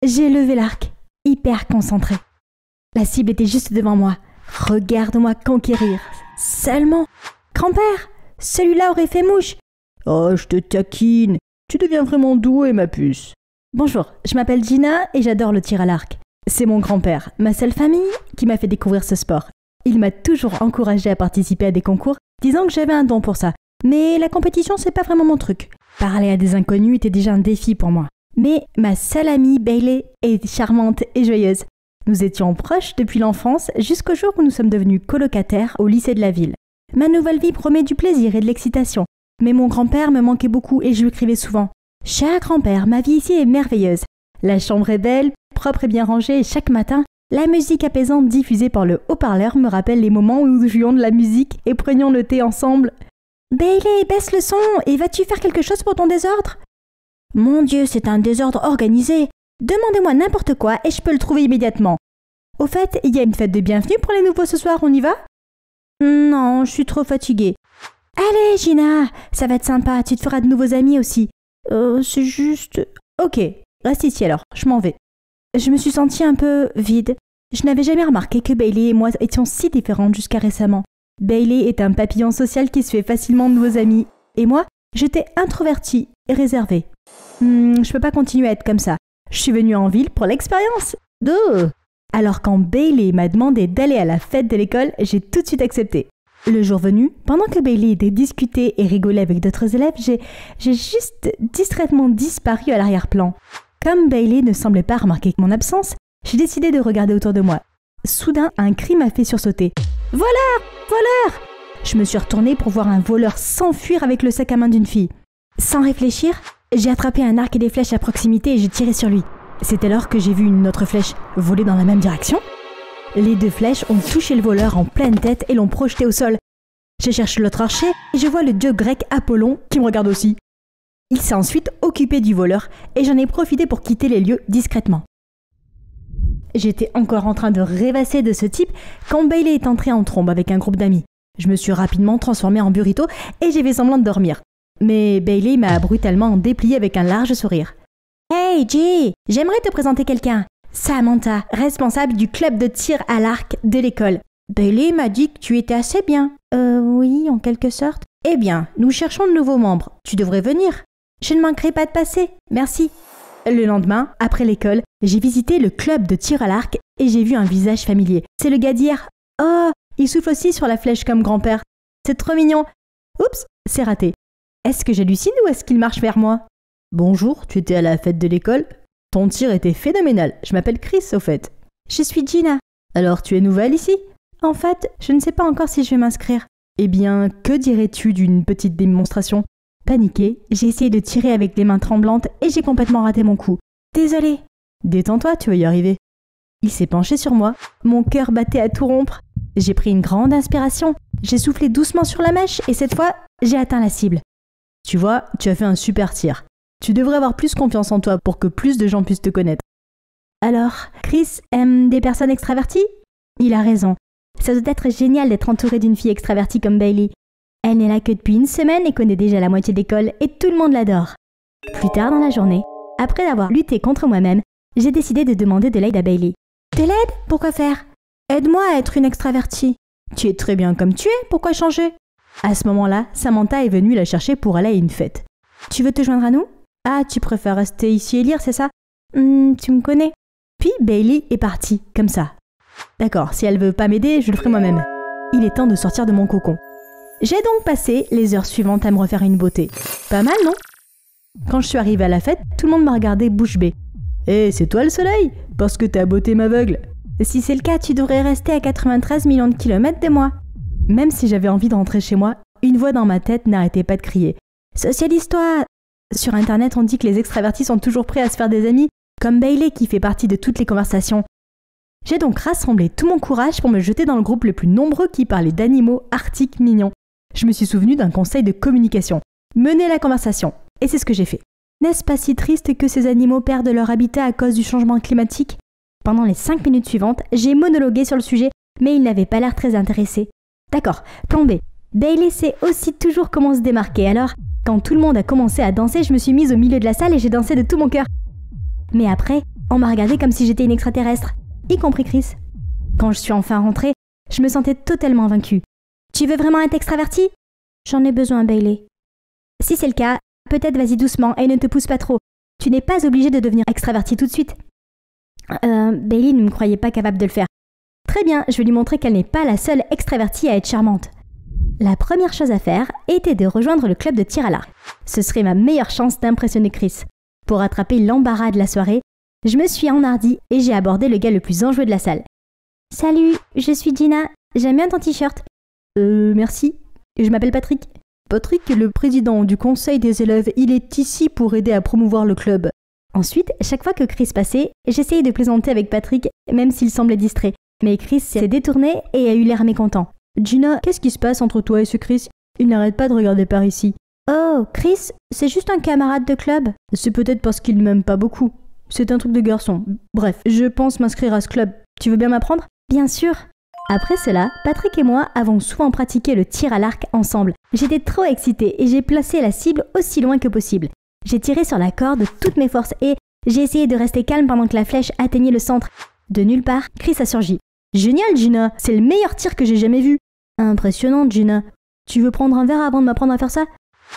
J'ai levé l'arc, hyper concentré. La cible était juste devant moi. Regarde-moi conquérir. Seulement, grand-père, celui-là aurait fait mouche. Oh, je te taquine. Tu deviens vraiment doué, ma puce. Bonjour, je m'appelle Gina et j'adore le tir à l'arc. C'est mon grand-père, ma seule famille, qui m'a fait découvrir ce sport. Il m'a toujours encouragée à participer à des concours, disant que j'avais un don pour ça. Mais la compétition, c'est pas vraiment mon truc. Parler à des inconnus était déjà un défi pour moi. Mais ma seule amie, Bailey, est charmante et joyeuse. Nous étions proches depuis l'enfance jusqu'au jour où nous sommes devenus colocataires au lycée de la ville. Ma nouvelle vie promet du plaisir et de l'excitation. Mais mon grand-père me manquait beaucoup et je lui écrivais souvent. « Cher grand-père, ma vie ici est merveilleuse. La chambre est belle, propre et bien rangée et chaque matin, la musique apaisante diffusée par le haut-parleur me rappelle les moments où nous jouions de la musique et prenions le thé ensemble. « Bailey, baisse le son et vas-tu faire quelque chose pour ton désordre ?»« Mon Dieu, c'est un désordre organisé. Demandez-moi n'importe quoi et je peux le trouver immédiatement. Au fait, il y a une fête de bienvenue pour les nouveaux ce soir, on y va ?»« Non, je suis trop fatiguée. »« Allez, Gina, ça va être sympa, tu te feras de nouveaux amis aussi. »« C'est juste... » « Ok, reste ici alors, je m'en vais. » Je me suis sentie un peu vide. Je n'avais jamais remarqué que Bailey et moi étions si différentes jusqu'à récemment. Bailey est un papillon social qui se fait facilement de nouveaux amis. Et moi, j'étais introvertie et réservée. Je peux pas continuer à être comme ça. Je suis venue en ville pour l'expérience. Alors quand Bailey m'a demandé d'aller à la fête de l'école, j'ai tout de suite accepté. Le jour venu, pendant que Bailey était discuté et rigolait avec d'autres élèves, j'ai juste distraitement disparu à l'arrière-plan. Comme Bailey ne semblait pas remarquer mon absence, j'ai décidé de regarder autour de moi. Soudain, un cri m'a fait sursauter. « Voleur! Voleur !» Je me suis retournée pour voir un voleur s'enfuir avec le sac à main d'une fille. Sans réfléchir, j'ai attrapé un arc et des flèches à proximité et j'ai tiré sur lui. C'est alors que j'ai vu une autre flèche voler dans la même direction. Les deux flèches ont touché le voleur en pleine tête et l'ont projeté au sol. Je cherche l'autre archer et je vois le dieu grec Apollon qui me regarde aussi. Il s'est ensuite occupé du voleur et j'en ai profité pour quitter les lieux discrètement. J'étais encore en train de rêvasser de ce type quand Bailey est entré en trombe avec un groupe d'amis. Je me suis rapidement transformée en burrito et j'ai fait semblant de dormir. Mais Bailey m'a brutalement déplié avec un large sourire. « Hey Jay, j'aimerais te présenter quelqu'un. Samantha, responsable du club de tir à l'arc de l'école. Bailey m'a dit que tu étais assez bien. » Oui, en quelque sorte. « Eh bien, nous cherchons de nouveaux membres. Tu devrais venir. » « Je ne manquerai pas de passer. Merci. » Le lendemain, après l'école, j'ai visité le club de tir à l'arc et j'ai vu un visage familier. C'est le gars d'hier. Oh, il souffle aussi sur la flèche comme grand-père. C'est trop mignon. Oups, c'est raté. Est-ce que j'hallucine ou est-ce qu'il marche vers moi? Bonjour, tu étais à la fête de l'école? Ton tir était phénoménal. Je m'appelle Chris, au fait. Je suis Gina. Alors, tu es nouvelle ici? En fait, je ne sais pas encore si je vais m'inscrire. Eh bien, que dirais-tu d'une petite démonstration? Paniquée, j'ai essayé de tirer avec les mains tremblantes et j'ai complètement raté mon coup. Désolée. Détends-toi, tu vas y arriver. Il s'est penché sur moi. Mon cœur battait à tout rompre. J'ai pris une grande inspiration. J'ai soufflé doucement sur la mèche et cette fois, j'ai atteint la cible. Tu vois, tu as fait un super tir. Tu devrais avoir plus confiance en toi pour que plus de gens puissent te connaître. Alors, Chris aime des personnes extraverties? Il a raison. Ça doit être génial d'être entouré d'une fille extravertie comme Bailey. Elle n'est là que depuis une semaine et connaît déjà la moitié d'école et tout le monde l'adore. Plus tard dans la journée, après avoir lutté contre moi-même, j'ai décidé de demander de l'aide à Bailey. De l'aide? Pourquoi faire? Aide-moi à être une extravertie. Tu es très bien comme tu es, pourquoi changer? À ce moment-là, Samantha est venue la chercher pour aller à une fête. Tu veux te joindre à nous? Ah, tu préfères rester ici et lire, c'est ça? Tu me connais. Puis Bailey est partie, comme ça. D'accord, si elle veut pas m'aider, je le ferai moi-même. Il est temps de sortir de mon cocon. J'ai donc passé les heures suivantes à me refaire une beauté. Pas mal, non? Quand je suis arrivée à la fête, tout le monde m'a regardé bouche bée. « Eh, c'est toi le soleil? Parce que ta beauté m'aveugle. » Si c'est le cas, tu devrais rester à 93 millions de kilomètres de moi. Même si j'avais envie de rentrer chez moi, une voix dans ma tête n'arrêtait pas de crier. « Socialise-toi !» Sur Internet, on dit que les extravertis sont toujours prêts à se faire des amis, comme Bailey qui fait partie de toutes les conversations. J'ai donc rassemblé tout mon courage pour me jeter dans le groupe le plus nombreux qui parlait d'animaux arctiques mignons. Je me suis souvenu d'un conseil de communication. Mener la conversation. Et c'est ce que j'ai fait. N'est-ce pas si triste que ces animaux perdent leur habitat à cause du changement climatique? Pendant les 5 minutes suivantes, j'ai monologué sur le sujet, mais il n'avait pas l'air très intéressé. D'accord, plan B. Bailey sait aussi toujours comment se démarquer, alors, quand tout le monde a commencé à danser, je me suis mise au milieu de la salle et j'ai dansé de tout mon cœur. Mais après, On m'a regardé comme si j'étais une extraterrestre, y compris Chris. Quand je suis enfin rentrée, je me sentais totalement vaincue. Tu veux vraiment être extravertie? J'en ai besoin, Bailey. Si c'est le cas, peut-être vas-y doucement et ne te pousse pas trop. Tu n'es pas obligée de devenir extravertie tout de suite. Bailey ne me croyait pas capable de le faire. Très bien, je vais lui montrer qu'elle n'est pas la seule extravertie à être charmante. La première chose à faire était de rejoindre le club de tir à l'arc. Ce serait ma meilleure chance d'impressionner Chris. Pour attraper l'embarras de la soirée, je me suis enhardie et j'ai abordé le gars le plus enjoué de la salle. « Salut, je suis Gina. J'aime bien ton t-shirt. »« Merci. Je m'appelle Patrick. Patrick est le président du conseil des élèves. Il est ici pour aider à promouvoir le club. » Ensuite, chaque fois que Chris passait, j'essayais de plaisanter avec Patrick, même s'il semblait distrait. Mais Chris s'est détourné et a eu l'air mécontent. « Gina, qu'est-ce qui se passe entre toi et ce Chris? Il n'arrête pas de regarder par ici. »« Oh, Chris, c'est juste un camarade de club. » »« C'est peut-être parce qu'il ne m'aime pas beaucoup. C'est un truc de garçon. Bref, je pense m'inscrire à ce club. Tu veux bien m'apprendre? » Bien sûr. Après cela, Patrick et moi avons souvent pratiqué le tir à l'arc ensemble. J'étais trop excitée et j'ai placé la cible aussi loin que possible. J'ai tiré sur la corde de toutes mes forces et j'ai essayé de rester calme pendant que la flèche atteignait le centre. De nulle part, Chris a surgi. « Génial, Gina! C'est le meilleur tir que j'ai jamais vu! »« Impressionnant, Gina. Tu veux prendre un verre avant de m'apprendre à faire ça ?»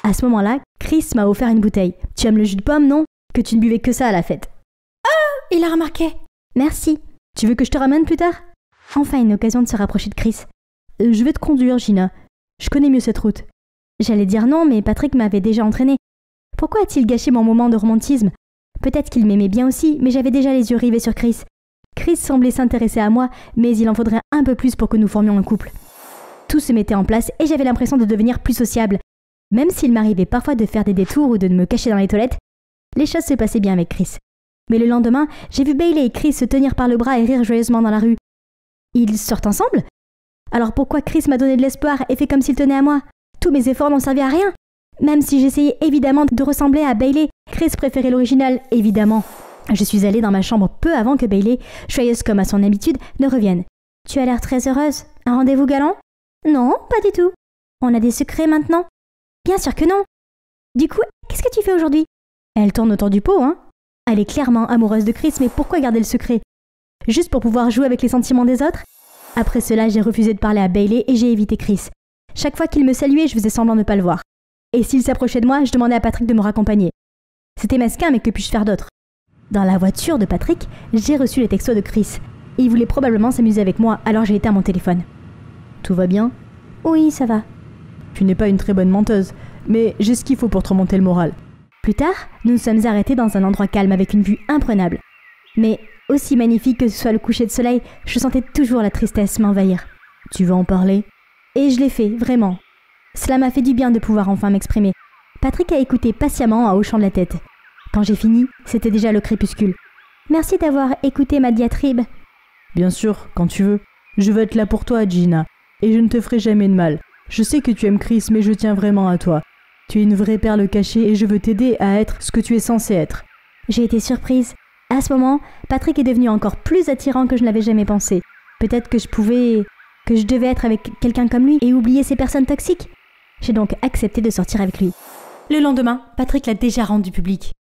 À ce moment-là, Chris m'a offert une bouteille. « Tu aimes le jus de pomme, non? Que tu ne buvais que ça à la fête. »« Ah! Il a remarqué! »« Merci. Tu veux que je te ramène plus tard? » Enfin une occasion de se rapprocher de Chris. « Je vais te conduire, Gina. Je connais mieux cette route. » J'allais dire non, mais Patrick m'avait déjà entraîné. Pourquoi a-t-il gâché mon moment de romantisme? Peut-être qu'il m'aimait bien aussi, mais j'avais déjà les yeux rivés sur Chris. Chris semblait s'intéresser à moi, mais il en faudrait un peu plus pour que nous formions un couple. Tout se mettait en place et j'avais l'impression de devenir plus sociable. Même s'il m'arrivait parfois de faire des détours ou de me cacher dans les toilettes, les choses se passaient bien avec Chris. Mais le lendemain, j'ai vu Bailey et Chris se tenir par le bras et rire joyeusement dans la rue. Ils sortent ensemble? Alors pourquoi Chris m'a donné de l'espoir et fait comme s'il tenait à moi? Tous mes efforts n'ont servi à rien. Même si j'essayais évidemment de ressembler à Bailey, Chris préférait l'original, évidemment. Je suis allée dans ma chambre peu avant que Bailey, joyeuse comme à son habitude, ne revienne. « Tu as l'air très heureuse. Un rendez-vous galant ?»« Non, pas du tout. On a des secrets maintenant ?»« Bien sûr que non. Du coup, qu'est-ce que tu fais aujourd'hui ?»« Elle tourne autour du pot, hein. Elle est clairement amoureuse de Chris, mais pourquoi garder le secret? Juste pour pouvoir jouer avec les sentiments des autres ?» Après cela, j'ai refusé de parler à Bailey et j'ai évité Chris. Chaque fois qu'il me saluait, je faisais semblant de ne pas le voir. Et s'il s'approchait de moi, je demandais à Patrick de me raccompagner. C'était mesquin, mais que puis-je faire d'autre? Dans la voiture de Patrick, j'ai reçu les textos de Chris. Il voulait probablement s'amuser avec moi, alors j'ai éteint mon téléphone. Tout va bien? Oui, ça va. Tu n'es pas une très bonne menteuse, mais j'ai ce qu'il faut pour te remonter le moral. Plus tard, nous nous sommes arrêtés dans un endroit calme avec une vue imprenable. Mais aussi magnifique que ce soit le coucher de soleil, je sentais toujours la tristesse m'envahir. Tu veux en parler? Et je l'ai fait, vraiment. Cela m'a fait du bien de pouvoir enfin m'exprimer. Patrick a écouté patiemment en hochant de la tête. Quand j'ai fini, c'était déjà le crépuscule. Merci d'avoir écouté ma diatribe. Bien sûr, quand tu veux. Je veux être là pour toi, Gina. Et je ne te ferai jamais de mal. Je sais que tu aimes Chris, mais je tiens vraiment à toi. Tu es une vraie perle cachée et je veux t'aider à être ce que tu es censé être. J'ai été surprise. À ce moment, Patrick est devenu encore plus attirant que je ne l'avais jamais pensé. Peut-être que je devais être avec quelqu'un comme lui et oublier ces personnes toxiques. J'ai donc accepté de sortir avec lui. Le lendemain, Patrick l'a déjà rendu public.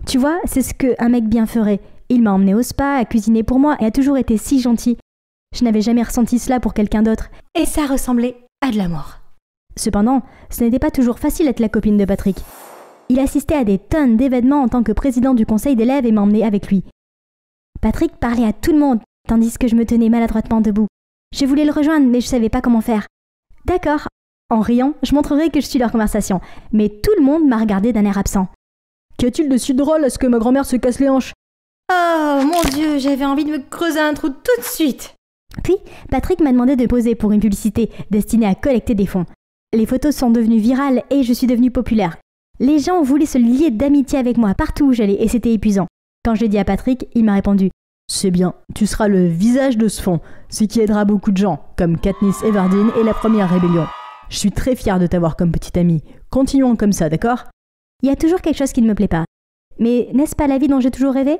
Tu vois, c'est ce qu'un mec bien ferait. Il m'a emmené au spa, a cuisiné pour moi et a toujours été si gentil. Je n'avais jamais ressenti cela pour quelqu'un d'autre. Et ça ressemblait à de l'amour. Cependant, ce n'était pas toujours facile d'être la copine de Patrick. Il assistait à des tonnes d'événements en tant que président du conseil d'élèves et m'emmenait avec lui. Patrick parlait à tout le monde, tandis que je me tenais maladroitement debout. Je voulais le rejoindre, mais je ne savais pas comment faire. D'accord. En riant, je montrerai que je suis leur conversation, mais tout le monde m'a regardé d'un air absent. Qu'y a-t-il de si drôle à ce que ma grand-mère se casse les hanches? Oh mon Dieu, j'avais envie de me creuser un trou tout de suite. Puis, Patrick m'a demandé de poser pour une publicité destinée à collecter des fonds. Les photos sont devenues virales et je suis devenue populaire. Les gens voulaient se lier d'amitié avec moi partout où j'allais et c'était épuisant. Quand je l'ai dit à Patrick, il m'a répondu « C'est bien, tu seras le visage de ce fonds, ce qui aidera beaucoup de gens, comme Katniss Everdeen et la première rébellion. Je suis très fière de t'avoir comme petite amie. Continuons comme ça, d'accord ?» Il y a toujours quelque chose qui ne me plaît pas. Mais n'est-ce pas la vie dont j'ai toujours rêvé?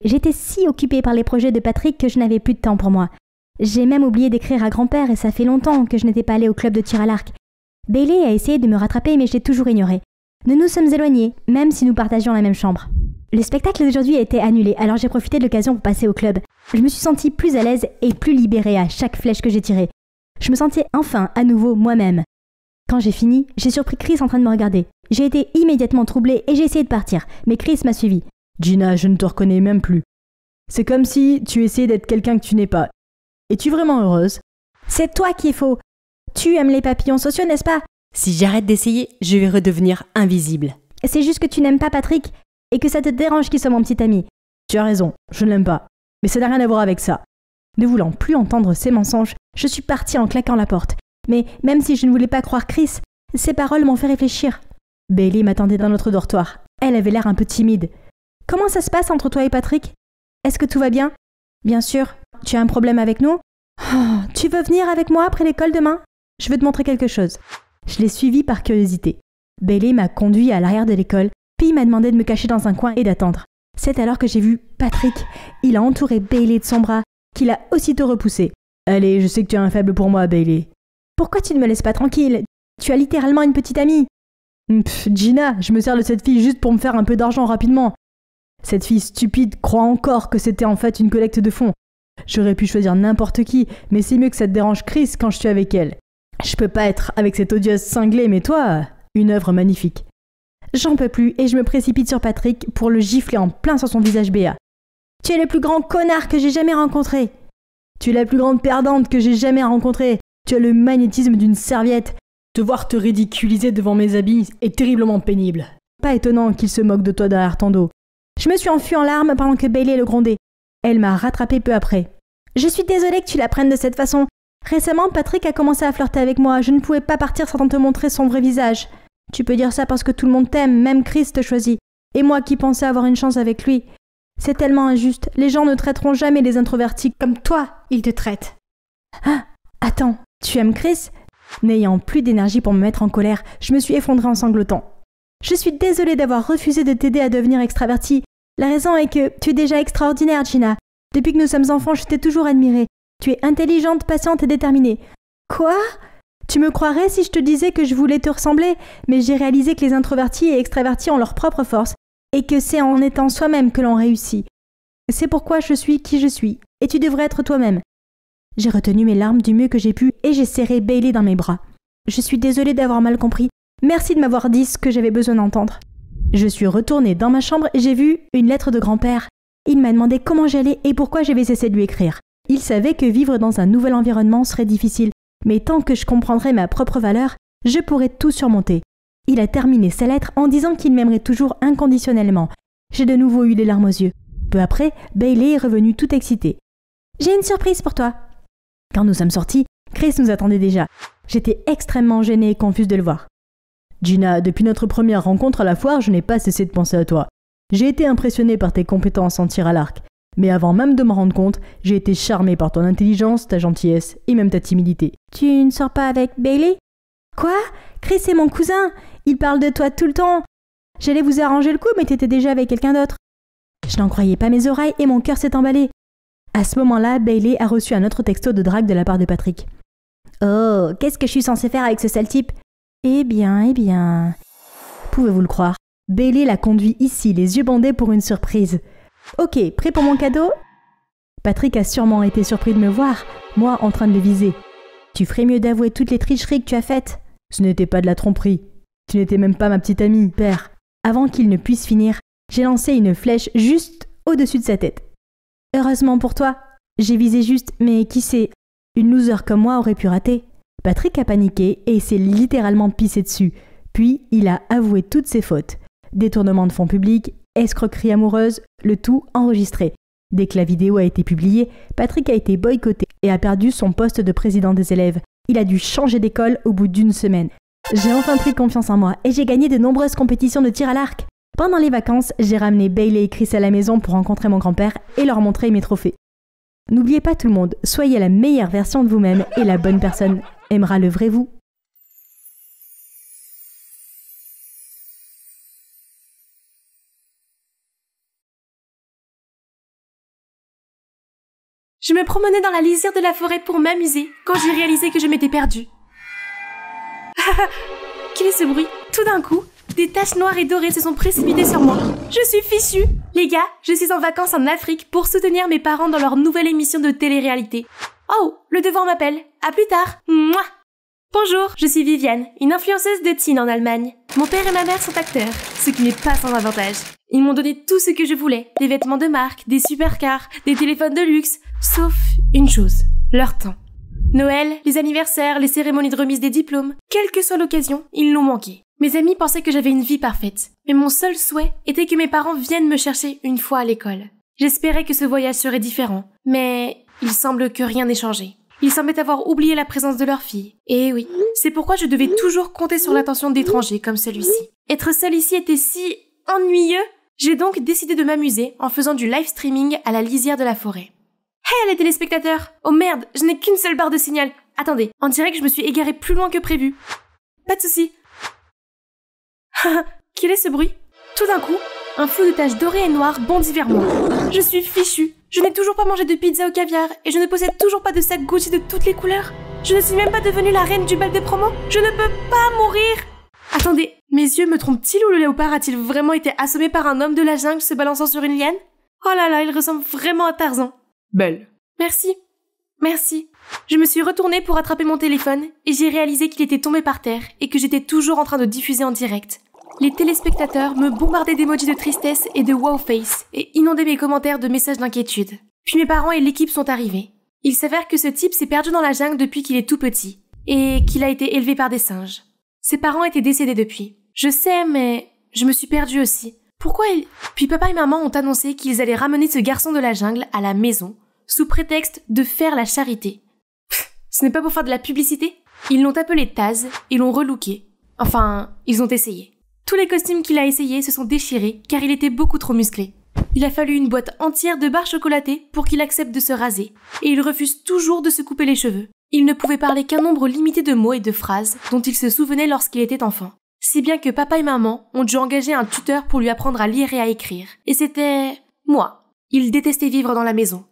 J'étais si occupée par les projets de Patrick que je n'avais plus de temps pour moi. J'ai même oublié d'écrire à grand-père et ça fait longtemps que je n'étais pas allée au club de tir à l'arc. Bailey a essayé de me rattraper mais je l'ai toujours ignoré. Nous nous sommes éloignés, même si nous partagions la même chambre. Le spectacle d'aujourd'hui a été annulé, alors j'ai profité de l'occasion pour passer au club. Je me suis sentie plus à l'aise et plus libérée à chaque flèche que j'ai tirée. Je me sentais enfin à nouveau moi-même. Quand j'ai fini, j'ai surpris Chris en train de me regarder. J'ai été immédiatement troublée et j'ai essayé de partir, mais Chris m'a suivi. Gina, je ne te reconnais même plus. C'est comme si tu essayais d'être quelqu'un que tu n'es pas. Es-tu vraiment heureuse? C'est toi qui es faux. Tu aimes les papillons sociaux, n'est-ce pas? Si j'arrête d'essayer, je vais redevenir invisible. C'est juste que tu n'aimes pas Patrick et que ça te dérange qu'il soit mon petit ami. Tu as raison, je ne l'aime pas. Mais ça n'a rien à voir avec ça. Ne voulant plus entendre ces mensonges, je suis partie en claquant la porte. Mais même si je ne voulais pas croire Chris, ces paroles m'ont fait réfléchir. Bailey m'attendait dans notre dortoir. Elle avait l'air un peu timide. Comment ça se passe entre toi et Patrick? Est-ce que tout va bien? Bien sûr. Tu as un problème avec nous? Oh, tu veux venir avec moi après l'école demain? Je veux te montrer quelque chose. Je l'ai suivi par curiosité. Bailey m'a conduit à l'arrière de l'école, puis il m'a demandé de me cacher dans un coin et d'attendre. C'est alors que j'ai vu Patrick. Il a entouré Bailey de son bras, qu'il a aussitôt repoussé. Allez, je sais que tu as un faible pour moi, Bailey. Pourquoi tu ne me laisses pas tranquille? Tu as littéralement une petite amie. Gina, je me sers de cette fille juste pour me faire un peu d'argent rapidement. Cette fille stupide croit encore que c'était en fait une collecte de fonds. J'aurais pu choisir n'importe qui, mais c'est mieux que ça te dérange Chris quand je suis avec elle. Je peux pas être avec cette odieuse cinglée, mais toi, une œuvre magnifique. J'en peux plus et je me précipite sur Patrick pour le gifler en plein sur son visage béat. Tu es le plus grand connard que j'ai jamais rencontré. Tu es la plus grande perdante que j'ai jamais rencontrée. Tu as le magnétisme d'une serviette. Te voir te ridiculiser devant mes habits est terriblement pénible. Pas étonnant qu'il se moque de toi derrière ton dos. Je me suis enfuie en larmes pendant que Bailey le grondait. Elle m'a rattrapée peu après. Je suis désolée que tu la prennes de cette façon. Récemment, Patrick a commencé à flirter avec moi. Je ne pouvais pas partir sans te montrer son vrai visage. Tu peux dire ça parce que tout le monde t'aime, même Chris te choisit. Et moi qui pensais avoir une chance avec lui. C'est tellement injuste. Les gens ne traiteront jamais les introvertis comme toi, ils te traitent. Ah, attends, tu aimes Chris? N'ayant plus d'énergie pour me mettre en colère, je me suis effondrée en sanglotant. Je suis désolée d'avoir refusé de t'aider à devenir extravertie. La raison est que tu es déjà extraordinaire, Gina. Depuis que nous sommes enfants, je t'ai toujours admirée. Tu es intelligente, patiente et déterminée. Quoi? Tu me croirais si je te disais que je voulais te ressembler, mais j'ai réalisé que les introvertis et extravertis ont leur propre force, et que c'est en étant soi-même que l'on réussit. C'est pourquoi je suis qui je suis, et tu devrais être toi-même. J'ai retenu mes larmes du mieux que j'ai pu, et j'ai serré Bailey dans mes bras. Je suis désolée d'avoir mal compris. Merci de m'avoir dit ce que j'avais besoin d'entendre. Je suis retournée dans ma chambre et j'ai vu une lettre de grand-père. Il m'a demandé comment j'allais et pourquoi j'avais cessé de lui écrire. Il savait que vivre dans un nouvel environnement serait difficile, mais tant que je comprendrais ma propre valeur, je pourrais tout surmonter. Il a terminé sa lettre en disant qu'il m'aimerait toujours inconditionnellement. J'ai de nouveau eu les larmes aux yeux. Peu après, Bailey est revenu tout excité. « J'ai une surprise pour toi !» Quand nous sommes sortis, Chris nous attendait déjà. J'étais extrêmement gênée et confuse de le voir. Gina, depuis notre première rencontre à la foire, je n'ai pas cessé de penser à toi. J'ai été impressionnée par tes compétences en tir à l'arc. Mais avant même de m'en rendre compte, j'ai été charmée par ton intelligence, ta gentillesse et même ta timidité. Tu ne sors pas avec Bailey? Quoi? Chris est mon cousin. Il parle de toi tout le temps. J'allais vous arranger le coup, mais t'étais déjà avec quelqu'un d'autre. Je n'en croyais pas mes oreilles et mon cœur s'est emballé. À ce moment-là, Bailey a reçu un autre texto de drague de la part de Patrick. Oh, qu'est-ce que je suis censée faire avec ce sale type? Eh bien... Pouvez-vous le croire? Bailey l'a conduit ici, les yeux bandés pour une surprise. Ok, prêt pour mon cadeau? Patrick a sûrement été surpris de me voir, moi en train de le viser. Tu ferais mieux d'avouer toutes les tricheries que tu as faites. Ce n'était pas de la tromperie. Tu n'étais même pas ma petite amie, père. Avant qu'il ne puisse finir, j'ai lancé une flèche juste au-dessus de sa tête. Heureusement pour toi, j'ai visé juste, mais qui sait, une loser comme moi aurait pu rater. Patrick a paniqué et s'est littéralement pissé dessus. Puis, il a avoué toutes ses fautes. Détournement de fonds publics, escroquerie amoureuse, le tout enregistré. Dès que la vidéo a été publiée, Patrick a été boycotté et a perdu son poste de président des élèves. Il a dû changer d'école au bout d'une semaine. J'ai enfin pris confiance en moi et j'ai gagné de nombreuses compétitions de tir à l'arc. Pendant les vacances, j'ai ramené Bailey et Chris à la maison pour rencontrer mon grand-père et leur montrer mes trophées. N'oubliez pas tout le monde, soyez la meilleure version de vous-même et la bonne personne aimera le vrai vous. Je me promenais dans la lisière de la forêt pour m'amuser quand j'ai réalisé que je m'étais perdue. Quel est ce bruit? Tout d'un coup, Des taches noires et dorées se sont précipitées sur moi. Je suis fichue. Les gars, je suis en vacances en Afrique pour soutenir mes parents dans leur nouvelle émission de télé-réalité. Oh, le devoir m'appelle. À plus tard. Mouah. Bonjour, je suis Viviane, une influenceuse de teen en Allemagne. Mon père et ma mère sont acteurs, ce qui n'est pas sans avantage. Ils m'ont donné tout ce que je voulais, des vêtements de marque, des supercars, des téléphones de luxe, sauf une chose, leur temps. Noël, les anniversaires, les cérémonies de remise des diplômes, quelle que soit l'occasion, ils l'ont manqué. Mes amis pensaient que j'avais une vie parfaite, mais mon seul souhait était que mes parents viennent me chercher une fois à l'école. J'espérais que ce voyage serait différent, mais il semble que rien n'ait changé. Ils semblaient avoir oublié la présence de leur fille. Et oui, c'est pourquoi je devais toujours compter sur l'attention d'étrangers comme celui-ci. Être seule ici était si ennuyeux. J'ai donc décidé de m'amuser en faisant du live streaming à la lisière de la forêt. Hey les téléspectateurs! Oh merde, je n'ai qu'une seule barre de signal. Attendez, on dirait que je me suis égarée plus loin que prévu. Pas de souci. Quel est ce bruit? Tout d'un coup, un flot de taches dorées et noires bondit vers moi. Je suis fichue. Je n'ai toujours pas mangé de pizza au caviar et je ne possède toujours pas de sac Gucci de toutes les couleurs. Je ne suis même pas devenue la reine du bal de promo. Je ne peux pas mourir. Attendez, mes yeux me trompent-ils ou le léopard a-t-il vraiment été assommé par un homme de la jungle se balançant sur une liane? Oh là là, il ressemble vraiment à Tarzan. Belle. Merci. Merci. Je me suis retournée pour attraper mon téléphone et j'ai réalisé qu'il était tombé par terre et que j'étais toujours en train de diffuser en direct. Les téléspectateurs me bombardaient d'émojis de tristesse et de wow face et inondaient mes commentaires de messages d'inquiétude. Puis mes parents et l'équipe sont arrivés. Il s'avère que ce type s'est perdu dans la jungle depuis qu'il est tout petit et qu'il a été élevé par des singes. Ses parents étaient décédés depuis. Je sais, mais je me suis perdue aussi. Pourquoi ils... Puis papa et maman ont annoncé qu'ils allaient ramener ce garçon de la jungle à la maison sous prétexte de faire la charité. Pff, ce n'est pas pour faire de la publicité. Ils l'ont appelé Taz et l'ont relooké. Enfin, ils ont essayé. Tous les costumes qu'il a essayés se sont déchirés car il était beaucoup trop musclé. Il a fallu une boîte entière de barres chocolatées pour qu'il accepte de se raser, et il refuse toujours de se couper les cheveux. Il ne pouvait parler qu'un nombre limité de mots et de phrases dont il se souvenait lorsqu'il était enfant. Si bien que papa et maman ont dû engager un tuteur pour lui apprendre à lire et à écrire. Et c'était... moi. Il détestait vivre dans la maison.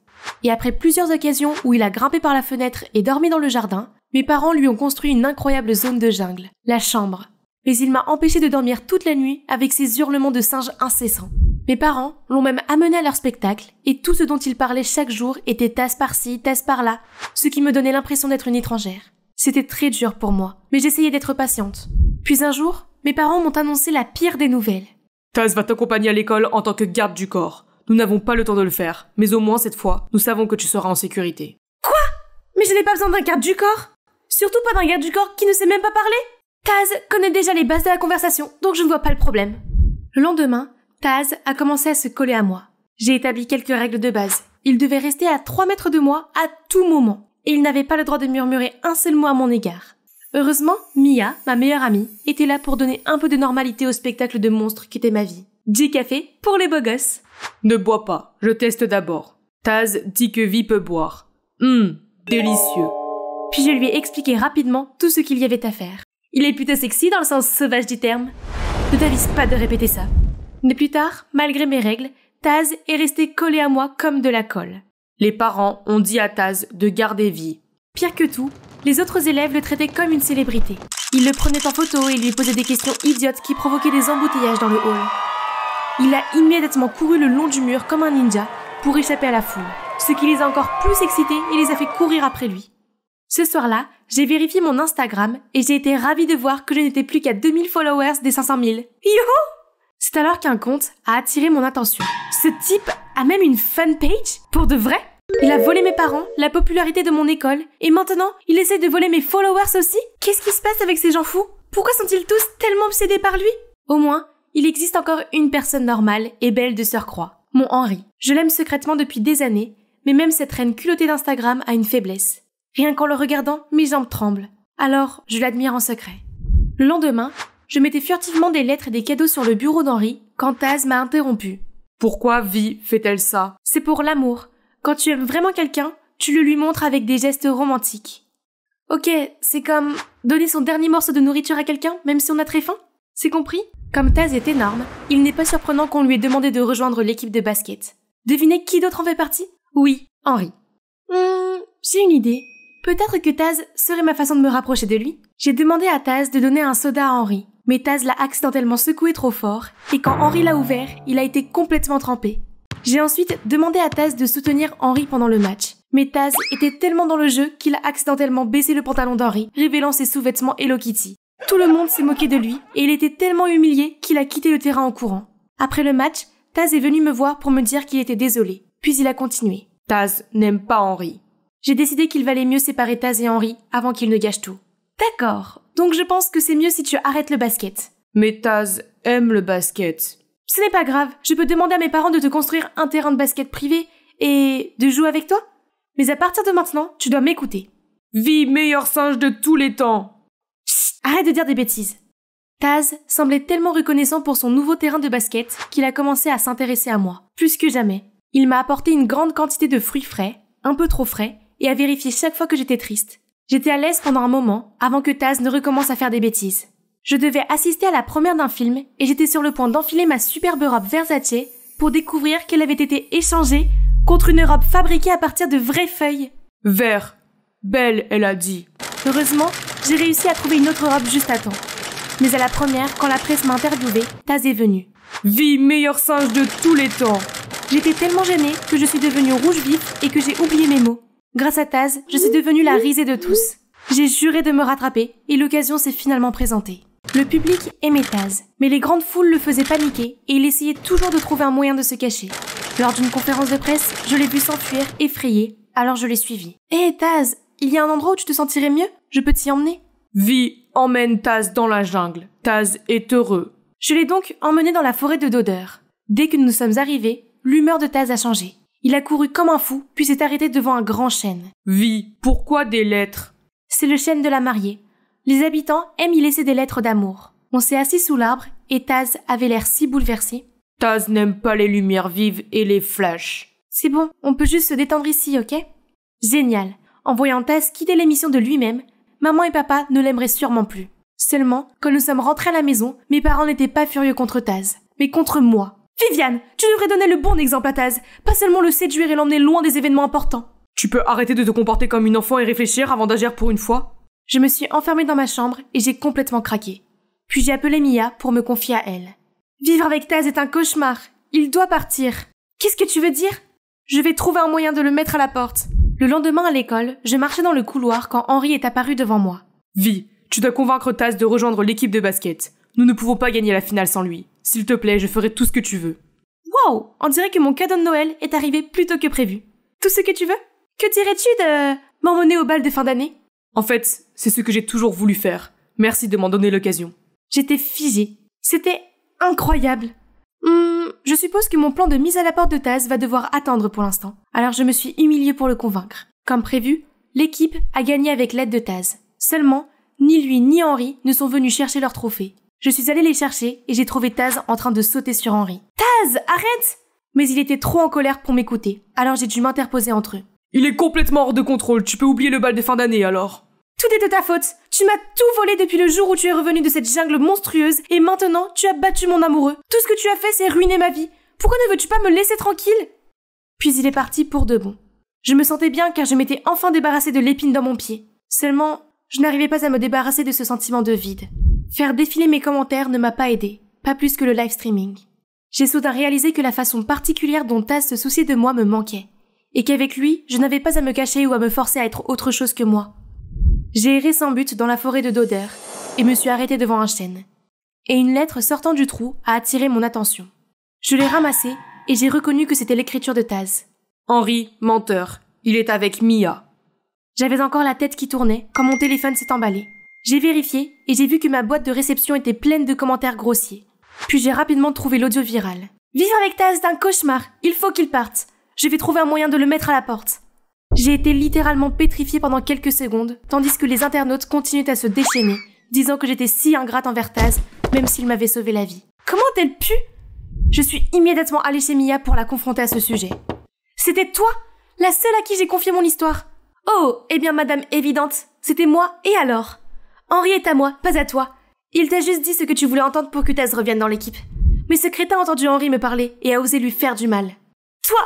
Et après plusieurs occasions où il a grimpé par la fenêtre et dormi dans le jardin, mes parents lui ont construit une incroyable zone de jungle, la chambre. Mais il m'a empêché de dormir toute la nuit avec ses hurlements de singe incessants. Mes parents l'ont même amené à leur spectacle, et tout ce dont il parlait chaque jour était tasse par-ci, tasse par-là, ce qui me donnait l'impression d'être une étrangère. C'était très dur pour moi, mais j'essayais d'être patiente. Puis un jour, mes parents m'ont annoncé la pire des nouvelles. Taz va t'accompagner à l'école en tant que garde du corps. Nous n'avons pas le temps de le faire, mais au moins cette fois, nous savons que tu seras en sécurité. Quoi? Mais je n'ai pas besoin d'un garde du corps! Surtout pas d'un garde du corps qui ne sait même pas parler! Taz connaît déjà les bases de la conversation, donc je ne vois pas le problème. Le lendemain, Taz a commencé à se coller à moi. J'ai établi quelques règles de base. Il devait rester à 3 mètres de moi à tout moment, et il n'avait pas le droit de murmurer un seul mot à mon égard. Heureusement, Mia, ma meilleure amie, était là pour donner un peu de normalité au spectacle de monstre qu'était ma vie. 10 cafés pour les beaux gosses. Ne bois pas, je teste d'abord. Taz dit que Vi peut boire. Délicieux. Puis je lui ai expliqué rapidement tout ce qu'il y avait à faire. Il est plutôt sexy dans le sens sauvage du terme. Ne t'avise pas de répéter ça. Mais plus tard, malgré mes règles, Taz est resté collé à moi comme de la colle. Les parents ont dit à Taz de garder Vi. Pire que tout, les autres élèves le traitaient comme une célébrité. Ils le prenaient en photo et lui posaient des questions idiotes qui provoquaient des embouteillages dans le hall. Il a immédiatement couru le long du mur comme un ninja pour échapper à la foule, ce qui les a encore plus excités et les a fait courir après lui. Ce soir-là, j'ai vérifié mon Instagram et j'ai été ravie de voir que je n'étais plus qu'à 2000 followers des 500 000. Youhou! C'est alors qu'un compte a attiré mon attention. Ce type a même une fan page? Pour de vrai? Il a volé mes parents, la popularité de mon école, et maintenant, il essaie de voler mes followers aussi? Qu'est-ce qui se passe avec ces gens fous? Pourquoi sont-ils tous tellement obsédés par lui? Au moins, il existe encore une personne normale et belle de surcroît. Mon Henri. Je l'aime secrètement depuis des années, mais même cette reine culottée d'Instagram a une faiblesse. Rien qu'en le regardant, mes jambes tremblent. Alors, je l'admire en secret. Le lendemain, je mettais furtivement des lettres et des cadeaux sur le bureau d'Henri quand Taz m'a interrompu. Pourquoi Vi fait-elle ça? C'est pour l'amour. Quand tu aimes vraiment quelqu'un, tu le lui montres avec des gestes romantiques. Ok, c'est comme donner son dernier morceau de nourriture à quelqu'un, même si on a très faim. C'est compris? Comme Taz est énorme, il n'est pas surprenant qu'on lui ait demandé de rejoindre l'équipe de basket. Devinez qui d'autre en fait partie? Oui, Henri. J'ai une idée. Peut-être que Taz serait ma façon de me rapprocher de lui. J'ai demandé à Taz de donner un soda à Henri. Mais Taz l'a accidentellement secoué trop fort, et quand Henri l'a ouvert, il a été complètement trempé. J'ai ensuite demandé à Taz de soutenir Henri pendant le match. Mais Taz était tellement dans le jeu qu'il a accidentellement baissé le pantalon d'Henri, révélant ses sous-vêtements Hello Kitty. Tout le monde s'est moqué de lui, et il était tellement humilié qu'il a quitté le terrain en courant. Après le match, Taz est venu me voir pour me dire qu'il était désolé. Puis il a continué. Taz n'aime pas Henri. J'ai décidé qu'il valait mieux séparer Taz et Henri avant qu'il ne gâche tout. D'accord. Donc je pense que c'est mieux si tu arrêtes le basket. Mais Taz aime le basket. Ce n'est pas grave, je peux demander à mes parents de te construire un terrain de basket privé et de jouer avec toi. Mais à partir de maintenant, tu dois m'écouter. Vi, meilleur singe de tous les temps. Chut, arrête de dire des bêtises. Taz semblait tellement reconnaissant pour son nouveau terrain de basket qu'il a commencé à s'intéresser à moi, plus que jamais. Il m'a apporté une grande quantité de fruits frais, un peu trop frais, et a vérifié chaque fois que j'étais triste. J'étais à l'aise pendant un moment, avant que Taz ne recommence à faire des bêtises. Je devais assister à la première d'un film, et j'étais sur le point d'enfiler ma superbe robe Versace pour découvrir qu'elle avait été échangée contre une robe fabriquée à partir de vraies feuilles. Vert. Belle, elle a dit. Heureusement, j'ai réussi à trouver une autre robe juste à temps. Mais à la première, quand la presse m'a interviewée, Taz est venue. Vi, meilleur singe de tous les temps. J'étais tellement gênée que je suis devenue rouge vif et que j'ai oublié mes mots. Grâce à Taz, je suis devenue la risée de tous. J'ai juré de me rattraper et l'occasion s'est finalement présentée. Le public aimait Taz, mais les grandes foules le faisaient paniquer et il essayait toujours de trouver un moyen de se cacher. Lors d'une conférence de presse, je l'ai vu s'enfuir, effrayé, alors je l'ai suivi. Hé Taz, il y a un endroit où tu te sentirais mieux? Je peux t'y emmener? Vi, emmène Taz dans la jungle. Taz est heureux. Je l'ai donc emmené dans la forêt de Dodeur. Dès que nous sommes arrivés, l'humeur de Taz a changé. Il a couru comme un fou, puis s'est arrêté devant un grand chêne. Vi, pourquoi des lettres? C'est le chêne de la mariée. Les habitants aiment y laisser des lettres d'amour. On s'est assis sous l'arbre et Taz avait l'air si bouleversé. Taz n'aime pas les lumières vives et les flashs. C'est bon, on peut juste se détendre ici, ok? Génial. En voyant Taz quitter l'émission de lui-même, maman et papa ne l'aimeraient sûrement plus. Seulement, quand nous sommes rentrés à la maison, mes parents n'étaient pas furieux contre Taz, mais contre moi. Viviane, tu devrais donner le bon exemple à Taz, pas seulement le séduire et l'emmener loin des événements importants. Tu peux arrêter de te comporter comme une enfant et réfléchir avant d'agir pour une fois? Je me suis enfermée dans ma chambre et j'ai complètement craqué. Puis j'ai appelé Mia pour me confier à elle. Vivre avec Taz est un cauchemar. Il doit partir. Qu'est-ce que tu veux dire? Je vais trouver un moyen de le mettre à la porte. Le lendemain à l'école, je marchais dans le couloir quand Henri est apparu devant moi. Vi, tu dois convaincre Taz de rejoindre l'équipe de basket. Nous ne pouvons pas gagner la finale sans lui. S'il te plaît, je ferai tout ce que tu veux. Wow! On dirait que mon cadeau de Noël est arrivé plus tôt que prévu. Tout ce que tu veux? Que dirais-tu de m'emmener au bal de fin d'année? En fait, c'est ce que j'ai toujours voulu faire. Merci de m'en donner l'occasion. J'étais figée. C'était incroyable. Je suppose que mon plan de mise à la porte de Taz va devoir attendre pour l'instant. Alors je me suis humiliée pour le convaincre. Comme prévu, l'équipe a gagné avec l'aide de Taz. Seulement, ni lui ni Henri ne sont venus chercher leur trophée. Je suis allée les chercher et j'ai trouvé Taz en train de sauter sur Henri. Taz, arrête! Mais il était trop en colère pour m'écouter, alors j'ai dû m'interposer entre eux. Il est complètement hors de contrôle, tu peux oublier le bal de fin d'année alors. Tout est de ta faute. Tu m'as tout volé depuis le jour où tu es revenu de cette jungle monstrueuse et maintenant tu as battu mon amoureux. Tout ce que tu as fait c'est ruiner ma vie. Pourquoi ne veux-tu pas me laisser tranquille? Puis il est parti pour de bon. Je me sentais bien car je m'étais enfin débarrassée de l'épine dans mon pied. Seulement, je n'arrivais pas à me débarrasser de ce sentiment de vide. Faire défiler mes commentaires ne m'a pas aidé, pas plus que le live streaming. J'ai soudain réalisé que la façon particulière dont Taz se souciait de moi me manquait, et qu'avec lui, je n'avais pas à me cacher ou à me forcer à être autre chose que moi. J'ai erré sans but dans la forêt de Dodeur, et me suis arrêtée devant un chêne. Et une lettre sortant du trou a attiré mon attention. Je l'ai ramassée, et j'ai reconnu que c'était l'écriture de Taz. Henri, menteur, il est avec Mia. J'avais encore la tête qui tournait quand mon téléphone s'est emballé. J'ai vérifié et j'ai vu que ma boîte de réception était pleine de commentaires grossiers. Puis j'ai rapidement trouvé l'audio viral. Vivre avec Taz est un cauchemar, il faut qu'il parte. Je vais trouver un moyen de le mettre à la porte. J'ai été littéralement pétrifiée pendant quelques secondes, tandis que les internautes continuaient à se déchaîner, disant que j'étais si ingrate envers Taz, même s'il m'avait sauvé la vie. Comment a-t-elle pu? Je suis immédiatement allée chez Mia pour la confronter à ce sujet. C'était toi, la seule à qui j'ai confié mon histoire. Oh, eh bien madame évidente, c'était moi, et alors? Henri est à moi, pas à toi. Il t'a juste dit ce que tu voulais entendre pour que Taz revienne dans l'équipe. Mais ce crétin a entendu Henri me parler et a osé lui faire du mal. Toi!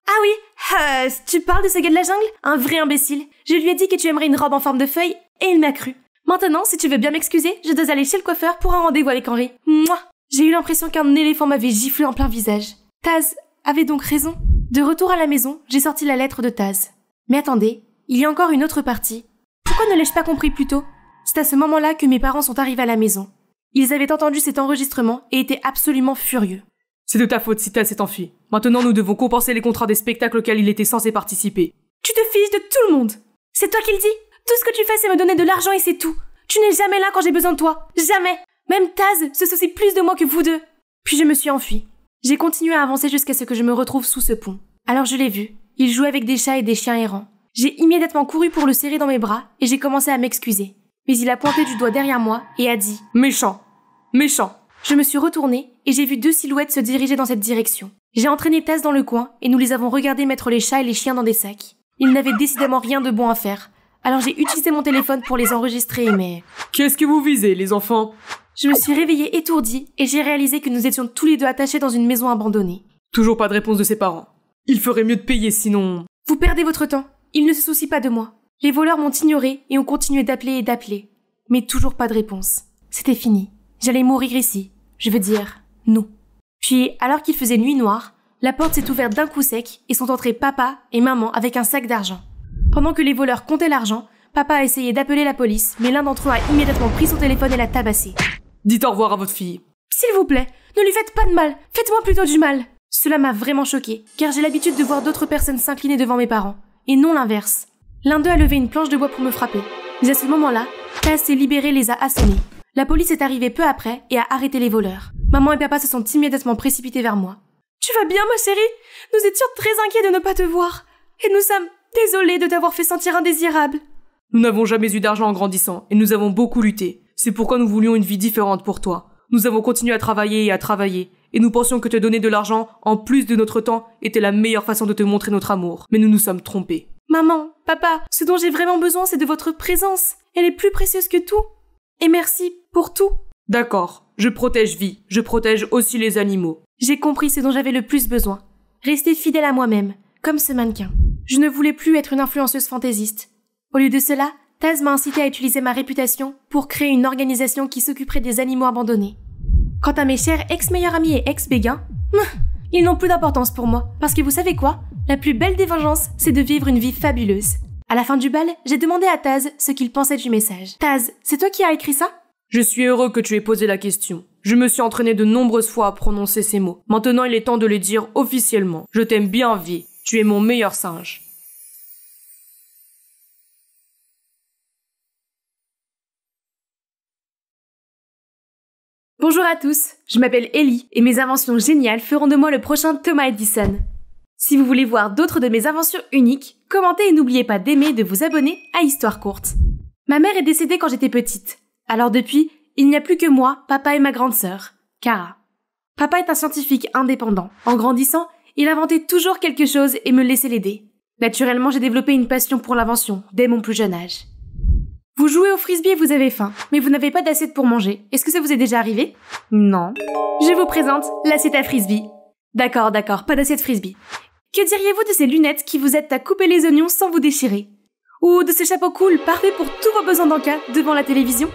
Ah oui, tu parles de ce gars de la jungle? Un vrai imbécile. Je lui ai dit que tu aimerais une robe en forme de feuille et il m'a cru. Maintenant, si tu veux bien m'excuser, je dois aller chez le coiffeur pour un rendez-vous avec Henri. Mouah. J'ai eu l'impression qu'un éléphant m'avait giflé en plein visage. Taz avait donc raison. De retour à la maison, j'ai sorti la lettre de Taz. Mais attendez, il y a encore une autre partie. Pourquoi ne l'ai-je pas compris plus tôt? C'est à ce moment-là que mes parents sont arrivés à la maison. Ils avaient entendu cet enregistrement et étaient absolument furieux. C'est de ta faute si Taz s'est enfui. Maintenant, nous devons compenser les contrats des spectacles auxquels il était censé participer. Tu te fiches de tout le monde. C'est toi qui le dis. Tout ce que tu fais, c'est me donner de l'argent et c'est tout. Tu n'es jamais là quand j'ai besoin de toi. Jamais. Même Taz se soucie plus de moi que vous deux. Puis je me suis enfuie. J'ai continué à avancer jusqu'à ce que je me retrouve sous ce pont. Alors je l'ai vu. Il jouait avec des chats et des chiens errants. J'ai immédiatement couru pour le serrer dans mes bras et j'ai commencé à m'excuser. Mais il a pointé du doigt derrière moi et a dit « Méchant. Méchant ». Je me suis retournée et j'ai vu deux silhouettes se diriger dans cette direction. J'ai entraîné Taz dans le coin et nous les avons regardés mettre les chats et les chiens dans des sacs. Ils n'avaient décidément rien de bon à faire. Alors j'ai utilisé mon téléphone pour les enregistrer, mais... Qu'est-ce que vous visez, les enfants? Je me suis réveillée étourdie et j'ai réalisé que nous étions tous les deux attachés dans une maison abandonnée. Toujours pas de réponse de ses parents. Il ferait mieux de payer, sinon... Vous perdez votre temps. Ils ne se soucient pas de moi. Les voleurs m'ont ignoré et ont continué d'appeler et d'appeler. Mais toujours pas de réponse. C'était fini. J'allais mourir ici. Je veux dire, nous. Puis, alors qu'il faisait nuit noire, la porte s'est ouverte d'un coup sec et sont entrés papa et maman avec un sac d'argent. Pendant que les voleurs comptaient l'argent, papa a essayé d'appeler la police, mais l'un d'entre eux a immédiatement pris son téléphone et l'a tabassé. Dites au revoir à votre fille. S'il vous plaît, ne lui faites pas de mal, faites-moi plutôt du mal. Cela m'a vraiment choquée, car j'ai l'habitude de voir d'autres personnes s'incliner devant mes parents, et non l'inverse. L'un d'eux a levé une planche de bois pour me frapper, mais à ce moment-là, Taz s'est libéré et les a assommés. La police est arrivée peu après et a arrêté les voleurs. Maman et papa se sont immédiatement précipités vers moi. Tu vas bien, ma chérie? Nous étions très inquiets de ne pas te voir, et nous sommes désolés de t'avoir fait sentir indésirable. Nous n'avons jamais eu d'argent en grandissant, et nous avons beaucoup lutté. C'est pourquoi nous voulions une vie différente pour toi. Nous avons continué à travailler, et nous pensions que te donner de l'argent, en plus de notre temps, était la meilleure façon de te montrer notre amour. Mais nous nous sommes trompés. Maman, papa, ce dont j'ai vraiment besoin, c'est de votre présence. Elle est plus précieuse que tout. Et merci pour tout. D'accord, je protège vie, je protège aussi les animaux. J'ai compris ce dont j'avais le plus besoin. Rester fidèle à moi-même, comme ce mannequin. Je ne voulais plus être une influenceuse fantaisiste. Au lieu de cela, Taz m'a incité à utiliser ma réputation pour créer une organisation qui s'occuperait des animaux abandonnés. Quant à mes chers ex-meilleurs amis et ex-béguins, ils n'ont plus d'importance pour moi. Parce que vous savez quoi? La plus belle des vengeances, c'est de vivre une vie fabuleuse. À la fin du bal, j'ai demandé à Taz ce qu'il pensait du message. Taz, c'est toi qui as écrit ça? Je suis heureux que tu aies posé la question. Je me suis entraîné de nombreuses fois à prononcer ces mots. Maintenant, il est temps de les dire officiellement. Je t'aime bien, vie. Tu es mon meilleur singe. Bonjour à tous, je m'appelle Ellie et mes inventions géniales feront de moi le prochain Thomas Edison. Si vous voulez voir d'autres de mes inventions uniques, commentez et n'oubliez pas d'aimer et de vous abonner à Histoire Courte. Ma mère est décédée quand j'étais petite. Alors depuis, il n'y a plus que moi, papa et ma grande sœur, Cara. Papa est un scientifique indépendant. En grandissant, il inventait toujours quelque chose et me laissait l'aider. Naturellement, j'ai développé une passion pour l'invention, dès mon plus jeune âge. Vous jouez au frisbee et vous avez faim, mais vous n'avez pas d'assiette pour manger. Est-ce que ça vous est déjà arrivé? Non. Je vous présente l'assiette à frisbee. D'accord, pas d'assiette frisbee. Que diriez-vous de ces lunettes qui vous aident à couper les oignons sans vous déchirer? Ou de ce chapeau cool parfait pour tous vos besoins d'en-cas devant la télévision?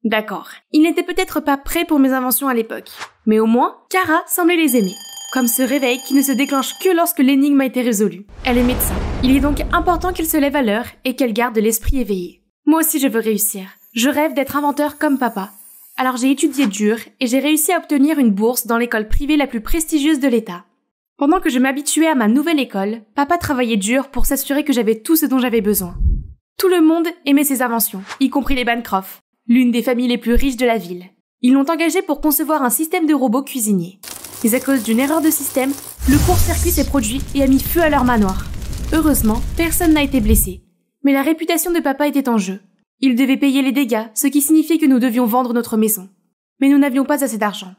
D'accord. Il n'était peut-être pas prêt pour mes inventions à l'époque. Mais au moins, Cara semblait les aimer. Comme ce réveil qui ne se déclenche que lorsque l'énigme a été résolue. Elle est médecin. Il est donc important qu'elle se lève à l'heure et qu'elle garde l'esprit éveillé. Moi aussi je veux réussir. Je rêve d'être inventeur comme papa. Alors j'ai étudié dur et j'ai réussi à obtenir une bourse dans l'école privée la plus prestigieuse de l'État. Pendant que je m'habituais à ma nouvelle école, papa travaillait dur pour s'assurer que j'avais tout ce dont j'avais besoin. Tout le monde aimait ses inventions, y compris les Bancroft, l'une des familles les plus riches de la ville. Ils l'ont engagé pour concevoir un système de robots cuisiniers. Mais à cause d'une erreur de système, le court-circuit s'est produit et a mis feu à leur manoir. Heureusement, personne n'a été blessé. Mais la réputation de papa était en jeu. Il devait payer les dégâts, ce qui signifiait que nous devions vendre notre maison. Mais nous n'avions pas assez d'argent.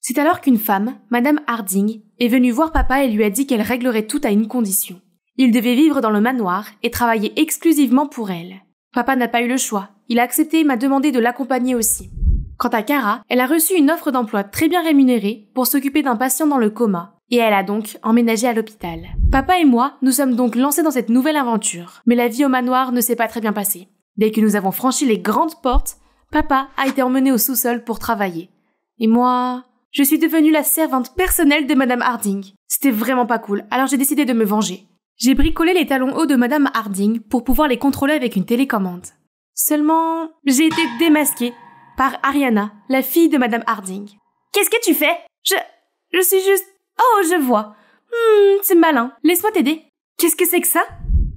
C'est alors qu'une femme, Madame Harding, est venue voir papa et lui a dit qu'elle réglerait tout à une condition. Il devait vivre dans le manoir et travailler exclusivement pour elle. Papa n'a pas eu le choix. Il a accepté et m'a demandé de l'accompagner aussi. Quant à Cara, elle a reçu une offre d'emploi très bien rémunérée pour s'occuper d'un patient dans le coma. Et elle a donc emménagé à l'hôpital. Papa et moi, nous sommes donc lancés dans cette nouvelle aventure. Mais la vie au manoir ne s'est pas très bien passée. Dès que nous avons franchi les grandes portes, papa a été emmené au sous-sol pour travailler. Et moi, je suis devenue la servante personnelle de Madame Harding. C'était vraiment pas cool, alors j'ai décidé de me venger. J'ai bricolé les talons hauts de Madame Harding pour pouvoir les contrôler avec une télécommande. Seulement, j'ai été démasquée par Ariana, la fille de Madame Harding. Qu'est-ce que tu fais? Je suis juste... Oh, je vois. C'est malin. Laisse-moi t'aider. Qu'est-ce que c'est que ça?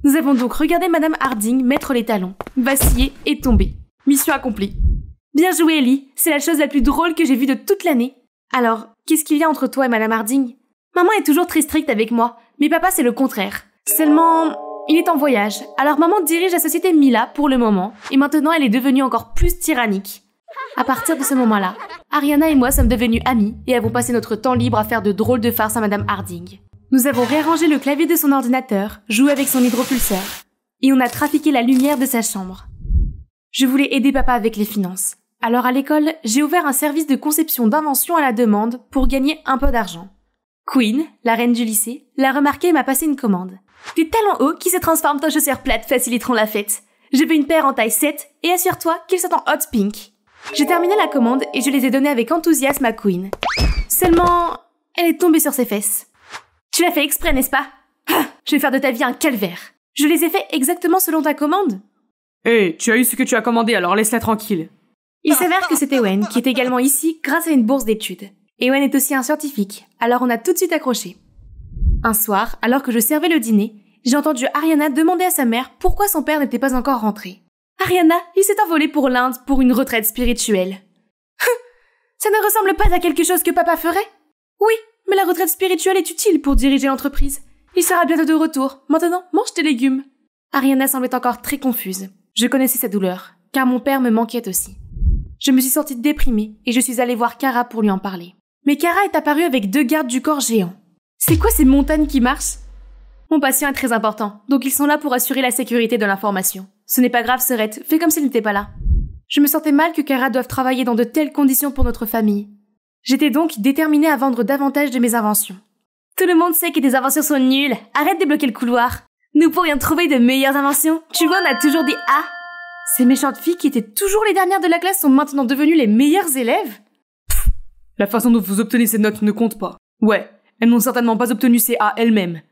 Nous avons donc regardé Madame Harding mettre les talons, vaciller et tomber. Mission accomplie. Bien joué, Ellie. C'est la chose la plus drôle que j'ai vue de toute l'année. Alors, qu'est-ce qu'il y a entre toi et Madame Harding? Maman est toujours très stricte avec moi, mais papa c'est le contraire. Seulement, il est en voyage, alors maman dirige la société Mila pour le moment, et maintenant elle est devenue encore plus tyrannique. À partir de ce moment-là, Ariana et moi sommes devenus amies et avons passé notre temps libre à faire de drôles de farces à Madame Harding. Nous avons réarrangé le clavier de son ordinateur, joué avec son hydropulseur, et on a trafiqué la lumière de sa chambre. Je voulais aider papa avec les finances. Alors à l'école, j'ai ouvert un service de conception d'invention à la demande pour gagner un peu d'argent. Queen, la reine du lycée, l'a remarqué et m'a passé une commande. Des talons hauts qui se transforment en chaussures plates faciliteront la fête. Je veux une paire en taille 7 et assure-toi qu'ils sont en hot pink. J'ai terminé la commande et je les ai donnés avec enthousiasme à Queen. Seulement, elle est tombée sur ses fesses. Tu l'as fait exprès, n'est-ce pas? Je vais faire de ta vie un calvaire. Je les ai fait exactement selon ta commande. Hé, tu as eu ce que tu as commandé, alors laisse-la tranquille. Il s'avère que c'est Ewen qui est également ici grâce à une bourse d'études. Ewen est aussi un scientifique, alors on a tout de suite accroché. Un soir, alors que je servais le dîner, j'ai entendu Ariana demander à sa mère pourquoi son père n'était pas encore rentré. Ariana, il s'est envolé pour l'Inde pour une retraite spirituelle. Ça ne ressemble pas à quelque chose que papa ferait? Oui, mais la retraite spirituelle est utile pour diriger l'entreprise. Il sera bientôt de retour. Maintenant, mange tes légumes. Ariana semblait encore très confuse. Je connaissais sa douleur, car mon père me manquait aussi. Je me suis sentie déprimée et je suis allée voir Kara pour lui en parler. Mais Kara est apparue avec 2 gardes du corps géants. C'est quoi ces montagnes qui marchent? Mon patient est très important, donc ils sont là pour assurer la sécurité de l'information. Ce n'est pas grave, Serette, fais comme s'il n'était pas là. Je me sentais mal que Kara doive travailler dans de telles conditions pour notre famille. J'étais donc déterminée à vendre davantage de mes inventions. Tout le monde sait que tes inventions sont nulles. Arrête de bloquer le couloir. Nous pourrions trouver de meilleures inventions. Tu vois, on a toujours des A. Ces méchantes filles qui étaient toujours les dernières de la classe sont maintenant devenues les meilleures élèves? La façon dont vous obtenez ces notes ne compte pas. Ouais, elles n'ont certainement pas obtenu ces A elles-mêmes.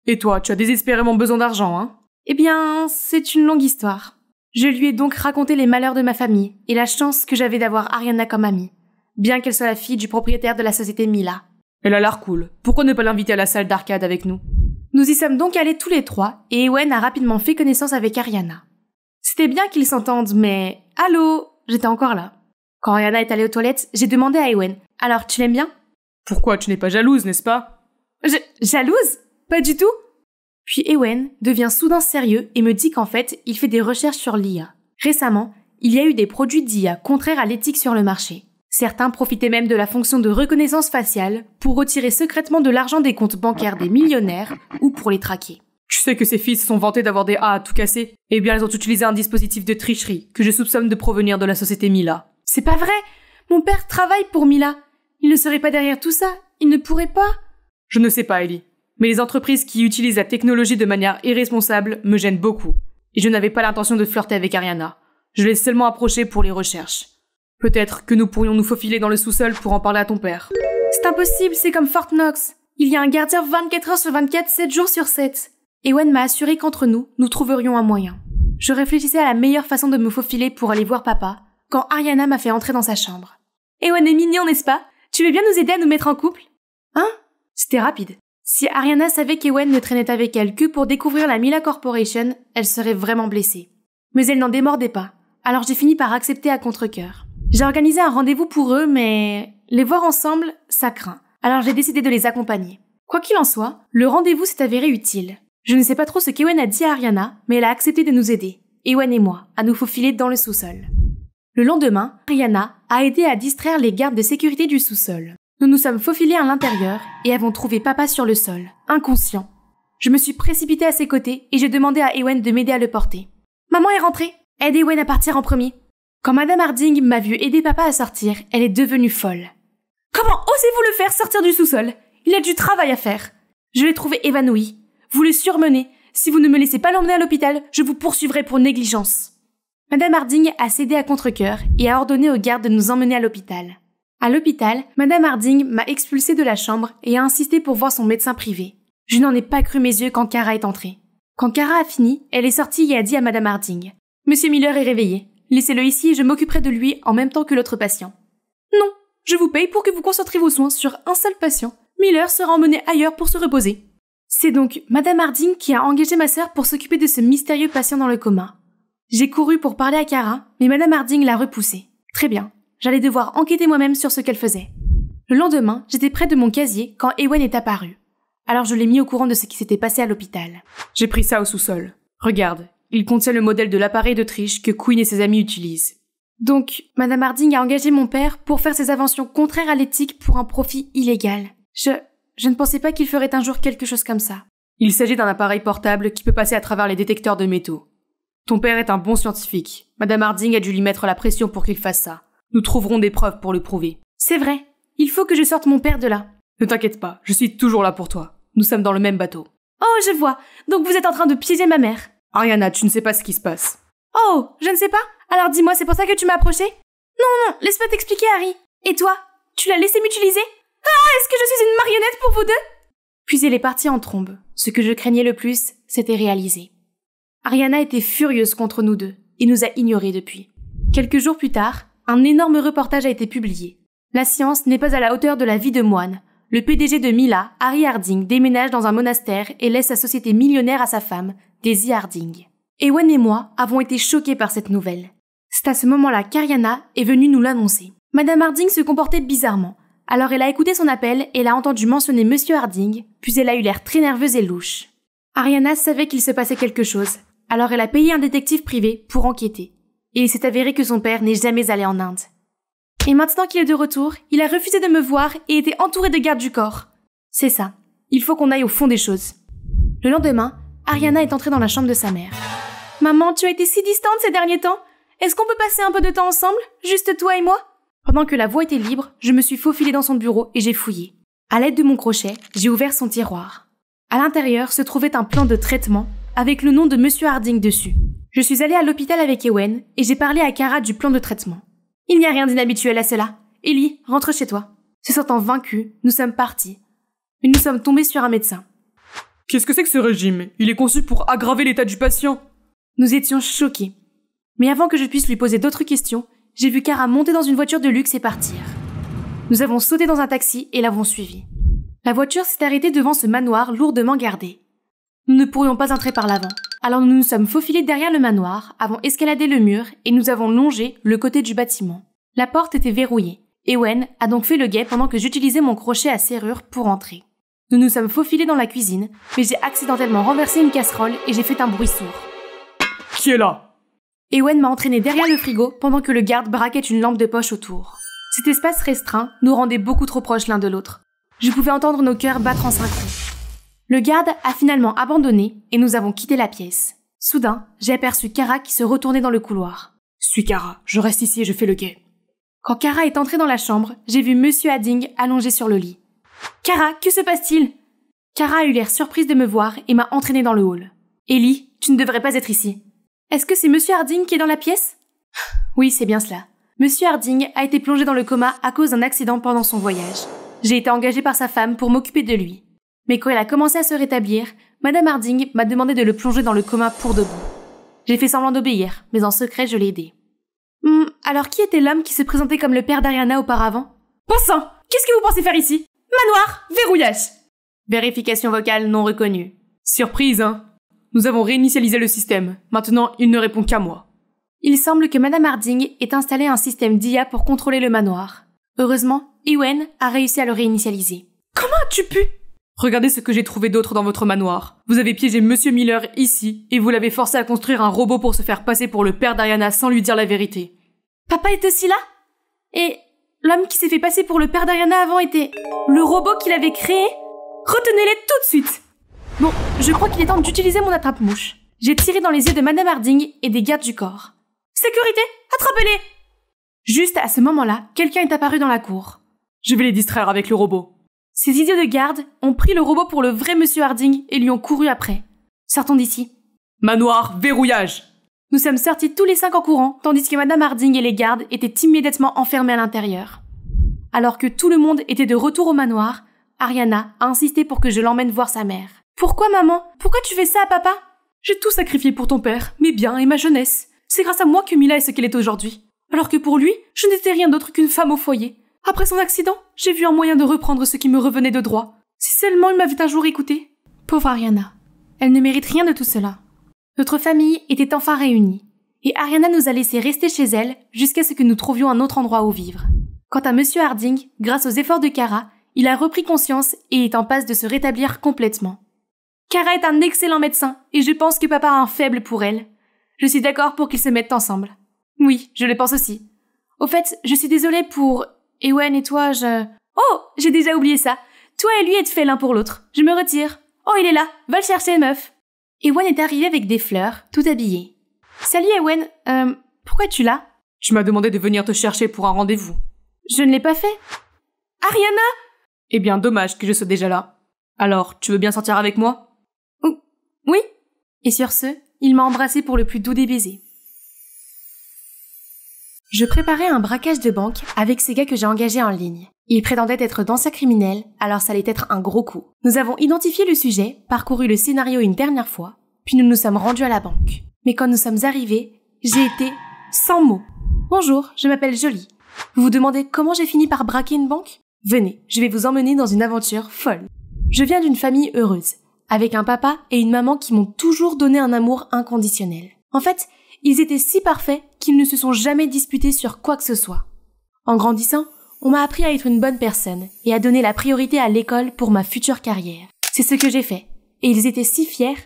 Et toi, tu as désespérément besoin d'argent, hein? Eh bien, c'est une longue histoire. Je lui ai donc raconté les malheurs de ma famille et la chance que j'avais d'avoir Ariana comme amie, bien qu'elle soit la fille du propriétaire de la société Mila. Elle a l'air cool. Pourquoi ne pas l'inviter à la salle d'arcade avec nous? Nous y sommes donc allés tous les 3 et Ewen a rapidement fait connaissance avec Ariana. C'était bien qu'ils s'entendent, mais... Allô? J'étais encore là. Quand Ariana est allée aux toilettes, j'ai demandé à Ewen. Alors, tu l'aimes bien? Pourquoi? Tu n'es pas jalouse, n'est-ce pas? Jalouse? Pas du tout? Puis Ewen devient soudain sérieux et me dit qu'en fait, il fait des recherches sur l'IA. Récemment, il y a eu des produits d'IA contraires à l'éthique sur le marché. Certains profitaient même de la fonction de reconnaissance faciale pour retirer secrètement de l'argent des comptes bancaires des millionnaires ou pour les traquer. Tu sais que ces filles se sont vantées d'avoir des A à tout casser? Eh bien, elles ont utilisé un dispositif de tricherie que je soupçonne de provenir de la société Mila. C'est pas vrai! Mon père travaille pour Mila. Il ne serait pas derrière tout ça. Il ne pourrait pas... Je ne sais pas, Ellie. Mais les entreprises qui utilisent la technologie de manière irresponsable me gênent beaucoup. Et je n'avais pas l'intention de flirter avec Ariana. Je l'ai seulement approchée pour les recherches. Peut-être que nous pourrions nous faufiler dans le sous-sol pour en parler à ton père. C'est impossible, c'est comme Fort Knox. Il y a un gardien 24 heures sur 24, 7 jours sur 7. Ewen m'a assuré qu'entre nous, nous trouverions un moyen. Je réfléchissais à la meilleure façon de me faufiler pour aller voir papa, quand Ariana m'a fait entrer dans sa chambre. Ewen est mignon, n'est-ce pas? Tu veux bien nous aider à nous mettre en couple? Hein? C'était rapide. Si Ariana savait qu'Ewen ne traînait avec elle que pour découvrir la Mila Corporation, elle serait vraiment blessée. Mais elle n'en démordait pas, alors j'ai fini par accepter à contre-cœur. J'ai organisé un rendez-vous pour eux, mais les voir ensemble, ça craint. Alors j'ai décidé de les accompagner. Quoi qu'il en soit, le rendez-vous s'est avéré utile. Je ne sais pas trop ce qu'Ewen a dit à Ariana, mais elle a accepté de nous aider, Ewen et moi, à nous faufiler dans le sous-sol. Le lendemain, Ariana a aidé à distraire les gardes de sécurité du sous-sol. Nous nous sommes faufilés à l'intérieur et avons trouvé papa sur le sol, inconscient. Je me suis précipitée à ses côtés et j'ai demandé à Ewen de m'aider à le porter. Maman est rentrée. Aide Ewen à partir en premier. Quand Madame Harding m'a vu aider papa à sortir, elle est devenue folle. Comment osez-vous le faire sortir du sous-sol? Il a du travail à faire. Je l'ai trouvé évanoui. Vous le surmenez. Si vous ne me laissez pas l'emmener à l'hôpital, je vous poursuivrai pour négligence. Madame Harding a cédé à contre-cœur et a ordonné aux gardes de nous emmener à l'hôpital. À l'hôpital, Madame Harding m'a expulsée de la chambre et a insisté pour voir son médecin privé. Je n'en ai pas cru mes yeux quand Kara est entrée. Quand Kara a fini, elle est sortie et a dit à Madame Harding « Monsieur Miller est réveillé. Laissez-le ici et je m'occuperai de lui en même temps que l'autre patient. » Non, je vous paye pour que vous concentrez vos soins sur un seul patient. Miller sera emmené ailleurs pour se reposer. C'est donc Madame Harding qui a engagé ma sœur pour s'occuper de ce mystérieux patient dans le coma. J'ai couru pour parler à Kara, mais Madame Harding l'a repoussée. Très bien, j'allais devoir enquêter moi-même sur ce qu'elle faisait. Le lendemain, j'étais près de mon casier quand Ewen est apparu. Alors je l'ai mis au courant de ce qui s'était passé à l'hôpital. J'ai pris ça au sous-sol. Regarde, il contient le modèle de l'appareil de triche que Queen et ses amis utilisent. Donc, Madame Harding a engagé mon père pour faire ses inventions contraires à l'éthique pour un profit illégal. Je ne pensais pas qu'il ferait un jour quelque chose comme ça. Il s'agit d'un appareil portable qui peut passer à travers les détecteurs de métaux. Ton père est un bon scientifique. Madame Harding a dû lui mettre la pression pour qu'il fasse ça. Nous trouverons des preuves pour le prouver. C'est vrai. Il faut que je sorte mon père de là. Ne t'inquiète pas, je suis toujours là pour toi. Nous sommes dans le même bateau. Oh, je vois. Donc vous êtes en train de piéger ma mère. Ariana, tu ne sais pas ce qui se passe. Oh, je ne sais pas. Alors dis-moi, c'est pour ça que tu m'as approché? Non, laisse-moi t'expliquer, Harry. Et toi? Tu l'as laissé m'utiliser? Ah, est-ce que je suis une marionnette pour vous deux? Puis elle est partie en trombe. Ce que je craignais le plus, s'était réalisé. Ariana était furieuse contre nous deux et nous a ignorés depuis. Quelques jours plus tard, un énorme reportage a été publié. La science n'est pas à la hauteur de la vie de moine. Le PDG de Mila, Harry Harding, déménage dans un monastère et laisse sa société millionnaire à sa femme, Daisy Harding. Ewen et moi avons été choqués par cette nouvelle. C'est à ce moment-là qu'Ariana est venue nous l'annoncer. Madame Harding se comportait bizarrement. Alors elle a écouté son appel et elle a entendu mentionner Monsieur Harding, puis elle a eu l'air très nerveuse et louche. Ariana savait qu'il se passait quelque chose, alors elle a payé un détective privé pour enquêter. Et il s'est avéré que son père n'est jamais allé en Inde. Et maintenant qu'il est de retour, il a refusé de me voir et était entouré de gardes du corps. C'est ça. Il faut qu'on aille au fond des choses. Le lendemain, Ariana est entrée dans la chambre de sa mère. « Maman, tu as été si distante ces derniers temps. Est-ce qu'on peut passer un peu de temps ensemble, juste toi et moi ?» Pendant que la voix était libre, je me suis faufilée dans son bureau et j'ai fouillé. À l'aide de mon crochet, j'ai ouvert son tiroir. À l'intérieur se trouvait un plan de traitement avec le nom de Monsieur Harding dessus. Je suis allée à l'hôpital avec Ewen et j'ai parlé à Kara du plan de traitement. Il n'y a rien d'inhabituel à cela. Ellie, rentre chez toi. Se sentant vaincus, nous sommes partis. Mais nous sommes tombés sur un médecin. Qu'est-ce que c'est que ce régime? Il est conçu pour aggraver l'état du patient. Nous étions choqués. Mais avant que je puisse lui poser d'autres questions, j'ai vu Kara monter dans une voiture de luxe et partir. Nous avons sauté dans un taxi et l'avons suivie. La voiture s'est arrêtée devant ce manoir lourdement gardé. Nous ne pourrions pas entrer par l'avant. Alors nous nous sommes faufilés derrière le manoir, avons escaladé le mur et nous avons longé le côté du bâtiment. La porte était verrouillée. Ewen a donc fait le guet pendant que j'utilisais mon crochet à serrure pour entrer. Nous nous sommes faufilés dans la cuisine, mais j'ai accidentellement renversé une casserole et j'ai fait un bruit sourd. Qui est là? Ewen m'a entraîné derrière le frigo pendant que le garde braquait une lampe de poche autour. Cet espace restreint nous rendait beaucoup trop proches l'un de l'autre. Je pouvais entendre nos cœurs battre en synchro. Le garde a finalement abandonné et nous avons quitté la pièce. Soudain, j'ai aperçu Kara qui se retournait dans le couloir. Suis Kara, je reste ici et je fais le guet. Quand Kara est entrée dans la chambre, j'ai vu Monsieur Harding allongé sur le lit. « Kara, que se passe-t-il » Kara a eu l'air surprise de me voir et m'a entraînée dans le hall. « Ellie, tu ne devrais pas être ici. Est-ce que c'est Monsieur Harding qui est dans la pièce ?» Oui, c'est bien cela. Monsieur Harding a été plongé dans le coma à cause d'un accident pendant son voyage. J'ai été engagée par sa femme pour m'occuper de lui. Mais quand il a commencé à se rétablir, Madame Harding m'a demandé de le plonger dans le coma pour de bon. J'ai fait semblant d'obéir, mais en secret, je l'ai aidé. Alors qui était l'homme qui se présentait comme le père d'Ariana auparavant? Bon sang, qu'est-ce que vous pensez faire ici? Manoir, verrouillage. Vérification vocale non reconnue. Surprise, hein? Nous avons réinitialisé le système. Maintenant, il ne répond qu'à moi. Il semble que Madame Harding ait installé un système d'IA pour contrôler le manoir. Heureusement, Ewen a réussi à le réinitialiser. Comment as-tu pu? Regardez ce que j'ai trouvé d'autre dans votre manoir. Vous avez piégé Monsieur Miller ici, et vous l'avez forcé à construire un robot pour se faire passer pour le père d'Ariana sans lui dire la vérité. Papa est aussi là? Et l'homme qui s'est fait passer pour le père d'Ariana avant était le robot qu'il avait créé? Retenez-les tout de suite! Bon, je crois qu'il est temps d'utiliser mon attrape-mouche. J'ai tiré dans les yeux de Madame Harding et des gardes du corps. Sécurité, attrapez-les! Juste à ce moment-là, quelqu'un est apparu dans la cour. Je vais les distraire avec le robot. Ces idiots de garde ont pris le robot pour le vrai Monsieur Harding et lui ont couru après. Sortons d'ici. Manoir, verrouillage! Nous sommes sortis tous les 5 en courant, tandis que Madame Harding et les gardes étaient immédiatement enfermés à l'intérieur. Alors que tout le monde était de retour au manoir, Ariana a insisté pour que je l'emmène voir sa mère. « Pourquoi, maman? Pourquoi tu fais ça à papa ?» « J'ai tout sacrifié pour ton père, mes biens et ma jeunesse. C'est grâce à moi que Mila est ce qu'elle est aujourd'hui. Alors que pour lui, je n'étais rien d'autre qu'une femme au foyer. Après son accident, j'ai vu un moyen de reprendre ce qui me revenait de droit. Si seulement il m'avait un jour écouté. » Pauvre Ariana. Elle ne mérite rien de tout cela. Notre famille était enfin réunie, et Ariana nous a laissé rester chez elle jusqu'à ce que nous trouvions un autre endroit où vivre. Quant à Monsieur Harding, grâce aux efforts de Kara, il a repris conscience et est en passe de se rétablir complètement. Kara est un excellent médecin, et je pense que papa a un faible pour elle. Je suis d'accord pour qu'ils se mettent ensemble. Oui, je le pense aussi. Au fait, je suis désolée pour... Ewen et toi, Oh, j'ai déjà oublié ça. Toi et lui êtes faits l'un pour l'autre. Je me retire. Oh, il est là. Va le chercher, meuf. Ewen est arrivé avec des fleurs, tout habillé. Salut Ewen, pourquoi es-tu là? Tu m'as demandé de venir te chercher pour un rendez-vous. Je ne l'ai pas fait. Ariana! Eh bien, dommage que je sois déjà là. Alors, tu veux bien sortir avec moi? Oui. Et sur ce, il m'a embrassé pour le plus doux des baisers. Je préparais un braquage de banque avec ces gars que j'ai engagés en ligne. Ils prétendaient être d'anciens criminels, alors ça allait être un gros coup. Nous avons identifié le sujet, parcouru le scénario une dernière fois, puis nous nous sommes rendus à la banque. Mais quand nous sommes arrivés, j'ai été sans mots. Bonjour, je m'appelle Jolie. Vous vous demandez comment j'ai fini par braquer une banque? Venez, je vais vous emmener dans une aventure folle. Je viens d'une famille heureuse, avec un papa et une maman qui m'ont toujours donné un amour inconditionnel. En fait, ils étaient si parfaits qu'ils ne se sont jamais disputés sur quoi que ce soit. En grandissant, on m'a appris à être une bonne personne et à donner la priorité à l'école pour ma future carrière. C'est ce que j'ai fait, et ils étaient si fiers.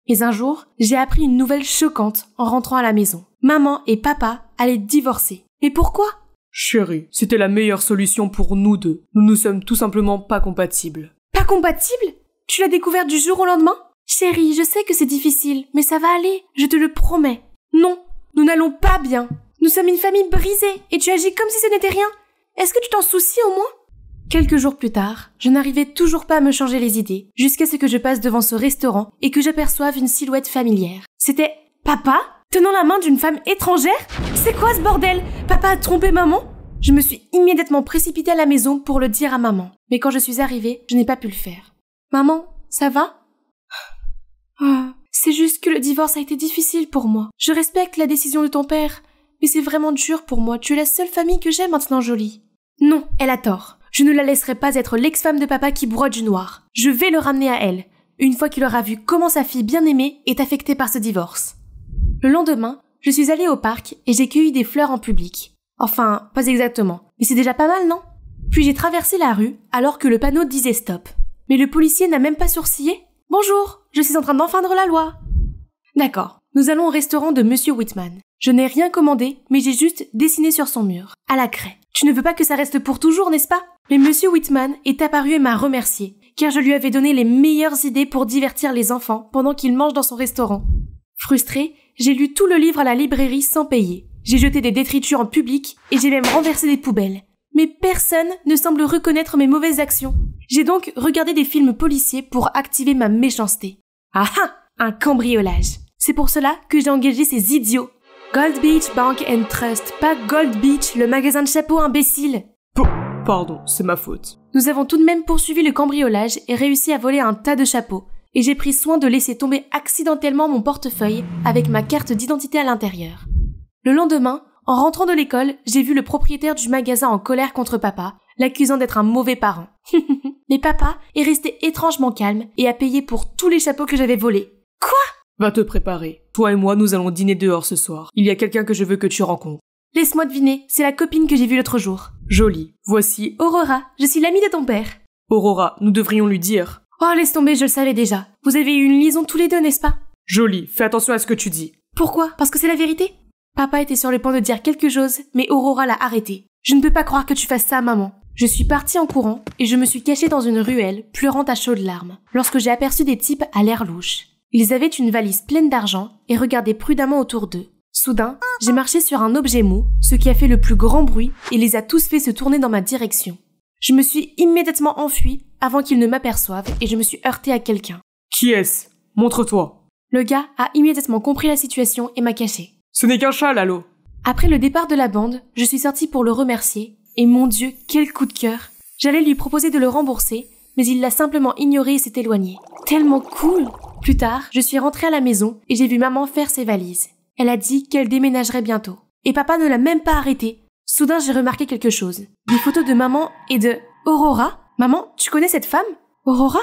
Mais un jour, j'ai appris une nouvelle choquante en rentrant à la maison. Maman et papa allaient divorcer. Mais pourquoi? Chérie, c'était la meilleure solution pour nous deux. Nous ne sommes tout simplement pas compatibles. Pas compatibles? Tu l'as découvert du jour au lendemain? Chérie, je sais que c'est difficile, mais ça va aller, je te le promets. Non, nous n'allons pas bien. Nous sommes une famille brisée, et tu agis comme si ce n'était rien. Est-ce que tu t'en soucies au moins? Quelques jours plus tard, je n'arrivais toujours pas à me changer les idées, jusqu'à ce que je passe devant ce restaurant et que j'aperçoive une silhouette familière. C'était papa, tenant la main d'une femme étrangère? C'est quoi ce bordel? Papa a trompé maman? Je me suis immédiatement précipitée à la maison pour le dire à maman. Mais quand je suis arrivée, je n'ai pas pu le faire. Maman, ça va? C'est juste que le divorce a été difficile pour moi. Je respecte la décision de ton père, mais c'est vraiment dur pour moi. Tu es la seule famille que j'ai maintenant, Jolie. Non, elle a tort. Je ne la laisserai pas être l'ex-femme de papa qui broie du noir. Je vais le ramener à elle, une fois qu'il aura vu comment sa fille bien-aimée est affectée par ce divorce. Le lendemain, je suis allée au parc et j'ai cueilli des fleurs en public. Enfin, pas exactement, mais c'est déjà pas mal, non? Puis j'ai traversé la rue alors que le panneau disait stop. Mais le policier n'a même pas sourcillé. Bonjour, je suis en train d'enfreindre la loi. D'accord, nous allons au restaurant de Monsieur Whitman. Je n'ai rien commandé, mais j'ai juste dessiné sur son mur, à la craie. Tu ne veux pas que ça reste pour toujours, n'est-ce pas? Mais Monsieur Whitman est apparu et m'a remercié, car je lui avais donné les meilleures idées pour divertir les enfants pendant qu'ils mangent dans son restaurant. Frustrée, j'ai lu tout le livre à la librairie sans payer. J'ai jeté des détritus en public et j'ai même renversé des poubelles. Mais personne ne semble reconnaître mes mauvaises actions. J'ai donc regardé des films policiers pour activer ma méchanceté. Ah ah! Un cambriolage. C'est pour cela que j'ai engagé ces idiots. Gold Beach Bank and Trust, pas Gold Beach, le magasin de chapeaux, imbécile. Pardon, c'est ma faute. Nous avons tout de même poursuivi le cambriolage et réussi à voler un tas de chapeaux. Et j'ai pris soin de laisser tomber accidentellement mon portefeuille avec ma carte d'identité à l'intérieur. Le lendemain, en rentrant de l'école, j'ai vu le propriétaire du magasin en colère contre papa, l'accusant d'être un mauvais parent. Mais papa est resté étrangement calme et a payé pour tous les chapeaux que j'avais volés. Quoi? Va te préparer. Toi et moi, nous allons dîner dehors ce soir. Il y a quelqu'un que je veux que tu rencontres. Laisse-moi deviner, c'est la copine que j'ai vue l'autre jour. Jolie, voici... Aurora, je suis l'amie de ton père. Aurora, nous devrions lui dire. Oh, laisse tomber, je le savais déjà. Vous avez eu une liaison tous les deux, n'est-ce pas? Jolie, fais attention à ce que tu dis. Pourquoi? Parce que c'est la vérité? Papa était sur le point de dire quelque chose, mais Aurora l'a arrêté. Je ne peux pas croire que tu fasses ça, maman. Je suis partie en courant et je me suis cachée dans une ruelle, pleurant à chaudes larmes, lorsque j'ai aperçu des types à l'air louche. Ils avaient une valise pleine d'argent et regardaient prudemment autour d'eux. Soudain, j'ai marché sur un objet mou, ce qui a fait le plus grand bruit et les a tous fait se tourner dans ma direction. Je me suis immédiatement enfuie avant qu'ils ne m'aperçoivent et je me suis heurtée à quelqu'un. Qui est-ce? Montre-toi. Le gars a immédiatement compris la situation et m'a cachée. Ce n'est qu'un chat, Lalo. Après le départ de la bande, je suis sortie pour le remercier, et mon Dieu, quel coup de cœur! J'allais lui proposer de le rembourser, mais il l'a simplement ignoré et s'est éloigné. Tellement cool! Plus tard, je suis rentrée à la maison et j'ai vu maman faire ses valises. Elle a dit qu'elle déménagerait bientôt. Et papa ne l'a même pas arrêté. Soudain, j'ai remarqué quelque chose. Des photos de maman et de Aurora. Maman, tu connais cette femme? Aurora?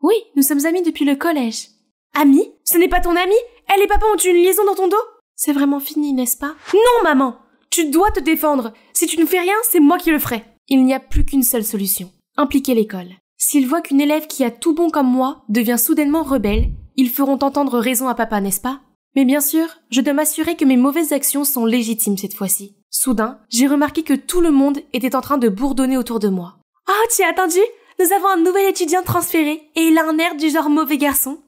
Oui, nous sommes amis depuis le collège. Amis? Ce n'est pas ton amie? Elle et papa ont eu une liaison dans ton dos? C'est vraiment fini, n'est-ce pas? Non, maman! Tu dois te défendre. Si tu ne fais rien, c'est moi qui le ferai. Il n'y a plus qu'une seule solution. Impliquer l'école. S'ils voient qu'une élève qui a tout bon comme moi devient soudainement rebelle, ils feront entendre raison à papa, n'est-ce pas? Mais bien sûr, je dois m'assurer que mes mauvaises actions sont légitimes cette fois-ci. Soudain, j'ai remarqué que tout le monde était en train de bourdonner autour de moi. « Oh, tu as attendu? Nous avons un nouvel étudiant transféré et il a un air du genre mauvais garçon.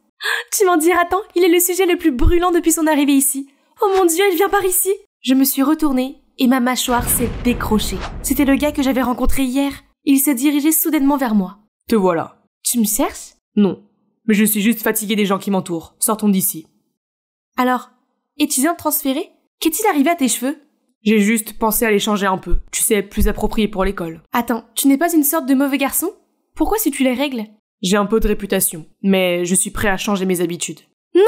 Tu m'en diras tant, il est le sujet le plus brûlant depuis son arrivée ici. Oh mon Dieu, il vient par ici !» Je me suis retournée et ma mâchoire s'est décrochée. C'était le gars que j'avais rencontré hier. Il se dirigeait soudainement vers moi. Te voilà. Tu me cherches? Non. Mais je suis juste fatiguée des gens qui m'entourent. Sortons d'ici. Alors, étudiant transféré? Qu'est-il arrivé à tes cheveux? J'ai juste pensé à les changer un peu. Tu sais, plus approprié pour l'école. Attends, tu n'es pas une sorte de mauvais garçon? Pourquoi si tu les règles? J'ai un peu de réputation, mais je suis prêt à changer mes habitudes. Non!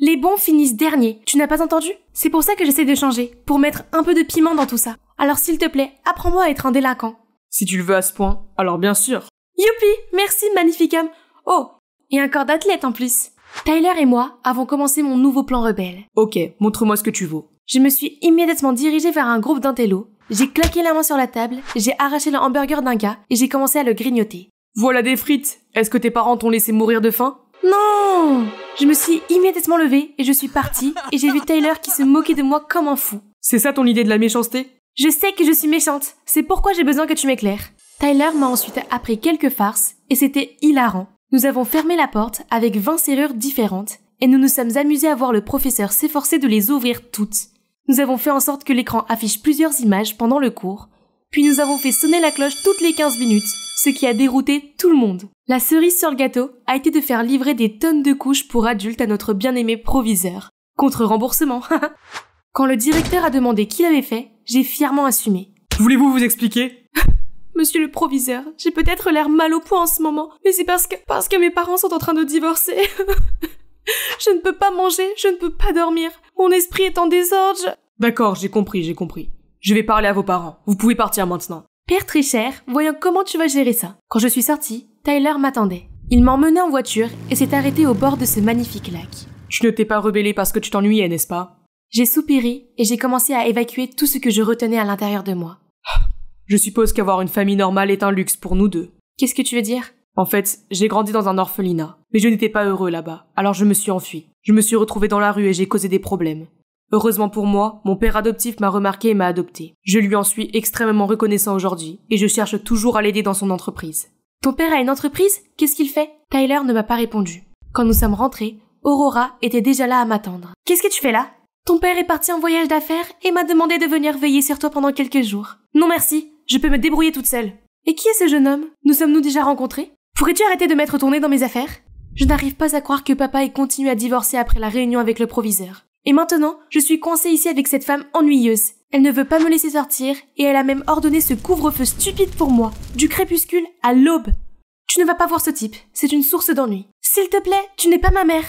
Les bons finissent derniers, tu n'as pas entendu? C'est pour ça que j'essaie de changer, pour mettre un peu de piment dans tout ça. Alors s'il te plaît, apprends-moi à être un délinquant. Si tu le veux à ce point, alors bien sûr. Youpi! Merci, magnifique homme! Oh! Et un corps d'athlète en plus. Tyler et moi avons commencé mon nouveau plan rebelle. Ok, montre-moi ce que tu vaux. Je me suis immédiatement dirigée vers un groupe d'intellos, j'ai claqué la main sur la table, j'ai arraché le hamburger d'un gars et j'ai commencé à le grignoter. Voilà des frites! Est-ce que tes parents t'ont laissé mourir de faim? Non! Je me suis immédiatement levée et je suis partie et j'ai vu Tyler qui se moquait de moi comme un fou. C'est ça ton idée de la méchanceté? Je sais que je suis méchante, c'est pourquoi j'ai besoin que tu m'éclaires. Tyler m'a ensuite appris quelques farces et c'était hilarant. Nous avons fermé la porte avec 20 serrures différentes et nous nous sommes amusés à voir le professeur s'efforcer de les ouvrir toutes. Nous avons fait en sorte que l'écran affiche plusieurs images pendant le cours, puis nous avons fait sonner la cloche toutes les 15 minutes, ce qui a dérouté tout le monde. La cerise sur le gâteau a été de faire livrer des tonnes de couches pour adultes à notre bien-aimé proviseur. Contre remboursement. Quand le directeur a demandé qui l'avait fait, j'ai fièrement assumé. Voulez-vous vous expliquer? Monsieur le proviseur, j'ai peut-être l'air mal au point en ce moment, mais c'est parce que mes parents sont en train de divorcer. Je ne peux pas manger, je ne peux pas dormir. Mon esprit est en désordre. D'accord, j'ai compris. Je vais parler à vos parents. Vous pouvez partir maintenant. Père très cher, voyons comment tu vas gérer ça. Quand je suis sortie, Tyler m'attendait. Il m'a emmené en voiture et s'est arrêté au bord de ce magnifique lac. Tu ne t'es pas rebellé parce que tu t'ennuyais, n'est-ce pas? J'ai soupiré et j'ai commencé à évacuer tout ce que je retenais à l'intérieur de moi. Je suppose qu'avoir une famille normale est un luxe pour nous deux. Qu'est-ce que tu veux dire? En fait, j'ai grandi dans un orphelinat, mais je n'étais pas heureux là-bas, alors je me suis enfui. Je me suis retrouvé dans la rue et j'ai causé des problèmes. Heureusement pour moi, mon père adoptif m'a remarqué et m'a adopté. Je lui en suis extrêmement reconnaissant aujourd'hui, et je cherche toujours à l'aider dans son entreprise. Ton père a une entreprise? Qu'est-ce qu'il fait? Tyler ne m'a pas répondu. Quand nous sommes rentrés, Aurora était déjà là à m'attendre. Qu'est-ce que tu fais là? Ton père est parti en voyage d'affaires et m'a demandé de venir veiller sur toi pendant quelques jours. Non merci, je peux me débrouiller toute seule. Et qui est ce jeune homme? Nous sommes-nous déjà rencontrés? Pourrais-tu arrêter de mettre ton nez dans mes affaires? Je n'arrive pas à croire que papa ait continué à divorcer après la réunion avec le proviseur. Et maintenant, je suis coincée ici avec cette femme ennuyeuse. Elle ne veut pas me laisser sortir et elle a même ordonné ce couvre-feu stupide pour moi, du crépuscule à l'aube. Tu ne vas pas voir ce type, c'est une source d'ennui. S'il te plaît, tu n'es pas ma mère.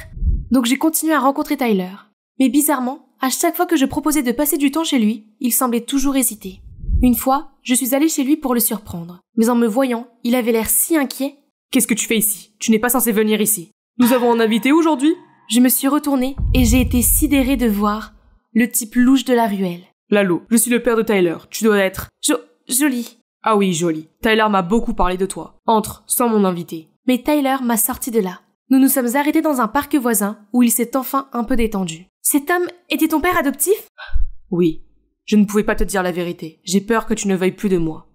Donc j'ai continué à rencontrer Tyler. Mais bizarrement, à chaque fois que je proposais de passer du temps chez lui, il semblait toujours hésiter. Une fois, je suis allée chez lui pour le surprendre. Mais en me voyant, il avait l'air si inquiet. Qu'est-ce que tu fais ici? Tu n'es pas censé venir ici. Nous avons un invité aujourd'hui? Je me suis retournée et j'ai été sidérée de voir le type louche de la ruelle. Lalo, je suis le père de Tyler. Tu dois être... Jolie. Ah oui, jolie. Tyler m'a beaucoup parlé de toi. Entre, sans mon invité. Mais Tyler m'a sorti de là. Nous nous sommes arrêtés dans un parc voisin où il s'est enfin un peu détendu. Cet homme était ton père adoptif? Oui. Je ne pouvais pas te dire la vérité. J'ai peur que tu ne veuilles plus de moi.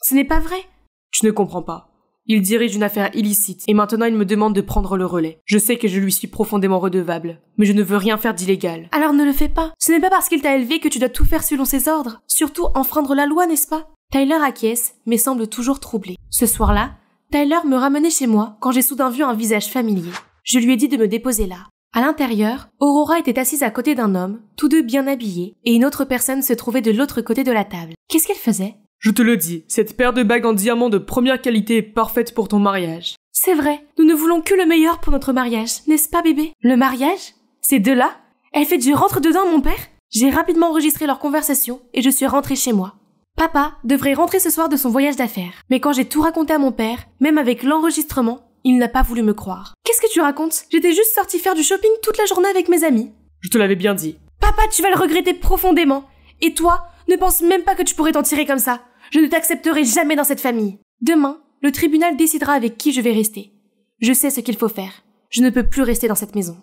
Ce n'est pas vrai. Tu ne comprends pas. Il dirige une affaire illicite et maintenant il me demande de prendre le relais. Je sais que je lui suis profondément redevable, mais je ne veux rien faire d'illégal. Alors ne le fais pas. Ce n'est pas parce qu'il t'a élevé que tu dois tout faire selon ses ordres. Surtout enfreindre la loi, n'est-ce pas? Tyler acquiesce, mais semble toujours troublé. Ce soir-là, Tyler me ramenait chez moi quand j'ai soudain vu un visage familier. Je lui ai dit de me déposer là. À l'intérieur, Aurora était assise à côté d'un homme, tous deux bien habillés, et une autre personne se trouvait de l'autre côté de la table. Qu'est-ce qu'elle faisait? Je te le dis, cette paire de bagues en diamant de première qualité est parfaite pour ton mariage. C'est vrai, nous ne voulons que le meilleur pour notre mariage, n'est-ce pas bébé? Le mariage? Ces deux-là? Elle fait du rentre-dedans, mon père? J'ai rapidement enregistré leur conversation et je suis rentrée chez moi. Papa devrait rentrer ce soir de son voyage d'affaires. Mais quand j'ai tout raconté à mon père, même avec l'enregistrement, il n'a pas voulu me croire. Qu'est-ce que tu racontes? J'étais juste sortie faire du shopping toute la journée avec mes amis. Je te l'avais bien dit. Papa, tu vas le regretter profondément. Et toi, ne pense même pas que tu pourrais t'en tirer comme ça. Je ne t'accepterai jamais dans cette famille. Demain, le tribunal décidera avec qui je vais rester. Je sais ce qu'il faut faire. Je ne peux plus rester dans cette maison.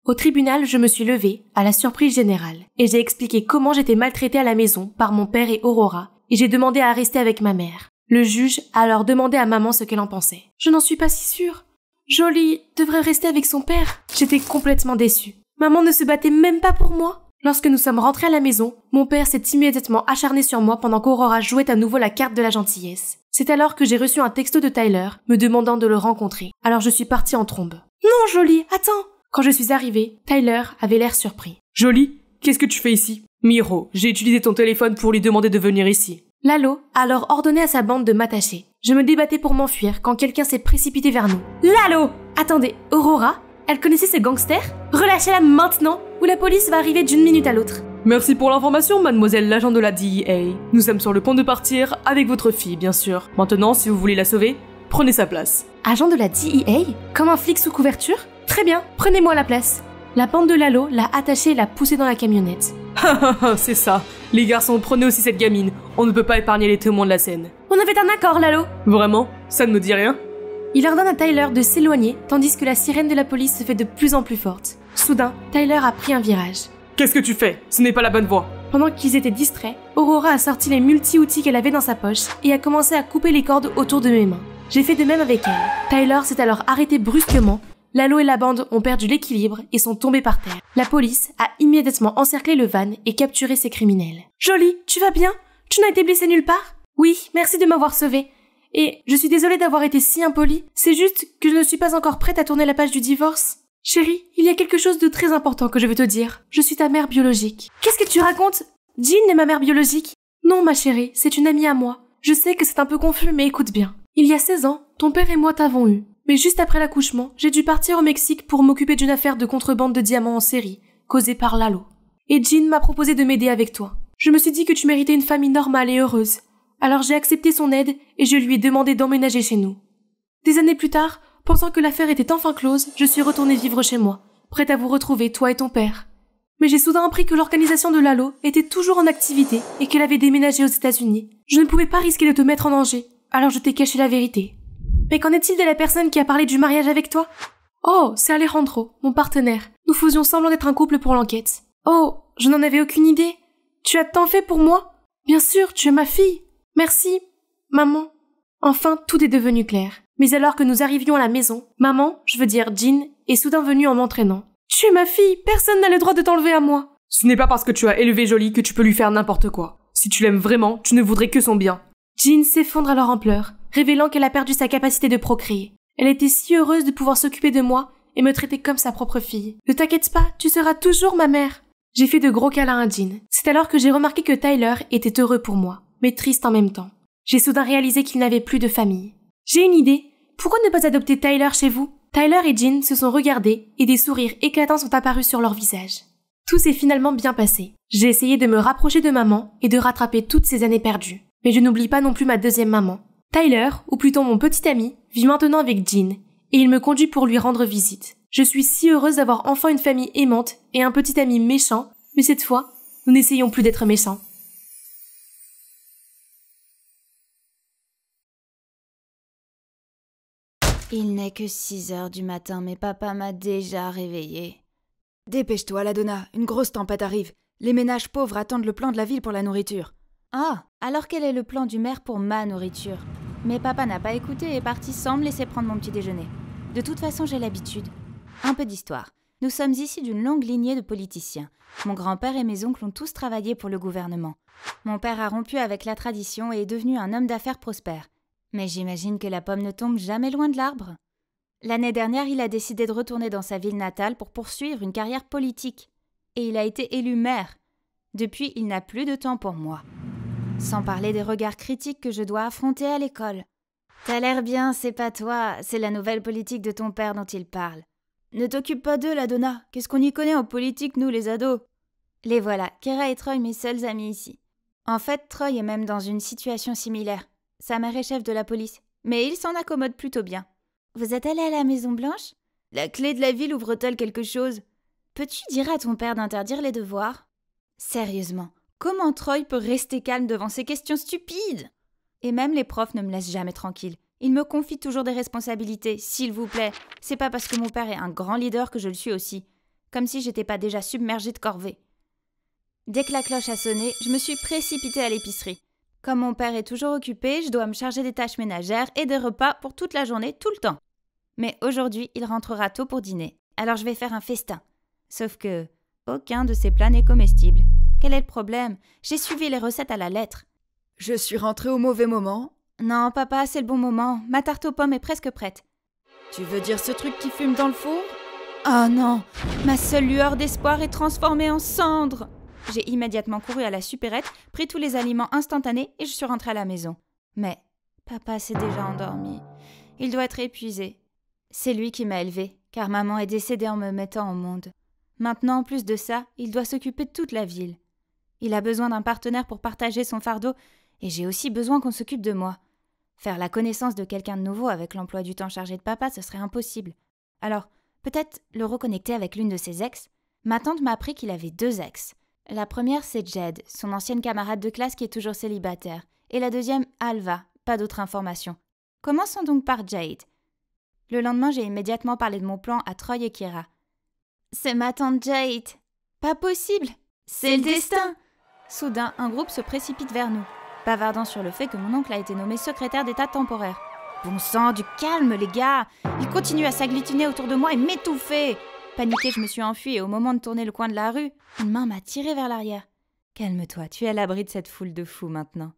Au tribunal, je me suis levée, à la surprise générale, et j'ai expliqué comment j'étais maltraitée à la maison par mon père et Aurora, et j'ai demandé à rester avec ma mère. Le juge a alors demandé à maman ce qu'elle en pensait. Je n'en suis pas si sûre. Jolie devrait rester avec son père. J'étais complètement déçue. Maman ne se battait même pas pour moi. Lorsque nous sommes rentrés à la maison, mon père s'est immédiatement acharné sur moi pendant qu'Aurora jouait à nouveau la carte de la gentillesse. C'est alors que j'ai reçu un texto de Tyler me demandant de le rencontrer. Alors je suis partie en trombe. Non, Jolie, attends! Quand je suis arrivée, Tyler avait l'air surpris. Jolie, qu'est-ce que tu fais ici? Miro, j'ai utilisé ton téléphone pour lui demander de venir ici. Lalo a alors ordonné à sa bande de m'attacher. Je me débattais pour m'enfuir quand quelqu'un s'est précipité vers nous. Lalo! Attendez, Aurora? Elle connaissait ce gangster? Relâchez-la maintenant ou la police va arriver d'une minute à l'autre. Merci pour l'information, mademoiselle l'agent de la DEA. Nous sommes sur le point de partir avec votre fille, bien sûr. Maintenant, si vous voulez la sauver, prenez sa place. Agent de la DEA? Comme un flic sous couverture? Très bien, prenez-moi la place. La bande de Lalo l'a attachée et l'a poussée dans la camionnette. C'est ça. Les garçons, prenez aussi cette gamine. On ne peut pas épargner les témoins de la scène. On avait un accord, Lalo. Vraiment? Ça ne me dit rien? Il ordonne à Tyler de s'éloigner, tandis que la sirène de la police se fait de plus en plus forte. Soudain, Tyler a pris un virage. Qu'est-ce que tu fais? Ce n'est pas la bonne voie. Pendant qu'ils étaient distraits, Aurora a sorti les multi-outils qu'elle avait dans sa poche et a commencé à couper les cordes autour de mes mains. J'ai fait de même avec elle. Tyler s'est alors arrêté brusquement. Lalo et la bande ont perdu l'équilibre et sont tombés par terre. La police a immédiatement encerclé le van et capturé ces criminels. Jolie, tu vas bien? Tu n'as été blessée nulle part? Oui, merci de m'avoir sauvée. Et je suis désolée d'avoir été si impolie. C'est juste que je ne suis pas encore prête à tourner la page du divorce. Chérie, il y a quelque chose de très important que je veux te dire. Je suis ta mère biologique. Qu'est-ce que tu racontes? Jean est ma mère biologique. Non, ma chérie, c'est une amie à moi. Je sais que c'est un peu confus, mais écoute bien. Il y a 16 ans, ton père et moi t'avons eu. Mais juste après l'accouchement, j'ai dû partir au Mexique pour m'occuper d'une affaire de contrebande de diamants en série, causée par Lalo. Et Jean m'a proposé de m'aider avec toi. Je me suis dit que tu méritais une famille normale et heureuse. Alors j'ai accepté son aide et je lui ai demandé d'emménager chez nous. Des années plus tard, pensant que l'affaire était enfin close, je suis retournée vivre chez moi, prête à vous retrouver, toi et ton père. Mais j'ai soudain appris que l'organisation de Lalo était toujours en activité et qu'elle avait déménagé aux États-Unis. Je ne pouvais pas risquer de te mettre en danger, alors je t'ai caché la vérité. Mais qu'en est-il de la personne qui a parlé du mariage avec toi? Oh, c'est Alejandro, mon partenaire. Nous faisions semblant d'être un couple pour l'enquête. Oh, je n'en avais aucune idée. Tu as tant fait pour moi? Bien sûr, tu es ma fille. Merci, maman. Enfin, tout est devenu clair. Mais alors que nous arrivions à la maison, maman, je veux dire Jean, est soudain venue en m'entraînant. Tu es ma fille, personne n'a le droit de t'enlever à moi. Ce n'est pas parce que tu as élevé Jolie que tu peux lui faire n'importe quoi. Si tu l'aimes vraiment, tu ne voudrais que son bien. Jean s'effondre alors en pleurs, révélant qu'elle a perdu sa capacité de procréer. Elle était si heureuse de pouvoir s'occuper de moi et me traiter comme sa propre fille. Ne t'inquiète pas, tu seras toujours ma mère. J'ai fait de gros câlins à Jean. C'est alors que j'ai remarqué que Tyler était heureux pour moi, mais triste en même temps. J'ai soudain réalisé qu'il n'avait plus de famille. J'ai une idée. Pourquoi ne pas adopter Tyler chez vous? Tyler et Jean se sont regardés et des sourires éclatants sont apparus sur leurs visages. Tout s'est finalement bien passé. J'ai essayé de me rapprocher de maman et de rattraper toutes ces années perdues. Mais je n'oublie pas non plus ma deuxième maman. Tyler, ou plutôt mon petit ami, vit maintenant avec Jean, et il me conduit pour lui rendre visite. Je suis si heureuse d'avoir enfin une famille aimante et un petit ami méchant, mais cette fois, nous n'essayons plus d'être méchants. Il n'est que 6 heures du matin, mais papa m'a déjà réveillée. Dépêche-toi, la Donna, une grosse tempête arrive. Les ménages pauvres attendent le plan de la ville pour la nourriture. Ah, alors quel est le plan du maire pour ma nourriture? Mais papa n'a pas écouté et est parti sans me laisser prendre mon petit déjeuner. De toute façon, j'ai l'habitude. Un peu d'histoire. Nous sommes ici d'une longue lignée de politiciens. Mon grand-père et mes oncles ont tous travaillé pour le gouvernement. Mon père a rompu avec la tradition et est devenu un homme d'affaires prospère. Mais j'imagine que la pomme ne tombe jamais loin de l'arbre. L'année dernière, il a décidé de retourner dans sa ville natale pour poursuivre une carrière politique. Et il a été élu maire. Depuis, il n'a plus de temps pour moi. Sans parler des regards critiques que je dois affronter à l'école. T'as l'air bien, c'est pas toi, c'est la nouvelle politique de ton père dont il parle. Ne t'occupe pas d'eux, la Donna. Qu'est-ce qu'on y connaît en politique, nous, les ados? Les voilà, Kira et Troy, mes seuls amis ici. En fait, Troy est même dans une situation similaire. Sa mère est chef de la police, mais il s'en accommode plutôt bien. Vous êtes allé à la Maison Blanche? La clé de la ville ouvre-t-elle quelque chose? Peux-tu dire à ton père d'interdire les devoirs? Sérieusement, comment Troy peut rester calme devant ces questions stupides? Et même les profs ne me laissent jamais tranquille. Ils me confient toujours des responsabilités, s'il vous plaît. C'est pas parce que mon père est un grand leader que je le suis aussi. Comme si j'étais pas déjà submergée de corvées. Dès que la cloche a sonné, je me suis précipitée à l'épicerie. Comme mon père est toujours occupé, je dois me charger des tâches ménagères et des repas pour toute la journée, tout le temps. Mais aujourd'hui, il rentrera tôt pour dîner, alors je vais faire un festin. Sauf que aucun de ces plats n'est comestible. Quel est le problème? J'ai suivi les recettes à la lettre. Je suis rentrée au mauvais moment. Non, papa, c'est le bon moment. Ma tarte aux pommes est presque prête. Tu veux dire ce truc qui fume dans le four? Oh non! Ma seule lueur d'espoir est transformée en cendre! J'ai immédiatement couru à la supérette, pris tous les aliments instantanés et je suis rentrée à la maison. Mais papa s'est déjà endormi. Il doit être épuisé. C'est lui qui m'a élevée, car maman est décédée en me mettant au monde. Maintenant, en plus de ça, il doit s'occuper de toute la ville. Il a besoin d'un partenaire pour partager son fardeau, et j'ai aussi besoin qu'on s'occupe de moi. Faire la connaissance de quelqu'un de nouveau avec l'emploi du temps chargé de papa, ce serait impossible. Alors, peut-être le reconnecter avec l'une de ses ex? Ma tante m'a appris qu'il avait 2 ex. La première, c'est Jed, son ancienne camarade de classe qui est toujours célibataire. Et la deuxième, Alva, pas d'autres informations. Commençons donc par Jade. Le lendemain, j'ai immédiatement parlé de mon plan à Troy et Kira. C'est ma tante Jade. Pas possible. C'est le destin. Soudain, un groupe se précipite vers nous, bavardant sur le fait que mon oncle a été nommé secrétaire d'État temporaire. Bon sang, du calme, les gars. Il continue à s'agglutiner autour de moi et m'étouffer. Paniquée, je me suis enfuie et au moment de tourner le coin de la rue, une main m'a tirée vers l'arrière. Calme-toi, tu es à l'abri de cette foule de fous maintenant.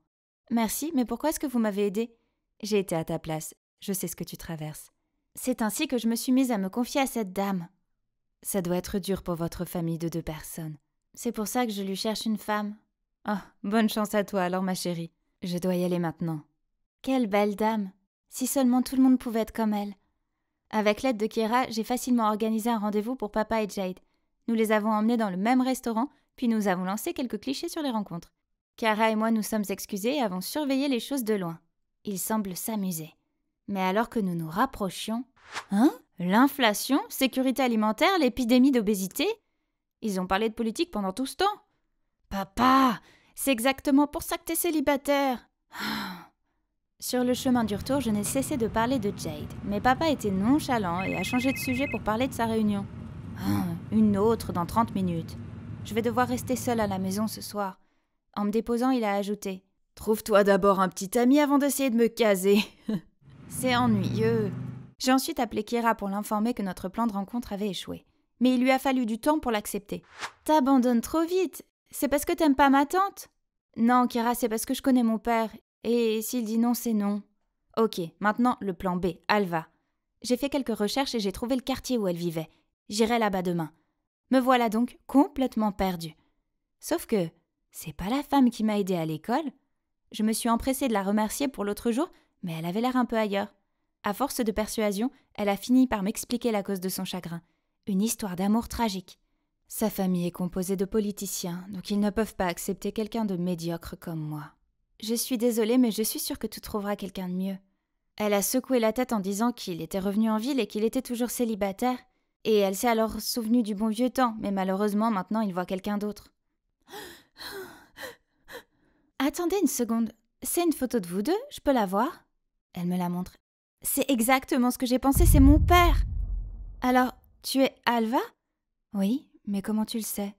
Merci, mais pourquoi est-ce que vous m'avez aidée? J'ai été à ta place, je sais ce que tu traverses. C'est ainsi que je me suis mise à me confier à cette dame. Ça doit être dur pour votre famille de 2 personnes. C'est pour ça que je lui cherche une femme. Oh, bonne chance à toi alors ma chérie. Je dois y aller maintenant. Quelle belle dame. Si seulement tout le monde pouvait être comme elle. Avec l'aide de Kira, j'ai facilement organisé un rendez-vous pour papa et Jade. Nous les avons emmenés dans le même restaurant, puis nous avons lancé quelques clichés sur les rencontres. Kara et moi nous sommes excusés et avons surveillé les choses de loin. Ils semblent s'amuser. Mais alors que nous nous rapprochions... Hein? L'inflation, sécurité alimentaire, l'épidémie d'obésité? Ils ont parlé de politique pendant tout ce temps. Papa, c'est exactement pour ça que t'es célibataire. Sur le chemin du retour, je n'ai cessé de parler de Jade, mais papa était nonchalant et a changé de sujet pour parler de sa réunion. Une autre dans 30 minutes. Je vais devoir rester seule à la maison ce soir. En me déposant, il a ajouté « Trouve-toi d'abord un petit ami avant d'essayer de me caser. » C'est ennuyeux. J'ai ensuite appelé Kira pour l'informer que notre plan de rencontre avait échoué. Mais il lui a fallu du temps pour l'accepter. « T'abandonnes trop vite. C'est parce que t'aimes pas ma tante ?»« Non, Kira, c'est parce que je connais mon père. Et s'il dit non, c'est non. » Ok, maintenant le plan B, Alva. J'ai fait quelques recherches et j'ai trouvé le quartier où elle vivait. J'irai là-bas demain. Me voilà donc complètement perdue. Sauf que c'est pas la femme qui m'a aidée à l'école. Je me suis empressée de la remercier pour l'autre jour, mais elle avait l'air un peu ailleurs. À force de persuasion, elle a fini par m'expliquer la cause de son chagrin. Une histoire d'amour tragique. Sa famille est composée de politiciens, donc ils ne peuvent pas accepter quelqu'un de médiocre comme moi. Je suis désolée, mais je suis sûre que tu trouveras quelqu'un de mieux. Elle a secoué la tête en disant qu'il était revenu en ville et qu'il était toujours célibataire. Et elle s'est alors souvenue du bon vieux temps, mais malheureusement, maintenant, il voit quelqu'un d'autre. Attendez une seconde. C'est une photo de vous deux? Je peux la voir? Elle me la montre. C'est exactement ce que j'ai pensé, c'est mon père. Alors, tu es Alva? Oui, mais comment tu le sais?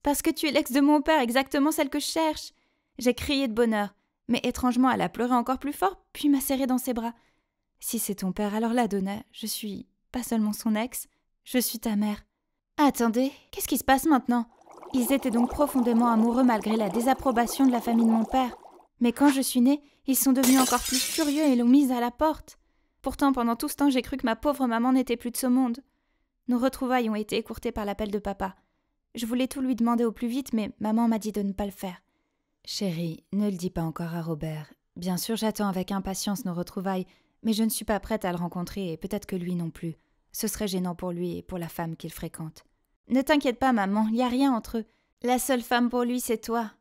Parce que tu es l'ex de mon père, exactement celle que je cherche. J'ai crié de bonheur, mais étrangement, elle a pleuré encore plus fort, puis m'a serré dans ses bras. Si c'est ton père, alors la Donna, je suis pas seulement son ex, je suis ta mère. Attendez, qu'est-ce qui se passe maintenant? Ils étaient donc profondément amoureux malgré la désapprobation de la famille de mon père. Mais quand je suis née, ils sont devenus encore plus furieux et l'ont mise à la porte. Pourtant, pendant tout ce temps, j'ai cru que ma pauvre maman n'était plus de ce monde. Nos retrouvailles ont été écourtées par l'appel de papa. Je voulais tout lui demander au plus vite, mais maman m'a dit de ne pas le faire. Chérie, ne le dis pas encore à Robert. Bien sûr, j'attends avec impatience nos retrouvailles, mais je ne suis pas prête à le rencontrer et peut-être que lui non plus. Ce serait gênant pour lui et pour la femme qu'il fréquente. Ne t'inquiète pas, maman, il n'y a rien entre eux. La seule femme pour lui, c'est toi.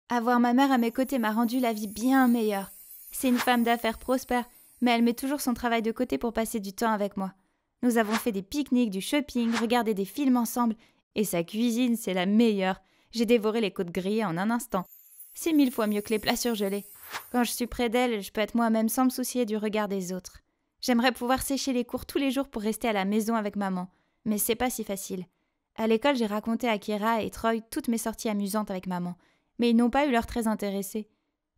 Avoir ma mère à mes côtés m'a rendu la vie bien meilleure. C'est une femme d'affaires prospère, mais elle met toujours son travail de côté pour passer du temps avec moi. Nous avons fait des pique-niques, du shopping, regardé des films ensemble, et sa cuisine, c'est la meilleure. J'ai dévoré les côtes grillées en un instant. C'est 1000 fois mieux que les plats surgelés. Quand je suis près d'elle, je peux être moi-même sans me soucier du regard des autres. J'aimerais pouvoir sécher les cours tous les jours pour rester à la maison avec maman, mais c'est pas si facile. À l'école, j'ai raconté à Kira et Troy toutes mes sorties amusantes avec maman, mais ils n'ont pas eu l'air très intéressés.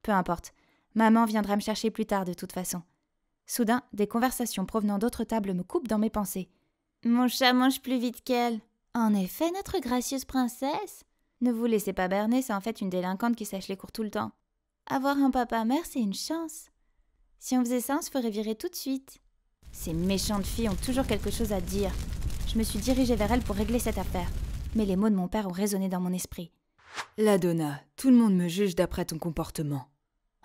Peu importe, maman viendra me chercher plus tard de toute façon. Soudain, des conversations provenant d'autres tables me coupent dans mes pensées. Mon chat mange plus vite qu'elle. En effet, notre gracieuse princesse. Ne vous laissez pas berner, c'est en fait une délinquante qui sèche les cours tout le temps. Avoir un papa-mère, c'est une chance. Si on faisait ça, on se ferait virer tout de suite. Ces méchantes filles ont toujours quelque chose à dire. Je me suis dirigée vers elles pour régler cette affaire. Mais les mots de mon père ont résonné dans mon esprit. La Donna, tout le monde me juge d'après ton comportement.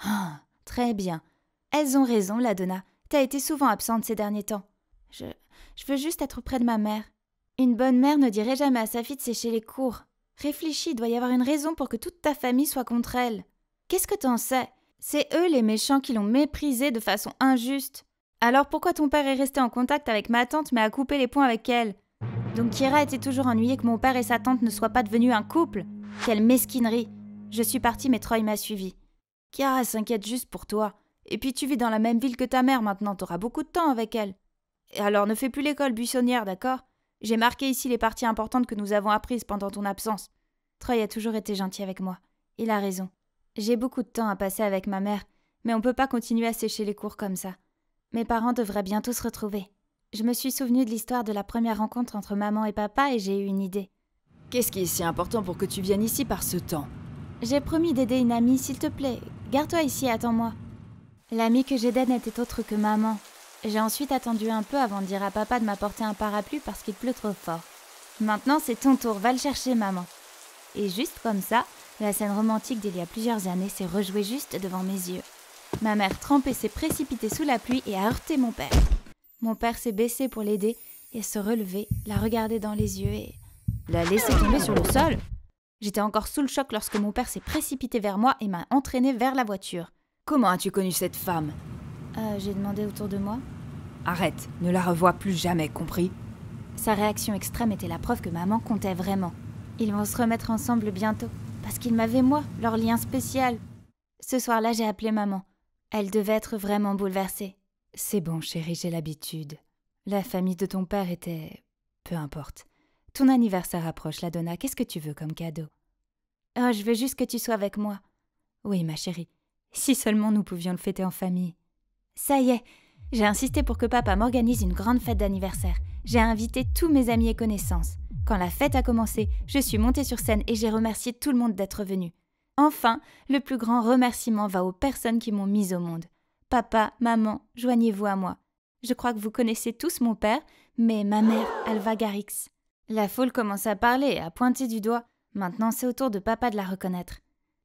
Ah, très bien. Elles ont raison, la Donna. T'as été souvent absente ces derniers temps. Je veux juste être près de ma mère. Une bonne mère ne dirait jamais à sa fille de sécher les cours. Réfléchis, il doit y avoir une raison pour que toute ta famille soit contre elle. Qu'est-ce que t'en sais? C'est eux les méchants qui l'ont méprisée de façon injuste. Alors pourquoi ton père est resté en contact avec ma tante mais a coupé les ponts avec elle? Donc Kira était toujours ennuyée que mon père et sa tante ne soient pas devenus un couple. Quelle mesquinerie! Je suis partie mais Troy m'a suivie. Kira s'inquiète juste pour toi. Et puis tu vis dans la même ville que ta mère maintenant, t'auras beaucoup de temps avec elle. Et alors ne fais plus l'école buissonnière, d'accord? J'ai marqué ici les parties importantes que nous avons apprises pendant ton absence. Troy a toujours été gentil avec moi. Il a raison. J'ai beaucoup de temps à passer avec ma mère, mais on peut pas continuer à sécher les cours comme ça. Mes parents devraient bientôt se retrouver. Je me suis souvenue de l'histoire de la première rencontre entre maman et papa et j'ai eu une idée. Qu'est-ce qui est si important pour que tu viennes ici par ce temps? J'ai promis d'aider une amie, s'il te plaît. Garde-toi ici et attends-moi. L'amie que j'aidais n'était autre que maman. J'ai ensuite attendu un peu avant de dire à papa de m'apporter un parapluie parce qu'il pleut trop fort. Maintenant, c'est ton tour, va le chercher, maman. Et juste comme ça, la scène romantique d'il y a plusieurs années s'est rejouée juste devant mes yeux. Ma mère trempée s'est précipitée sous la pluie et a heurté mon père. Mon père s'est baissé pour l'aider et se relever, la regarder dans les yeux et la laisser tomber sur le sol. J'étais encore sous le choc lorsque mon père s'est précipité vers moi et m'a entraîné vers la voiture. Comment as-tu connu cette femme? J'ai demandé autour de moi. Arrête, ne la revois plus jamais, compris? Sa réaction extrême était la preuve que maman comptait vraiment. Ils vont se remettre ensemble bientôt, parce qu'ils m'avaient moi, leur lien spécial. Ce soir-là, j'ai appelé maman. Elle devait être vraiment bouleversée. C'est bon, chérie, j'ai l'habitude. La famille de ton père était... Peu importe. Ton anniversaire approche, la Donna. Qu'est-ce que tu veux comme cadeau? Oh, je veux juste que tu sois avec moi. Oui, ma chérie. Si seulement nous pouvions le fêter en famille. Ça y est, j'ai insisté pour que papa m'organise une grande fête d'anniversaire. J'ai invité tous mes amis et connaissances. Quand la fête a commencé, je suis montée sur scène et j'ai remercié tout le monde d'être venu. Enfin, le plus grand remerciement va aux personnes qui m'ont mise au monde. Papa, maman, joignez-vous à moi. Je crois que vous connaissez tous mon père, mais ma mère, Alva Garrix. La foule commence à parler et à pointer du doigt. Maintenant, c'est au tour de papa de la reconnaître.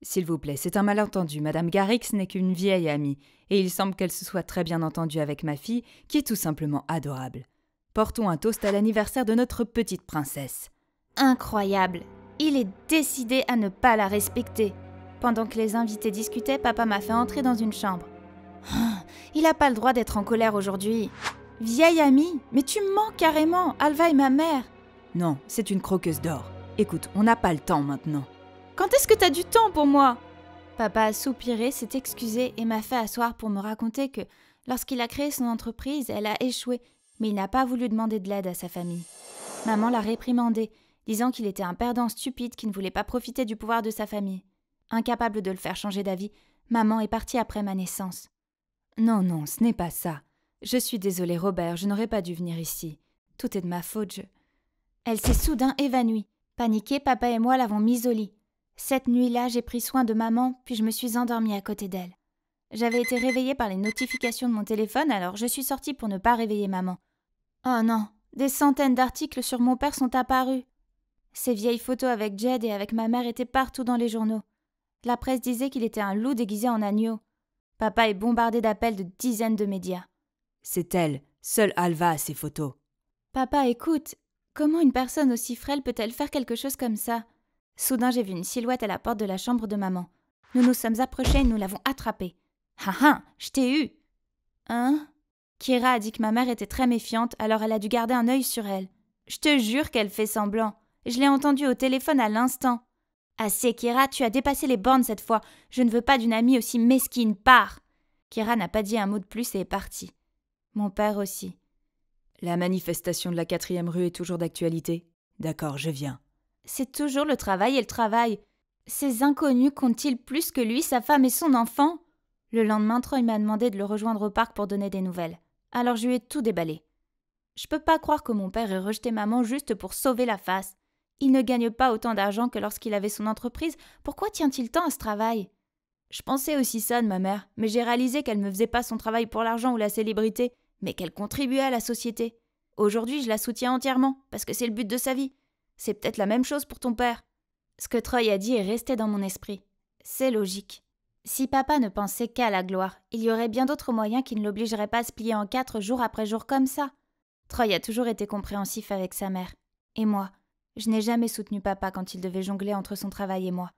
S'il vous plaît, c'est un malentendu. Madame Garrix n'est qu'une vieille amie, et il semble qu'elle se soit très bien entendue avec ma fille, qui est tout simplement adorable. Portons un toast à l'anniversaire de notre petite princesse. Incroyable! Il est décidé à ne pas la respecter. Pendant que les invités discutaient, papa m'a fait entrer dans une chambre. Il n'a pas le droit d'être en colère aujourd'hui. Vieille amie, mais tu me manques carrément, Alva et ma mère. Non, c'est une croqueuse d'or. Écoute, on n'a pas le temps maintenant. Quand est-ce que t'as du temps pour moi? Papa a soupiré, s'est excusé et m'a fait asseoir pour me raconter que, lorsqu'il a créé son entreprise, elle a échoué, mais il n'a pas voulu demander de l'aide à sa famille. Maman l'a réprimandé, disant qu'il était un perdant stupide qui ne voulait pas profiter du pouvoir de sa famille. Incapable de le faire changer d'avis, maman est partie après ma naissance. Non, ce n'est pas ça. Je suis désolée, Robert, je n'aurais pas dû venir ici. Tout est de ma faute, Elle s'est soudain évanouie. Paniquée, papa et moi l'avons mise au lit. Cette nuit-là, j'ai pris soin de maman, puis je me suis endormie à côté d'elle. J'avais été réveillée par les notifications de mon téléphone, alors je suis sortie pour ne pas réveiller maman. Oh non, des centaines d'articles sur mon père sont apparus. Ces vieilles photos avec Jed et avec ma mère étaient partout dans les journaux. La presse disait qu'il était un loup déguisé en agneau. Papa est bombardé d'appels de dizaines de médias. C'est elle, seule Alva a ces photos. Papa, écoute, comment une personne aussi frêle peut-elle faire quelque chose comme ça? Soudain, j'ai vu une silhouette à la porte de la chambre de maman. Nous nous sommes approchés et nous l'avons attrapée. Ah ah, je t'ai eu! Hein? Kira a dit que ma mère était très méfiante, alors elle a dû garder un œil sur elle. Je te jure qu'elle fait semblant. Je l'ai entendue au téléphone à l'instant. Assez, Kira, tu as dépassé les bornes cette fois. Je ne veux pas d'une amie aussi mesquine. Pars! Kira n'a pas dit un mot de plus et est partie. Mon père aussi. La manifestation de la 4e rue est toujours d'actualité? D'accord, je viens. C'est toujours le travail et le travail. Ces inconnus comptent-ils plus que lui, sa femme et son enfant? Le lendemain, Troy m'a demandé de le rejoindre au parc pour donner des nouvelles. Alors je lui ai tout déballé. Je peux pas croire que mon père ait rejeté maman juste pour sauver la face. Il ne gagne pas autant d'argent que lorsqu'il avait son entreprise. Pourquoi tient-il tant à ce travail? Je pensais aussi ça de ma mère, mais j'ai réalisé qu'elle ne faisait pas son travail pour l'argent ou la célébrité, mais qu'elle contribuait à la société. Aujourd'hui, je la soutiens entièrement, parce que c'est le but de sa vie. C'est peut-être la même chose pour ton père. Ce que Troy a dit est resté dans mon esprit. C'est logique. Si papa ne pensait qu'à la gloire, il y aurait bien d'autres moyens qui ne l'obligeraient pas à se plier en 4 jour après jour comme ça. Troy a toujours été compréhensif avec sa mère. Et moi, je n'ai jamais soutenu papa quand il devait jongler entre son travail et moi.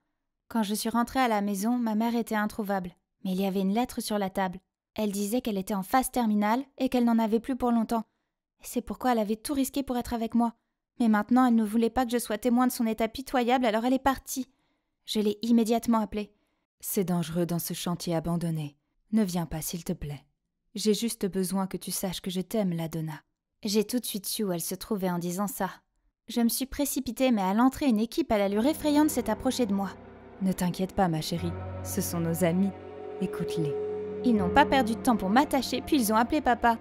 Quand je suis rentrée à la maison, ma mère était introuvable. Mais il y avait une lettre sur la table. Elle disait qu'elle était en phase terminale et qu'elle n'en avait plus pour longtemps. C'est pourquoi elle avait tout risqué pour être avec moi. Mais maintenant, elle ne voulait pas que je sois témoin de son état pitoyable, alors elle est partie. Je l'ai immédiatement appelée. C'est dangereux dans ce chantier abandonné. Ne viens pas, s'il te plaît. J'ai juste besoin que tu saches que je t'aime, Ladonna. J'ai tout de suite su où elle se trouvait en disant ça. Je me suis précipitée, mais à l'entrée, une équipe à l'allure effrayante s'est approchée de moi. Ne t'inquiète pas, ma chérie. Ce sont nos amis. Écoute-les. Ils n'ont pas perdu de temps pour m'attacher, puis ils ont appelé papa.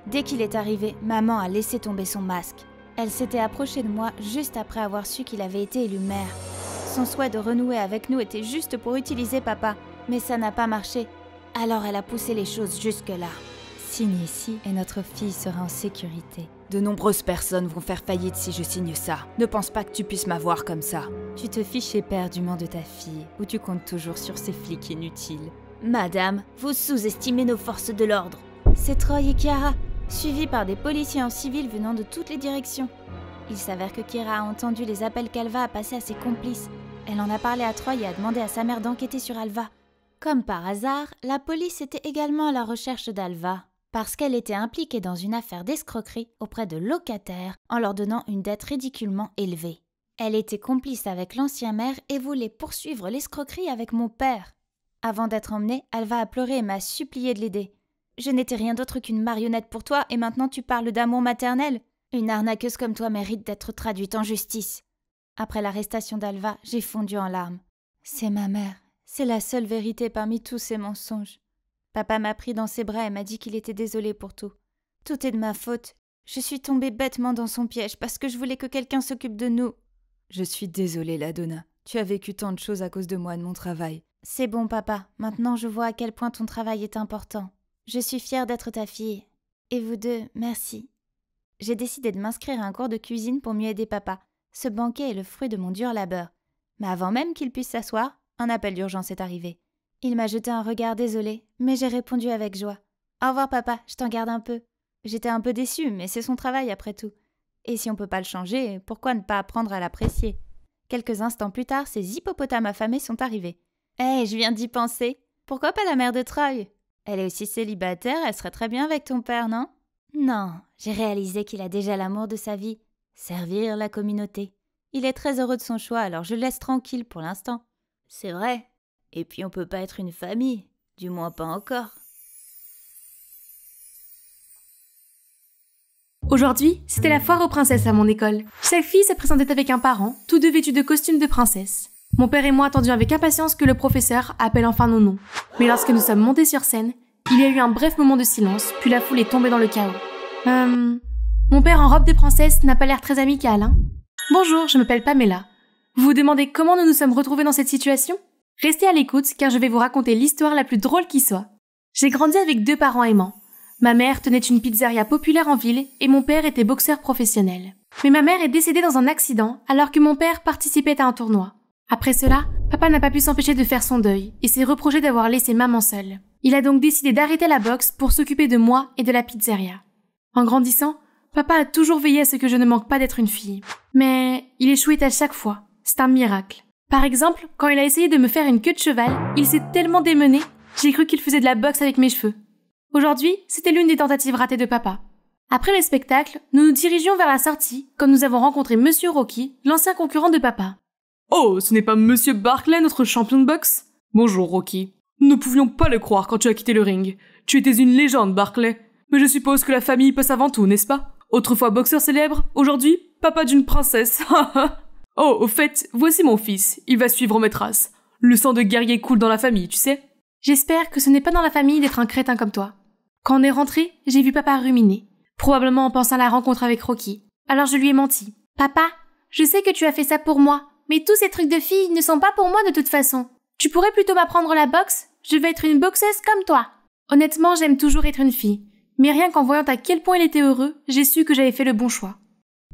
Dès qu'il est arrivé, maman a laissé tomber son masque. Elle s'était approchée de moi juste après avoir su qu'il avait été élu maire. Son souhait de renouer avec nous était juste pour utiliser papa, mais ça n'a pas marché. Alors elle a poussé les choses jusque-là. Signe ici et notre fille sera en sécurité. De nombreuses personnes vont faire faillite si je signe ça. Ne pense pas que tu puisses m'avoir comme ça. Tu te fiches éperdument de ta fille, ou tu comptes toujours sur ces flics inutiles. Madame, vous sous-estimez nos forces de l'ordre. C'est Troy et Kiara, suivis par des policiers en civil venant de toutes les directions. Il s'avère que Kira a entendu les appels qu'Alva a passés à ses complices. Elle en a parlé à Troy et a demandé à sa mère d'enquêter sur Alva. Comme par hasard, la police était également à la recherche d'Alva, parce qu'elle était impliquée dans une affaire d'escroquerie auprès de locataires en leur donnant une dette ridiculement élevée. Elle était complice avec l'ancien maire et voulait poursuivre l'escroquerie avec mon père. Avant d'être emmenée, Alva a pleuré et m'a supplié de l'aider. Je n'étais rien d'autre qu'une marionnette pour toi et maintenant tu parles d'amour maternel. Une arnaqueuse comme toi mérite d'être traduite en justice. Après l'arrestation d'Alva, j'ai fondu en larmes. C'est ma mère. C'est la seule vérité parmi tous ces mensonges. Papa m'a pris dans ses bras et m'a dit qu'il était désolé pour tout. Tout est de ma faute. Je suis tombée bêtement dans son piège parce que je voulais que quelqu'un s'occupe de nous. Je suis désolée, Ladonna. Tu as vécu tant de choses à cause de moi et de mon travail. C'est bon, papa. Maintenant, je vois à quel point ton travail est important. Je suis fière d'être ta fille. Et vous deux, merci. J'ai décidé de m'inscrire à un cours de cuisine pour mieux aider papa. Ce banquet est le fruit de mon dur labeur. Mais avant même qu'il puisse s'asseoir, un appel d'urgence est arrivé. Il m'a jeté un regard désolé, mais j'ai répondu avec joie. « Au revoir papa, je t'en garde un peu. » J'étais un peu déçue, mais c'est son travail après tout. Et si on peut pas le changer, pourquoi ne pas apprendre à l'apprécier? Quelques instants plus tard, ces hippopotames affamés sont arrivés. « Hé, je viens d'y penser. Pourquoi pas la mère de Troy? Elle est aussi célibataire, elle serait très bien avec ton père, non? » Non, j'ai réalisé qu'il a déjà l'amour de sa vie. Servir la communauté. Il est très heureux de son choix, alors je le laisse tranquille pour l'instant. C'est vrai. Et puis on peut pas être une famille. Du moins pas encore. Aujourd'hui, c'était la foire aux princesses à mon école. Chaque fille se présentait avec un parent, tous deux vêtus de costumes de princesse. Mon père et moi attendions avec impatience que le professeur appelle enfin nos noms. Mais lorsque nous sommes montés sur scène, il y a eu un bref moment de silence, puis la foule est tombée dans le chaos. Mon père en robe de princesse n'a pas l'air très amical, hein? Bonjour, je m'appelle Pamela. Vous vous demandez comment nous nous sommes retrouvés dans cette situation? Restez à l'écoute car je vais vous raconter l'histoire la plus drôle qui soit. J'ai grandi avec 2 parents aimants. Ma mère tenait une pizzeria populaire en ville et mon père était boxeur professionnel. Mais ma mère est décédée dans un accident alors que mon père participait à un tournoi. Après cela, papa n'a pas pu s'empêcher de faire son deuil et s'est reproché d'avoir laissé maman seule. Il a donc décidé d'arrêter la boxe pour s'occuper de moi et de la pizzeria. En grandissant, papa a toujours veillé à ce que je ne manque pas d'être une fille. Mais il échouait à chaque fois. C'est un miracle. Par exemple, quand il a essayé de me faire une queue de cheval, il s'est tellement démené, j'ai cru qu'il faisait de la boxe avec mes cheveux. Aujourd'hui, c'était l'une des tentatives ratées de papa. Après le spectacle, nous nous dirigions vers la sortie quand nous avons rencontré Monsieur Rocky, l'ancien concurrent de papa. Oh, ce n'est pas Monsieur Barclay, notre champion de boxe? Bonjour, Rocky. Nous ne pouvions pas le croire quand tu as quitté le ring. Tu étais une légende, Barclay. Mais je suppose que la famille passe avant tout, n'est-ce pas? Autrefois boxeur célèbre, aujourd'hui, papa d'une princesse. Oh, au fait, voici mon fils. Il va suivre mes traces. Le sang de guerrier coule dans la famille, tu sais. J'espère que ce n'est pas dans la famille d'être un crétin comme toi. Quand on est rentré, j'ai vu papa ruminer, probablement en pensant à la rencontre avec Rocky. Alors je lui ai menti. Papa, je sais que tu as fait ça pour moi, mais tous ces trucs de filles ne sont pas pour moi de toute façon. Tu pourrais plutôt m'apprendre la boxe? Je vais être une boxeuse comme toi. Honnêtement, j'aime toujours être une fille. Mais rien qu'en voyant à quel point il était heureux, j'ai su que j'avais fait le bon choix.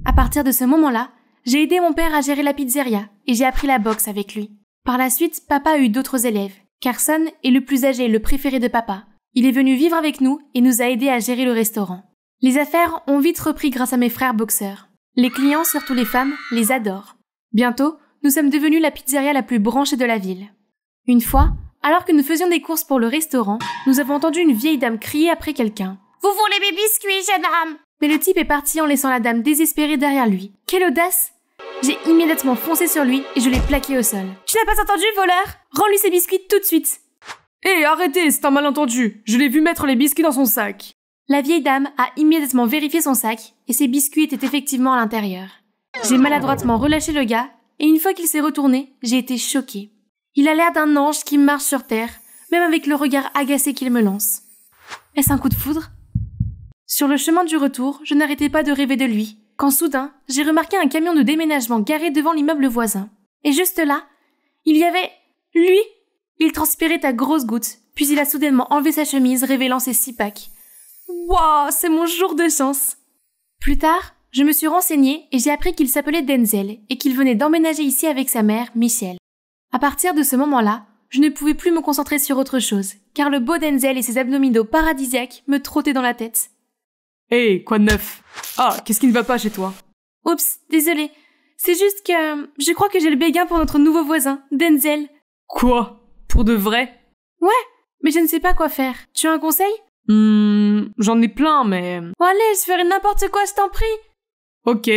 À partir de ce moment-là, j'ai aidé mon père à gérer la pizzeria et j'ai appris la boxe avec lui. Par la suite, papa a eu d'autres élèves. Carson est le plus âgé et le préféré de papa. Il est venu vivre avec nous et nous a aidés à gérer le restaurant. Les affaires ont vite repris grâce à mes frères boxeurs. Les clients, surtout les femmes, les adorent. Bientôt, nous sommes devenus la pizzeria la plus branchée de la ville. Une fois, alors que nous faisions des courses pour le restaurant, nous avons entendu une vieille dame crier après quelqu'un. « Vous volez mes biscuits, jeune homme !» Mais le type est parti en laissant la dame désespérée derrière lui. Quelle audace! J'ai immédiatement foncé sur lui et je l'ai plaqué au sol. « Tu n'as pas entendu, voleur? Rends-lui ses biscuits tout de suite !» Hé, arrêtez, c'est un malentendu. Je l'ai vu mettre les biscuits dans son sac. La vieille dame a immédiatement vérifié son sac et ses biscuits étaient effectivement à l'intérieur. J'ai maladroitement relâché le gars et une fois qu'il s'est retourné, j'ai été choquée. Il a l'air d'un ange qui marche sur terre, même avec le regard agacé qu'il me lance. Est-ce un coup de foudre? Sur le chemin du retour, je n'arrêtais pas de rêver de lui, quand soudain, j'ai remarqué un camion de déménagement garé devant l'immeuble voisin. Et juste là, il y avait... lui! Il transpirait à grosses gouttes, puis il a soudainement enlevé sa chemise, révélant ses 6 packs. Waouh, c'est mon jour de chance! Plus tard, je me suis renseignée et j'ai appris qu'il s'appelait Denzel et qu'il venait d'emménager ici avec sa mère, Michelle. À partir de ce moment-là, je ne pouvais plus me concentrer sur autre chose, car le beau Denzel et ses abdominaux paradisiaques me trottaient dans la tête. Hé, quoi de neuf? Ah, qu'est-ce qui ne va pas chez toi? Oups, désolée. C'est juste que je crois que j'ai le béguin pour notre nouveau voisin, Denzel. Quoi? Pour de vrai? Ouais, mais je ne sais pas quoi faire. Tu as un conseil? J'en ai plein, mais... Oh allez, je ferai n'importe quoi, je t'en prie. Ok.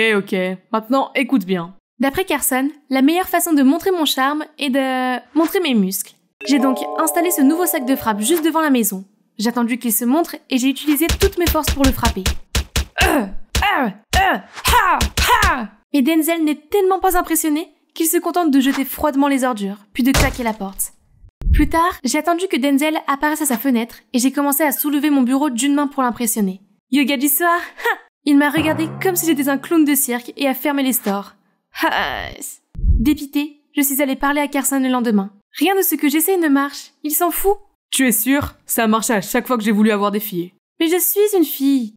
Maintenant, écoute bien. D'après Carson, la meilleure façon de montrer mon charme est de montrer mes muscles. J'ai donc installé ce nouveau sac de frappe juste devant la maison. J'ai attendu qu'il se montre et j'ai utilisé toutes mes forces pour le frapper. Mais Denzel n'est tellement pas impressionné qu'il se contente de jeter froidement les ordures, puis de claquer la porte. Plus tard, j'ai attendu que Denzel apparaisse à sa fenêtre et j'ai commencé à soulever mon bureau d'une main pour l'impressionner. Yoga du soir! Il m'a regardé comme si j'étais un clown de cirque et a fermé les stores. Dépitée, je suis allée parler à Carson le lendemain. Rien de ce que j'essaye ne marche, il s'en fout. Tu es sûre? Ça a marché à chaque fois que j'ai voulu avoir des filles. Mais je suis une fille.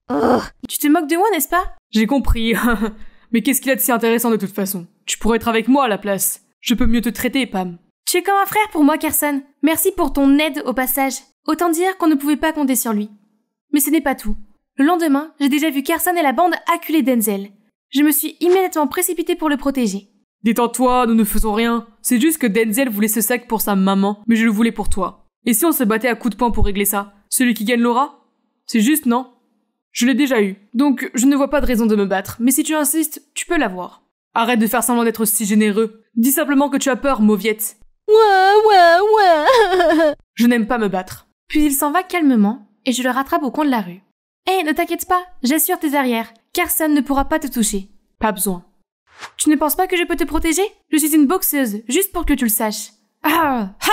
Tu te moques de moi, n'est-ce pas? J'ai compris. Mais qu'est-ce qu'il y a de si intéressant de toute façon? Tu pourrais être avec moi à la place. Je peux mieux te traiter, Pam. Tu es comme un frère pour moi, Carson. Merci pour ton aide au passage. Autant dire qu'on ne pouvait pas compter sur lui. Mais ce n'est pas tout. Le lendemain, j'ai déjà vu Carson et la bande acculer Denzel. Je me suis immédiatement précipitée pour le protéger. Détends-toi, nous ne faisons rien. C'est juste que Denzel voulait ce sac pour sa maman, mais je le voulais pour toi. Et si on se battait à coups de poing pour régler ça? Celui qui gagne l'aura? C'est juste, non? Je l'ai déjà eu, donc je ne vois pas de raison de me battre, mais si tu insistes, tu peux l'avoir. Arrête de faire semblant d'être si généreux. Dis simplement que tu as peur, mauviette. Ouais. Je n'aime pas me battre. Puis il s'en va calmement, et je le rattrape au coin de la rue. Hé, ne t'inquiète pas, j'assure tes arrières. Carson ne pourra pas te toucher. Pas besoin. Tu ne penses pas que je peux te protéger? Je suis une boxeuse, juste pour que tu le saches. Ah! Ha!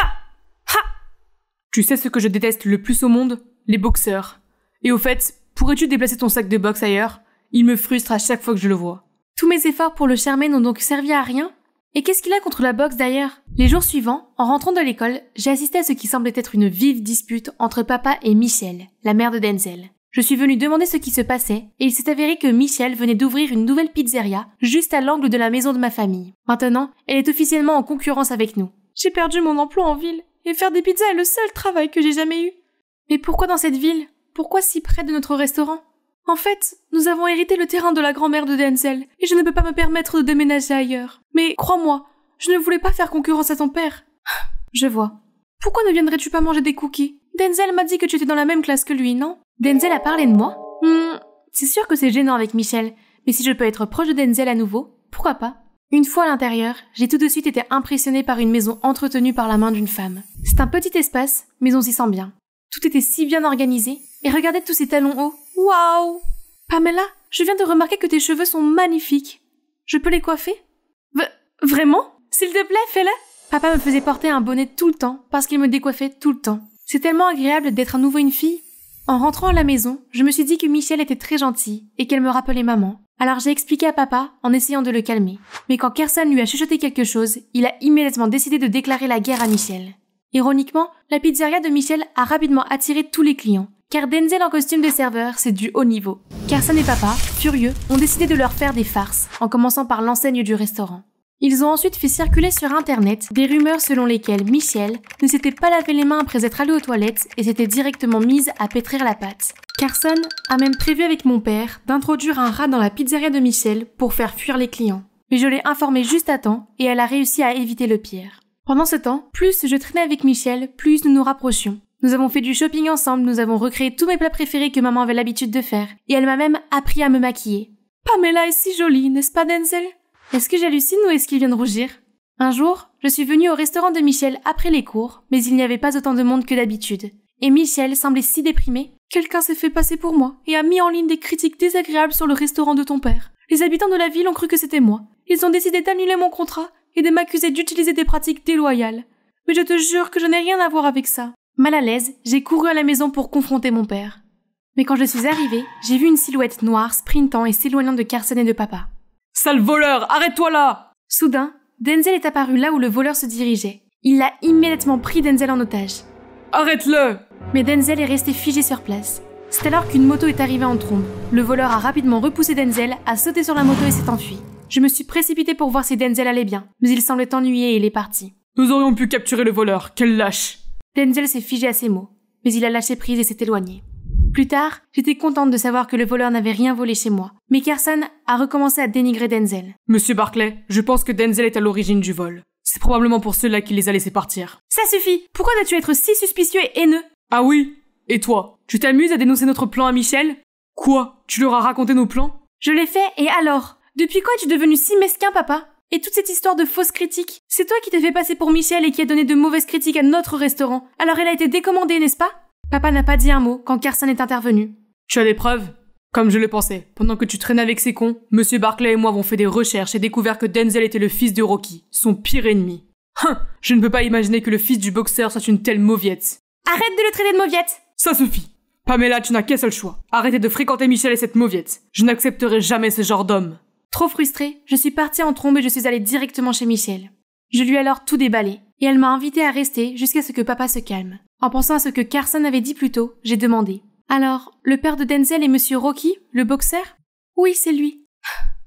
Ha! Tu sais ce que je déteste le plus au monde? Les boxeurs. Et au fait, pourrais-tu déplacer ton sac de boxe ailleurs? Il me frustre à chaque fois que je le vois. Tous mes efforts pour le charmer n'ont donc servi à rien? Et qu'est-ce qu'il a contre la boxe d'ailleurs? Les jours suivants, en rentrant de l'école, j'ai assisté à ce qui semblait être une vive dispute entre papa et Michelle, la mère de Denzel. Je suis venue demander ce qui se passait et il s'est avéré que Michelle venait d'ouvrir une nouvelle pizzeria juste à l'angle de la maison de ma famille. Maintenant, elle est officiellement en concurrence avec nous. J'ai perdu mon emploi en ville et faire des pizzas est le seul travail que j'ai jamais eu. Mais pourquoi dans cette ville? Pourquoi si près de notre restaurant? En fait, nous avons hérité le terrain de la grand-mère de Denzel et je ne peux pas me permettre de déménager ailleurs. Mais crois-moi, je ne voulais pas faire concurrence à ton père. Je vois. Pourquoi ne viendrais-tu pas manger des cookies? Denzel m'a dit que tu étais dans la même classe que lui, non? Denzel a parlé de moi? C'est sûr que c'est gênant avec Michelle, mais si je peux être proche de Denzel à nouveau, pourquoi pas? Une fois à l'intérieur, j'ai tout de suite été impressionnée par une maison entretenue par la main d'une femme. C'est un petit espace, mais on s'y sent bien. Tout était si bien organisé, et regardez tous ces talons hauts. Waouh! Pamela, je viens de remarquer que tes cheveux sont magnifiques. Je peux les coiffer? Vraiment? S'il te plaît, fais-le! Papa me faisait porter un bonnet tout le temps, parce qu'il me décoiffait tout le temps. C'est tellement agréable d'être à nouveau une fille. En rentrant à la maison, je me suis dit que Michelle était très gentille, et qu'elle me rappelait maman. Alors j'ai expliqué à papa, en essayant de le calmer. Mais quand Kersan lui a chuchoté quelque chose, il a immédiatement décidé de déclarer la guerre à Michelle. Ironiquement, la pizzeria de Michelle a rapidement attiré tous les clients. Car Denzel en costume de serveur, c'est du haut niveau. Kersan et papa, furieux, ont décidé de leur faire des farces, en commençant par l'enseigne du restaurant. Ils ont ensuite fait circuler sur internet des rumeurs selon lesquelles Michelle ne s'était pas lavé les mains après être allée aux toilettes et s'était directement mise à pétrir la pâte. Kersan a même prévu avec mon père d'introduire un rat dans la pizzeria de Michelle pour faire fuir les clients. Mais je l'ai informée juste à temps et elle a réussi à éviter le pire. Pendant ce temps, plus je traînais avec Michelle, plus nous nous rapprochions. Nous avons fait du shopping ensemble, nous avons recréé tous mes plats préférés que maman avait l'habitude de faire. Et elle m'a même appris à me maquiller. Pamela est si jolie, n'est-ce pas Denzel? Est-ce que j'hallucine ou est-ce qu'il vient de rougir? Un jour, je suis venue au restaurant de Michelle après les cours, mais il n'y avait pas autant de monde que d'habitude. Et Michelle semblait si déprimée. Quelqu'un s'est fait passer pour moi et a mis en ligne des critiques désagréables sur le restaurant de ton père. Les habitants de la ville ont cru que c'était moi. Ils ont décidé d'annuler mon contrat et de m'accuser d'utiliser des pratiques déloyales. Mais je te jure que je n'ai rien à voir avec ça. Mal à l'aise, j'ai couru à la maison pour confronter mon père. Mais quand je suis arrivée, j'ai vu une silhouette noire sprintant et s'éloignant de Kersan et de papa. Sale voleur, arrête-toi là! Soudain, Denzel est apparu là où le voleur se dirigeait. Il a immédiatement pris Denzel en otage. Arrête-le! Mais Denzel est resté figé sur place. C'est alors qu'une moto est arrivée en trombe. Le voleur a rapidement repoussé Denzel, a sauté sur la moto et s'est enfui. Je me suis précipitée pour voir si Denzel allait bien, mais il semblait ennuyé et il est parti. Nous aurions pu capturer le voleur, quel lâche! Denzel s'est figé à ses mots, mais il a lâché prise et s'est éloigné. Plus tard, j'étais contente de savoir que le voleur n'avait rien volé chez moi, mais Kersan a recommencé à dénigrer Denzel. Monsieur Barclay, je pense que Denzel est à l'origine du vol. C'est probablement pour cela qu'il les a laissés partir. Ça suffit! Pourquoi dois-tu être si suspicieux et haineux? Ah oui? Et toi? Tu t'amuses à dénoncer notre plan à Michelle? Quoi? Tu leur as raconté nos plans? Je l'ai fait, et alors? Depuis quand es-tu devenu si mesquin, papa? Et toute cette histoire de fausses critiques? C'est toi qui t'es fait passer pour Michelle et qui a donné de mauvaises critiques à notre restaurant. Alors elle a été décommandée, n'est-ce pas? Papa n'a pas dit un mot quand Kersan est intervenu. Tu as des preuves? Comme je le pensais, pendant que tu traînais avec ces cons, Monsieur Barclay et moi avons fait des recherches et découvert que Denzel était le fils de Rocky, son pire ennemi. Je ne peux pas imaginer que le fils du boxeur soit une telle mauviette. Arrête de le traiter de mauviette! Ça suffit. Pamela, tu n'as qu'un seul choix. Arrêtez de fréquenter Michelle et cette mauviette. Je n'accepterai jamais ce genre d'homme. Trop frustrée, je suis partie en trombe et je suis allée directement chez Michelle. Je lui ai alors tout déballé, et elle m'a invitée à rester jusqu'à ce que papa se calme. En pensant à ce que Kersan avait dit plus tôt, j'ai demandé. Alors, le père de Denzel est Monsieur Rocky, le boxeur? Oui, c'est lui.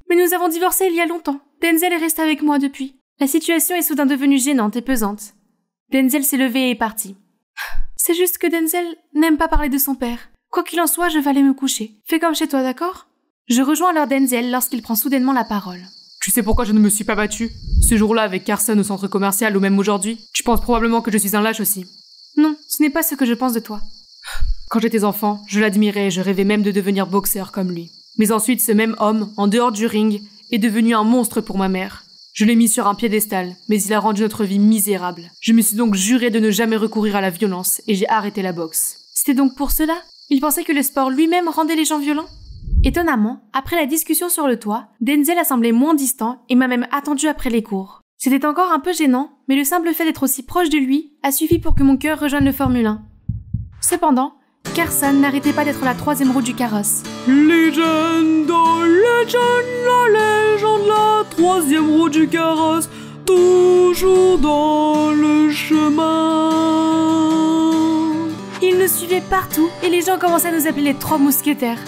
Mais nous avons divorcé il y a longtemps. Denzel est resté avec moi depuis. La situation est soudain devenue gênante et pesante. Denzel s'est levé et est parti. C'est juste que Denzel n'aime pas parler de son père. Quoi qu'il en soit, je vais aller me coucher. Fais comme chez toi, d'accord? Je rejoins alors Denzel lorsqu'il prend soudainement la parole. Tu sais pourquoi je ne me suis pas battue? Ce jour-là avec Kersan au centre commercial ou même aujourd'hui, tu penses probablement que je suis un lâche aussi. Non, ce n'est pas ce que je pense de toi. Quand j'étais enfant, je l'admirais et je rêvais même de devenir boxeur comme lui. Mais ensuite, ce même homme, en dehors du ring, est devenu un monstre pour ma mère. Je l'ai mis sur un piédestal, mais il a rendu notre vie misérable. Je me suis donc juré de ne jamais recourir à la violence et j'ai arrêté la boxe. C'était donc pour cela? Il pensait que le sport lui-même rendait les gens violents? Étonnamment, après la discussion sur le toit, Denzel a semblé moins distant et m'a même attendu après les cours. C'était encore un peu gênant, mais le simple fait d'être aussi proche de lui a suffi pour que mon cœur rejoigne le Formule 1. Cependant, Kersan n'arrêtait pas d'être la troisième roue du carrosse. Legend, oh legend, la légende, la troisième roue du carrosse. toujours dans le chemin. Ils nous suivaient partout et les gens commençaient à nous appeler les 3 mousquetaires.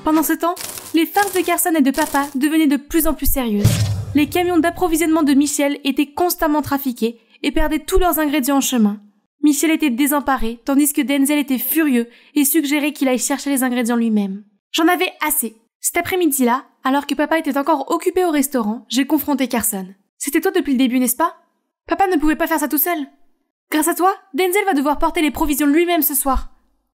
Pendant ce temps, les farces de Carson et de papa devenaient de plus en plus sérieuses. Les camions d'approvisionnement de Michel étaient constamment trafiqués et perdaient tous leurs ingrédients en chemin. Michel était désemparé, tandis que Denzel était furieux et suggérait qu'il aille chercher les ingrédients lui-même. J'en avais assez. Cet après-midi-là, alors que papa était encore occupé au restaurant, j'ai confronté Carson. C'était toi depuis le début, n'est-ce pas? Papa ne pouvait pas faire ça tout seul. Grâce à toi, Denzel va devoir porter les provisions lui-même ce soir.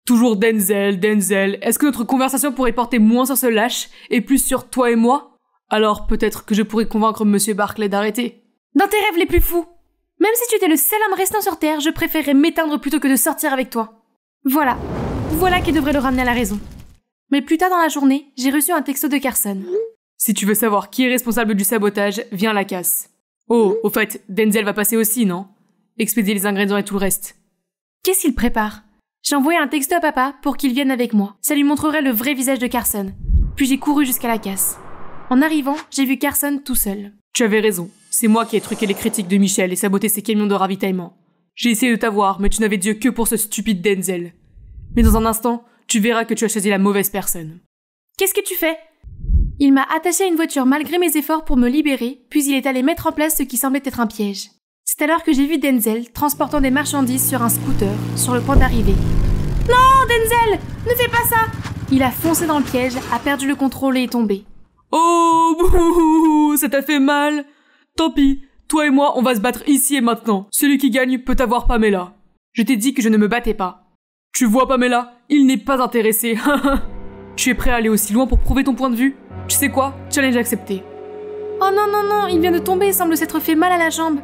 Toujours Denzel, Denzel. Est-ce que notre conversation pourrait porter moins sur ce lâche et plus sur toi et moi? Alors peut-être que je pourrais convaincre Monsieur Barclay d'arrêter. Dans tes rêves les plus fous. Même si tu étais le seul homme restant sur Terre, je préférerais m'éteindre plutôt que de sortir avec toi. Voilà qui devrait le ramener à la raison. Mais plus tard dans la journée, j'ai reçu un texto de Carson. Si tu veux savoir qui est responsable du sabotage, viens à la casse. Oh, au fait, Denzel va passer aussi, non? Expédier les ingrédients et tout le reste. Qu'est-ce qu'il prépare? J'ai envoyé un texto à papa pour qu'il vienne avec moi. Ça lui montrerait le vrai visage de Carson. Puis j'ai couru jusqu'à la casse. En arrivant, j'ai vu Carson tout seul. Tu avais raison. C'est moi qui ai truqué les critiques de Michel et saboté ses camions de ravitaillement. J'ai essayé de t'avoir, mais tu n'avais Dieu que pour ce stupide Denzel. Mais dans un instant, tu verras que tu as choisi la mauvaise personne. Qu'est-ce que tu fais? Il m'a attaché à une voiture malgré mes efforts pour me libérer, puis il est allé mettre en place ce qui semblait être un piège. C'est alors que j'ai vu Denzel transportant des marchandises sur un scooter, sur le point d'arriver. Non, Denzel! Ne fais pas ça! Il a foncé dans le piège, a perdu le contrôle et est tombé. Oh, bouh, ça t'a fait mal? Tant pis, toi et moi, on va se battre ici et maintenant. Celui qui gagne peut avoir Pamela. Je t'ai dit que je ne me battais pas. Tu vois, Pamela, il n'est pas intéressé. Tu es prêt à aller aussi loin pour prouver ton point de vue? Tu sais quoi? Challenge accepté. Oh non, il vient de tomber et semble s'être fait mal à la jambe.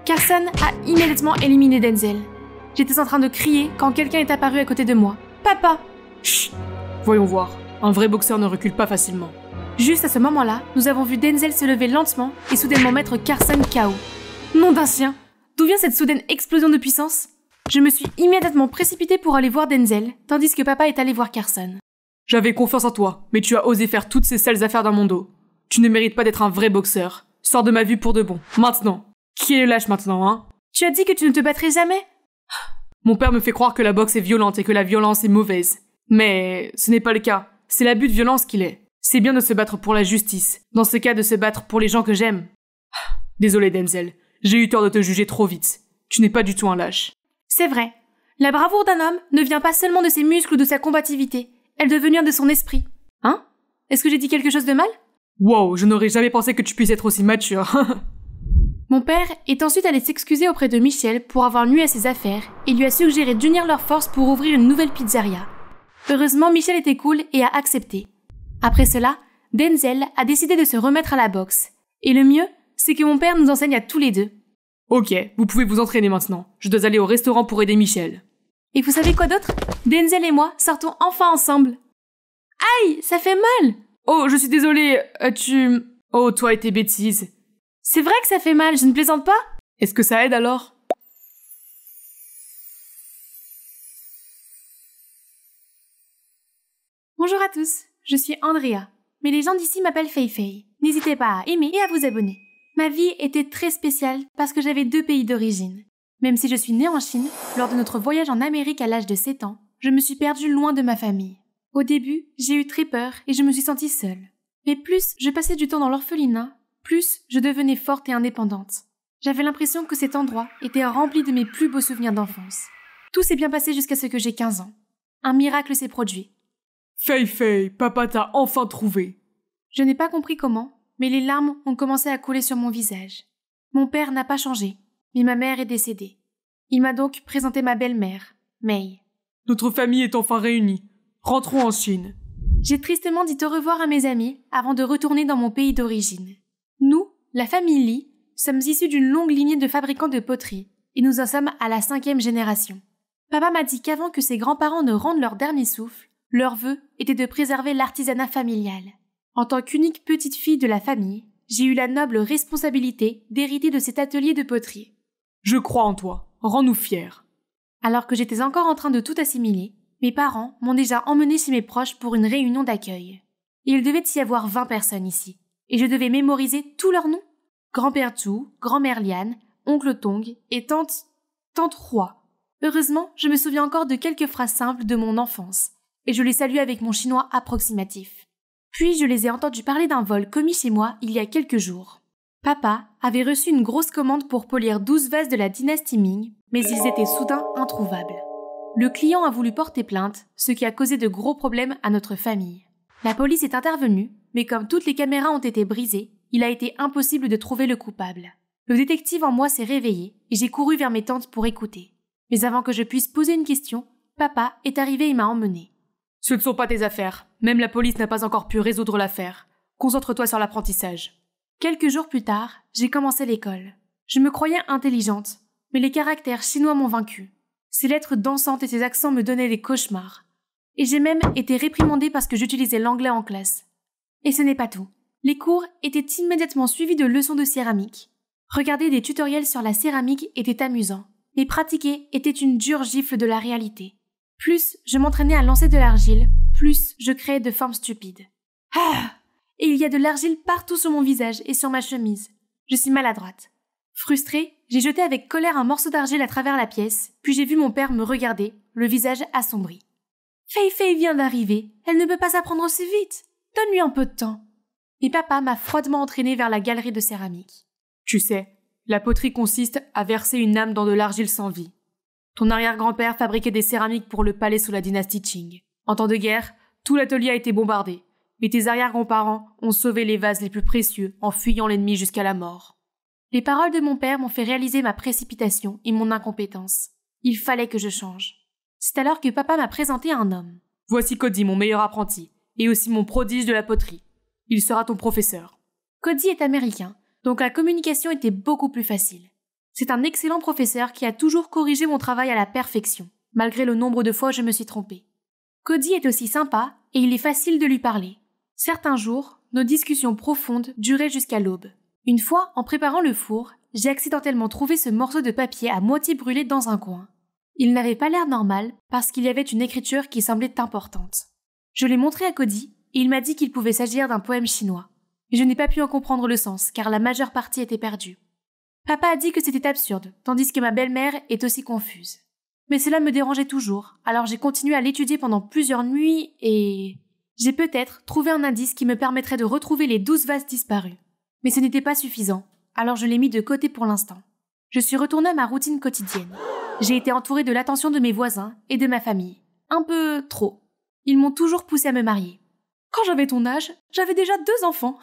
Carson a immédiatement éliminé Denzel. J'étais en train de crier quand quelqu'un est apparu à côté de moi. Papa! Chut! Voyons voir. Un vrai boxeur ne recule pas facilement. Juste à ce moment-là, nous avons vu Denzel se lever lentement et soudainement mettre Carson KO. Nom d'un chien! D'où vient cette soudaine explosion de puissance? Je me suis immédiatement précipitée pour aller voir Denzel, tandis que papa est allé voir Carson. J'avais confiance en toi, mais tu as osé faire toutes ces sales affaires dans mon dos. Tu ne mérites pas d'être un vrai boxeur. Sors de ma vue pour de bon. Maintenant. Qui est le lâche maintenant, hein? Tu as dit que tu ne te battrais jamais? Mon père me fait croire que la boxe est violente et que la violence est mauvaise. Mais ce n'est pas le cas. C'est l'abus de violence qu'il est. C'est bien de se battre pour la justice. Dans ce cas, de se battre pour les gens que j'aime. Désolé, Denzel. J'ai eu tort de te juger trop vite. Tu n'es pas du tout un lâche. C'est vrai. La bravoure d'un homme ne vient pas seulement de ses muscles ou de sa combativité. Elle doit venir de son esprit. Hein? Est-ce que j'ai dit quelque chose de mal? Wow, je n'aurais jamais pensé que tu puisses être aussi mature. Mon père est ensuite allé s'excuser auprès de Michel pour avoir nui à ses affaires et lui a suggéré d'unir leurs forces pour ouvrir une nouvelle pizzeria. Heureusement, Michel était cool et a accepté. Après cela, Denzel a décidé de se remettre à la boxe. Et le mieux, c'est que mon père nous enseigne à tous les deux. Ok, vous pouvez vous entraîner maintenant. Je dois aller au restaurant pour aider Michel. Et vous savez quoi d'autre? Denzel et moi sortons enfin ensemble. Aïe, ça fait mal! Oh, je suis désolée, Oh, toi et tes bêtises. C'est vrai que ça fait mal, je ne plaisante pas? Est-ce que ça aide alors? Bonjour à tous, je suis Andrea, mais les gens d'ici m'appellent Fei-Fei. N'hésitez pas à aimer et à vous abonner. Ma vie était très spéciale parce que j'avais 2 pays d'origine. Même si je suis née en Chine, lors de notre voyage en Amérique à l'âge de 7 ans, je me suis perdue loin de ma famille. Au début, j'ai eu très peur et je me suis sentie seule. Mais plus je passais du temps dans l'orphelinat, plus je devenais forte et indépendante. J'avais l'impression que cet endroit était rempli de mes plus beaux souvenirs d'enfance. Tout s'est bien passé jusqu'à ce que j'ai 15 ans. Un miracle s'est produit. Fei-Fei, papa t'a enfin trouvé. Je n'ai pas compris comment, mais les larmes ont commencé à couler sur mon visage. Mon père n'a pas changé, mais ma mère est décédée. Il m'a donc présenté ma belle-mère, Mei. Notre famille est enfin réunie. Rentrons en Chine. J'ai tristement dit au revoir à mes amis avant de retourner dans mon pays d'origine. Nous, la famille Li, sommes issus d'une longue lignée de fabricants de poterie, et nous en sommes à la 5e génération. Papa m'a dit qu'avant que ses grands-parents ne rendent leur dernier souffle, leur vœu était de préserver l'artisanat familial. En tant qu'unique petite fille de la famille, j'ai eu la noble responsabilité d'hériter de cet atelier de poterie. Je crois en toi. Rends-nous fiers. Alors que j'étais encore en train de tout assimiler, mes parents m'ont déjà emmenée chez mes proches pour une réunion d'accueil. Il devait y avoir 20 personnes ici, et je devais mémoriser tous leurs noms. Grand-père Zhu, grand-mère Liane, oncle Tong et tante Roi. Heureusement, je me souviens encore de quelques phrases simples de mon enfance, et je les salue avec mon chinois approximatif. Puis je les ai entendus parler d'un vol commis chez moi il y a quelques jours. Papa avait reçu une grosse commande pour polir 12 vases de la dynastie Ming, mais ils étaient soudain introuvables. Le client a voulu porter plainte, ce qui a causé de gros problèmes à notre famille. La police est intervenue, mais comme toutes les caméras ont été brisées, il a été impossible de trouver le coupable. Le détective en moi s'est réveillé et j'ai couru vers mes tantes pour écouter. Mais avant que je puisse poser une question, papa est arrivé et m'a emmené. Ce ne sont pas tes affaires. Même la police n'a pas encore pu résoudre l'affaire. Concentre-toi sur l'apprentissage. Quelques jours plus tard, j'ai commencé l'école. Je me croyais intelligente, mais les caractères chinois m'ont vaincue. Ces lettres dansantes et ces accents me donnaient des cauchemars. Et j'ai même été réprimandée parce que j'utilisais l'anglais en classe. Et ce n'est pas tout. Les cours étaient immédiatement suivis de leçons de céramique. Regarder des tutoriels sur la céramique était amusant, mais pratiquer était une dure gifle de la réalité. Plus je m'entraînais à lancer de l'argile, plus je créais de formes stupides. Ah! Et il y a de l'argile partout sur mon visage et sur ma chemise. Je suis maladroite. Frustrée, j'ai jeté avec colère un morceau d'argile à travers la pièce, puis j'ai vu mon père me regarder, le visage assombri. Fei vient d'arriver, elle ne peut pas s'apprendre aussi vite. Donne-lui un peu de temps. Et papa m'a froidement entraînée vers la galerie de céramique. Tu sais, la poterie consiste à verser une âme dans de l'argile sans vie. Ton arrière-grand-père fabriquait des céramiques pour le palais sous la dynastie Qing. En temps de guerre, tout l'atelier a été bombardé, mais tes arrière-grands-parents ont sauvé les vases les plus précieux en fuyant l'ennemi jusqu'à la mort. Les paroles de mon père m'ont fait réaliser ma précipitation et mon incompétence. Il fallait que je change. C'est alors que papa m'a présenté un homme. Voici Cody, mon meilleur apprenti, et aussi mon prodige de la poterie. Il sera ton professeur. Cody est américain, donc la communication était beaucoup plus facile. C'est un excellent professeur qui a toujours corrigé mon travail à la perfection, malgré le nombre de fois où je me suis trompée. Cody est aussi sympa et il est facile de lui parler. Certains jours, nos discussions profondes duraient jusqu'à l'aube. Une fois, en préparant le four, j'ai accidentellement trouvé ce morceau de papier à moitié brûlé dans un coin. Il n'avait pas l'air normal parce qu'il y avait une écriture qui semblait importante. Je l'ai montré à Cody et il m'a dit qu'il pouvait s'agir d'un poème chinois. Mais je n'ai pas pu en comprendre le sens car la majeure partie était perdue. Papa a dit que c'était absurde, tandis que ma belle-mère est aussi confuse. Mais cela me dérangeait toujours, alors j'ai continué à l'étudier pendant plusieurs nuits et... j'ai peut-être trouvé un indice qui me permettrait de retrouver les 12 vases disparus. Mais ce n'était pas suffisant, alors je l'ai mis de côté pour l'instant. Je suis retournée à ma routine quotidienne. J'ai été entourée de l'attention de mes voisins et de ma famille. Un peu trop. Ils m'ont toujours poussée à me marier. Quand j'avais ton âge, j'avais déjà 2 enfants.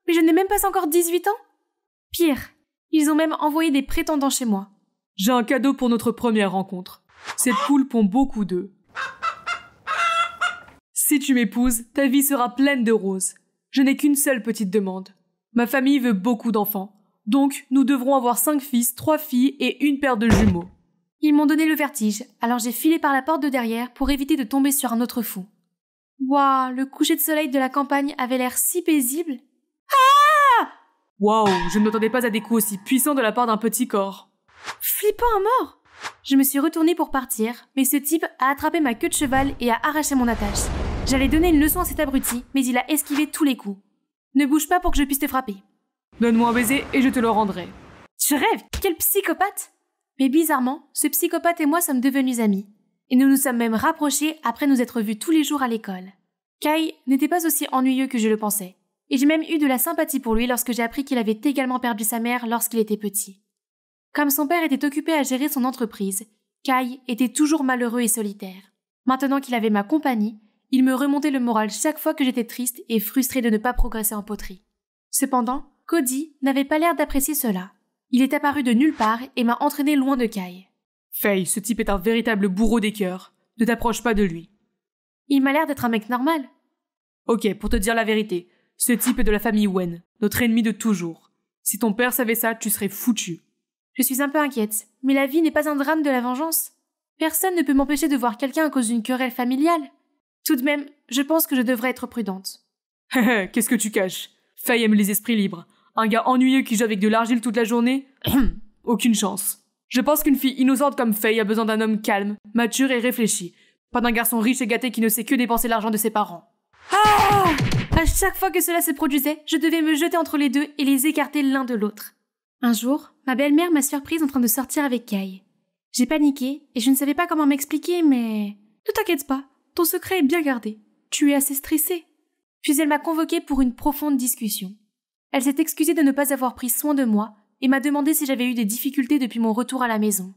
Mais je n'ai même pas encore 18 ans. Pire, ils ont même envoyé des prétendants chez moi. J'ai un cadeau pour notre première rencontre. Cette poule pond beaucoup d'œufs. Si tu m'épouses, ta vie sera pleine de roses. Je n'ai qu'une seule petite demande. Ma famille veut beaucoup d'enfants. Donc, nous devrons avoir 5 fils, 3 filles et une paire de jumeaux. Ils m'ont donné le vertige, alors j'ai filé par la porte de derrière pour éviter de tomber sur un autre fou. Waouh, le coucher de soleil de la campagne avait l'air si paisible. Ah! Waouh, je ne m'attendais pas à des coups aussi puissants de la part d'un petit corps. Flippant à mort! Je me suis retournée pour partir, mais ce type a attrapé ma queue de cheval et a arraché mon attache. J'allais donner une leçon à cet abruti, mais il a esquivé tous les coups. Ne bouge pas pour que je puisse te frapper. Donne-moi un baiser et je te le rendrai. Je rêve! Quel psychopathe! Mais bizarrement, ce psychopathe et moi sommes devenus amis. Et nous nous sommes même rapprochés après nous être vus tous les jours à l'école. Kai n'était pas aussi ennuyeux que je le pensais. Et j'ai même eu de la sympathie pour lui lorsque j'ai appris qu'il avait également perdu sa mère lorsqu'il était petit. Comme son père était occupé à gérer son entreprise, Kai était toujours malheureux et solitaire. Maintenant qu'il avait ma compagnie, il me remontait le moral chaque fois que j'étais triste et frustrée de ne pas progresser en poterie. Cependant, Cody n'avait pas l'air d'apprécier cela. Il est apparu de nulle part et m'a entraîné loin de Kai. Faye, ce type est un véritable bourreau des cœurs. Ne t'approche pas de lui. Il m'a l'air d'être un mec normal. Ok, pour te dire la vérité, ce type est de la famille Wen, notre ennemi de toujours. Si ton père savait ça, tu serais foutu. Je suis un peu inquiète, mais la vie n'est pas un drame de la vengeance. Personne ne peut m'empêcher de voir quelqu'un à cause d'une querelle familiale. Tout de même, je pense que je devrais être prudente. Qu'est-ce que tu caches? Faye aime les esprits libres. Un gars ennuyeux qui joue avec de l'argile toute la journée? Aucune chance. Je pense qu'une fille innocente comme Faye a besoin d'un homme calme, mature et réfléchi. Pas d'un garçon riche et gâté qui ne sait que dépenser l'argent de ses parents. Ah! À chaque fois que cela se produisait, je devais me jeter entre les deux et les écarter l'un de l'autre. Un jour, ma belle-mère m'a surprise en train de sortir avec Kai. J'ai paniqué et je ne savais pas comment m'expliquer, mais... Ne t'inquiète pas, ton secret est bien gardé. Tu es assez stressée. Puis elle m'a convoquée pour une profonde discussion. Elle s'est excusée de ne pas avoir pris soin de moi et m'a demandé si j'avais eu des difficultés depuis mon retour à la maison.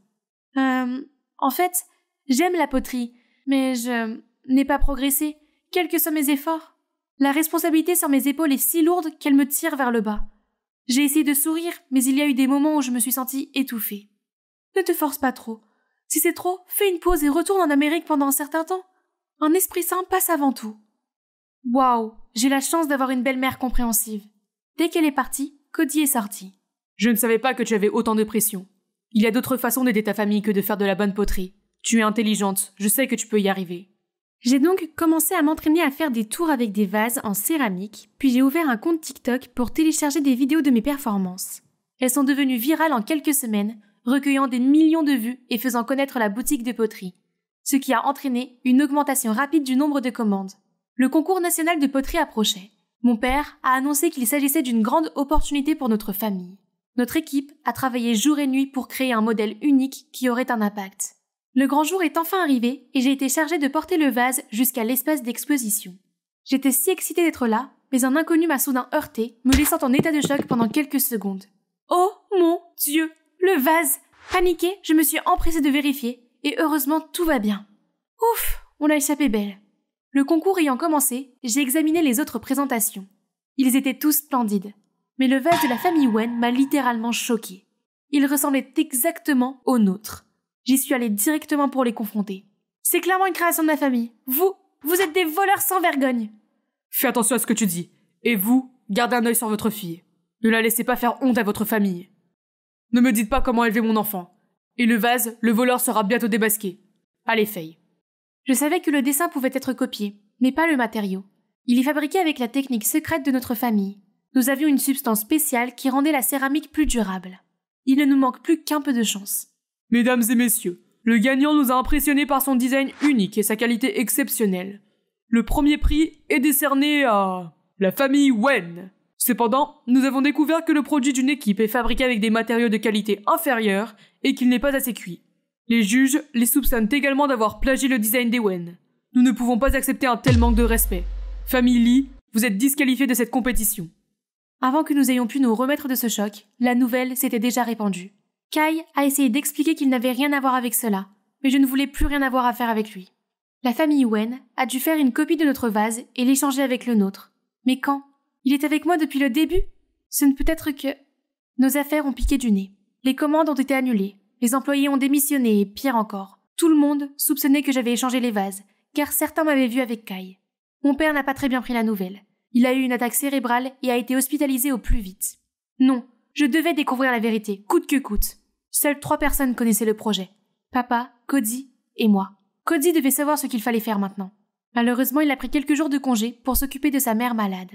En fait, j'aime la poterie, mais je n'ai pas progressé, quels que soient mes efforts. La responsabilité sur mes épaules est si lourde qu'elle me tire vers le bas. J'ai essayé de sourire, mais il y a eu des moments où je me suis sentie étouffée. Ne te force pas trop. Si c'est trop, fais une pause et retourne en Amérique pendant un certain temps. Un esprit sain passe avant tout. Waouh, j'ai la chance d'avoir une belle-mère compréhensive. Dès qu'elle est partie, Cody est sorti. Je ne savais pas que tu avais autant de pression. Il y a d'autres façons d'aider ta famille que de faire de la bonne poterie. Tu es intelligente, je sais que tu peux y arriver. J'ai donc commencé à m'entraîner à faire des tours avec des vases en céramique, puis j'ai ouvert un compte TikTok pour télécharger des vidéos de mes performances. Elles sont devenues virales en quelques semaines, recueillant des millions de vues et faisant connaître la boutique de poterie, ce qui a entraîné une augmentation rapide du nombre de commandes. Le concours national de poterie approchait. Mon père a annoncé qu'il s'agissait d'une grande opportunité pour notre famille. Notre équipe a travaillé jour et nuit pour créer un modèle unique qui aurait un impact. Le grand jour est enfin arrivé et j'ai été chargée de porter le vase jusqu'à l'espace d'exposition. J'étais si excitée d'être là, mais un inconnu m'a soudain heurtée, me laissant en état de choc pendant quelques secondes. Oh mon Dieu! Le vase! Paniquée, je me suis empressée de vérifier, et heureusement tout va bien. Ouf! On a échappé belle. Le concours ayant commencé, j'ai examiné les autres présentations. Ils étaient tous splendides. Mais le vase de la famille Wen m'a littéralement choquée. Il ressemblait exactement au nôtre. J'y suis allée directement pour les confronter. C'est clairement une création de ma famille. Vous êtes des voleurs sans vergogne. Fais attention à ce que tu dis. Et vous, gardez un œil sur votre fille. Ne la laissez pas faire honte à votre famille. Ne me dites pas comment élever mon enfant. Et le vase, le voleur sera bientôt démasqué. Allez, Faye. Je savais que le dessin pouvait être copié, mais pas le matériau. Il est fabriqué avec la technique secrète de notre famille. Nous avions une substance spéciale qui rendait la céramique plus durable. Il ne nous manque plus qu'un peu de chance. Mesdames et messieurs, le gagnant nous a impressionnés par son design unique et sa qualité exceptionnelle. Le premier prix est décerné à la famille Wen. Cependant, nous avons découvert que le produit d'une équipe est fabriqué avec des matériaux de qualité inférieure et qu'il n'est pas assez cuit. Les juges les soupçonnent également d'avoir plagié le design des Wen. Nous ne pouvons pas accepter un tel manque de respect. Famille Lee, vous êtes disqualifiés de cette compétition. Avant que nous ayons pu nous remettre de ce choc, la nouvelle s'était déjà répandue. Kai a essayé d'expliquer qu'il n'avait rien à voir avec cela, mais je ne voulais plus rien avoir à faire avec lui. La famille Wen a dû faire une copie de notre vase et l'échanger avec le nôtre. Mais quand? Il est avec moi depuis le début? Ce ne peut être que... Nos affaires ont piqué du nez. Les commandes ont été annulées. Les employés ont démissionné et pire encore. Tout le monde soupçonnait que j'avais échangé les vases, car certains m'avaient vu avec Kai. Mon père n'a pas très bien pris la nouvelle. Il a eu une attaque cérébrale et a été hospitalisé au plus vite. Non, je devais découvrir la vérité, coûte que coûte. Seules 3 personnes connaissaient le projet. Papa, Cody et moi. Cody devait savoir ce qu'il fallait faire maintenant. Malheureusement, il a pris quelques jours de congé pour s'occuper de sa mère malade.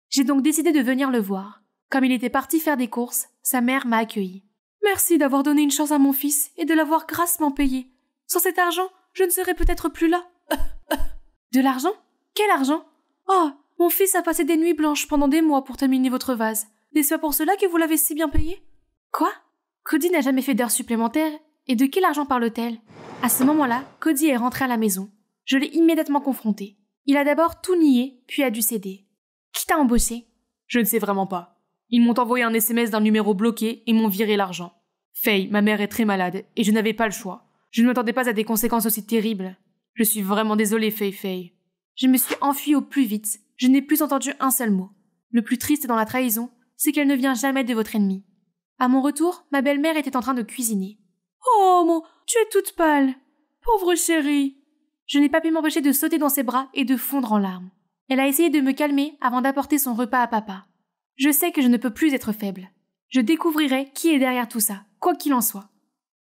J'ai donc décidé de venir le voir. Comme il était parti faire des courses, sa mère m'a accueilli. Merci d'avoir donné une chance à mon fils et de l'avoir grassement payé. Sans cet argent, je ne serais peut-être plus là. De l'argent? Quel argent? Oh, mon fils a passé des nuits blanches pendant des mois pour terminer votre vase. N'est-ce pas pour cela que vous l'avez si bien payé? Quoi? Cody n'a jamais fait d'heures supplémentaires, et de quel argent parle-t-elle? À ce moment-là, Cody est rentré à la maison. Je l'ai immédiatement confronté. Il a d'abord tout nié, puis a dû céder. Qui t'a embauché? Je ne sais vraiment pas. Ils m'ont envoyé un SMS d'un numéro bloqué et m'ont viré l'argent. Faye, ma mère est très malade, et je n'avais pas le choix. Je ne m'attendais pas à des conséquences aussi terribles. Je suis vraiment désolée, Faye. Je me suis enfuie au plus vite. Je n'ai plus entendu un seul mot. Le plus triste dans la trahison, c'est qu'elle ne vient jamais de votre ennemi. À mon retour, ma belle-mère était en train de cuisiner. Oh, tu es toute pâle. Pauvre chérie. Je n'ai pas pu m'empêcher de sauter dans ses bras et de fondre en larmes. Elle a essayé de me calmer avant d'apporter son repas à papa. Je sais que je ne peux plus être faible. Je découvrirai qui est derrière tout ça, quoi qu'il en soit.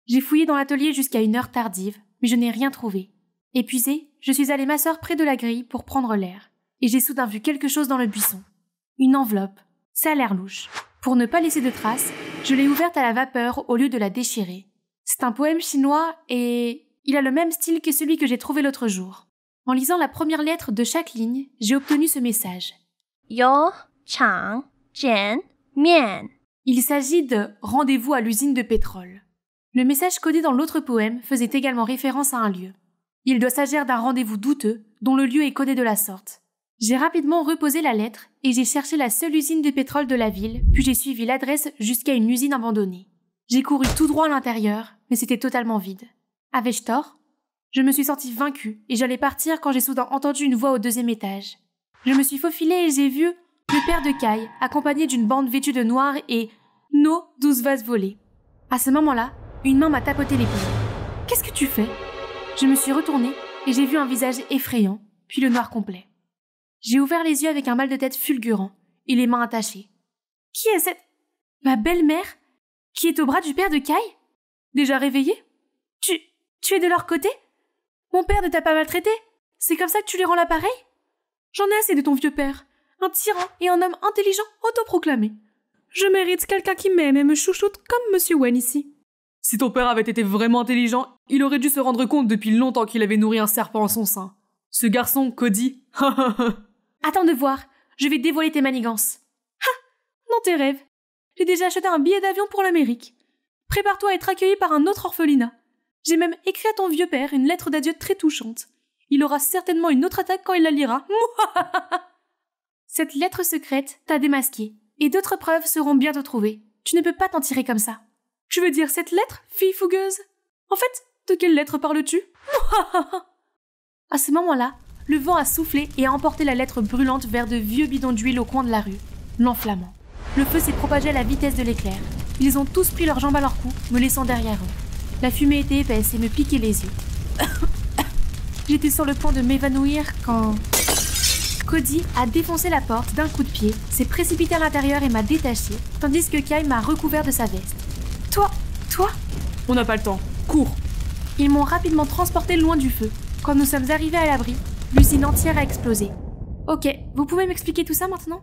J'ai fouillé dans l'atelier jusqu'à une heure tardive, mais je n'ai rien trouvé. Épuisée, je suis allée m'asseoir près de la grille pour prendre l'air, et j'ai soudain vu quelque chose dans le buisson. Une enveloppe. Ça a l'air louche. Pour ne pas laisser de traces, je l'ai ouverte à la vapeur au lieu de la déchirer. C'est un poème chinois et il a le même style que celui que j'ai trouvé l'autre jour. En lisant la première lettre de chaque ligne, j'ai obtenu ce message. 有场见面. Il s'agit de rendez-vous à l'usine de pétrole. Le message codé dans l'autre poème faisait également référence à un lieu. Il doit s'agir d'un rendez-vous douteux dont le lieu est codé de la sorte. J'ai rapidement reposé la lettre et j'ai cherché la seule usine de pétrole de la ville, puis j'ai suivi l'adresse jusqu'à une usine abandonnée. J'ai couru tout droit à l'intérieur, mais c'était totalement vide. Avais-je tort ? Je me suis sentie vaincue et j'allais partir quand j'ai soudain entendu une voix au 2e étage. Je me suis faufilée et j'ai vu le père de Kai, accompagné d'une bande vêtue de noir et nos 12 vases volés. À ce moment-là, une main m'a tapoté l'épaule. « Qu'est-ce que tu fais ?» Je me suis retournée et j'ai vu un visage effrayant, puis le noir complet. J'ai ouvert les yeux avec un mal de tête fulgurant et les mains attachées. « Qui est cette... ma belle-mère qui est au bras du père de Kai ? Déjà réveillée ? Tu es de leur côté ? Mon père ne t'a pas maltraité ? C'est comme ça que tu lui rends l'appareil ? J'en ai assez de ton vieux père, un tyran et un homme intelligent autoproclamé. Je mérite quelqu'un qui m'aime et me chouchoute comme Monsieur Wen ici. » Si ton père avait été vraiment intelligent, il aurait dû se rendre compte depuis longtemps qu'il avait nourri un serpent en son sein. Ce garçon, Cody... Attends de voir, je vais dévoiler tes manigances. Dans tes rêves. J'ai déjà acheté un billet d'avion pour l'Amérique. Prépare-toi à être accueilli par un autre orphelinat. J'ai même écrit à ton vieux père une lettre d'adieu très touchante. Il aura certainement une autre attaque quand il la lira. Cette lettre secrète t'a démasqué, et d'autres preuves seront bientôt trouvées. Tu ne peux pas t'en tirer comme ça. Tu veux dire cette lettre, fille fougueuse ? En fait, de quelle lettre parles-tu ? À ce moment-là, le vent a soufflé et a emporté la lettre brûlante vers de vieux bidons d'huile au coin de la rue, l'enflammant. Le feu s'est propagé à la vitesse de l'éclair. Ils ont tous pris leurs jambes à leur cou, me laissant derrière eux. La fumée était épaisse et me piquait les yeux. J'étais sur le point de m'évanouir quand... Cody a défoncé la porte d'un coup de pied, s'est précipité à l'intérieur et m'a détachée, tandis que Kai m'a recouvert de sa veste. Toi ? On n'a pas le temps. Cours ! Ils m'ont rapidement transporté loin du feu. Quand nous sommes arrivés à l'abri, l'usine entière a explosé. Ok, vous pouvez m'expliquer tout ça maintenant ?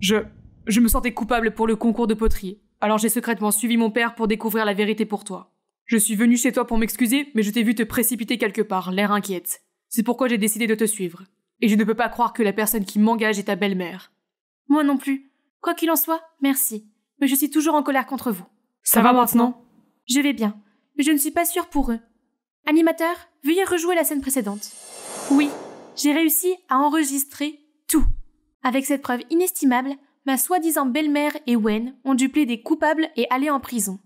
Je me sentais coupable pour le concours de poterie, alors j'ai secrètement suivi mon père pour découvrir la vérité pour toi. Je suis venue chez toi pour m'excuser, mais je t'ai vu te précipiter quelque part, l'air inquiète. C'est pourquoi j'ai décidé de te suivre. Et je ne peux pas croire que la personne qui m'engage est ta belle-mère. Moi non plus. Quoi qu'il en soit, merci. Mais je suis toujours en colère contre vous. Ça va maintenant ? Je vais bien, mais je ne suis pas sûre pour eux. Animateur, veuillez rejouer la scène précédente. Oui, j'ai réussi à enregistrer tout. Avec cette preuve inestimable, ma soi-disant belle-mère et Wen ont dû plaider coupables et aller en prison.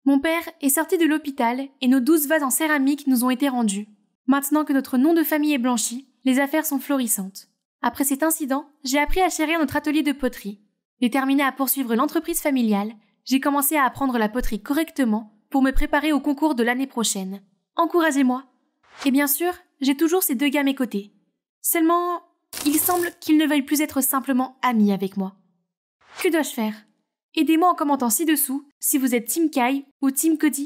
Mon père est sorti de l'hôpital et nos 12 vases en céramique nous ont été rendus. Maintenant que notre nom de famille est blanchi, les affaires sont florissantes. Après cet incident, j'ai appris à chérir notre atelier de poterie. Déterminée à poursuivre l'entreprise familiale, j'ai commencé à apprendre la poterie correctement pour me préparer au concours de l'année prochaine. Encouragez-moi. Et bien sûr, j'ai toujours ces 2 gars à mes côtés. Seulement, il semble qu'ils ne veuillent plus être simplement amis avec moi. Que dois-je faire ? Aidez-moi en commentant ci-dessous si vous êtes Team Kai ou Team Cody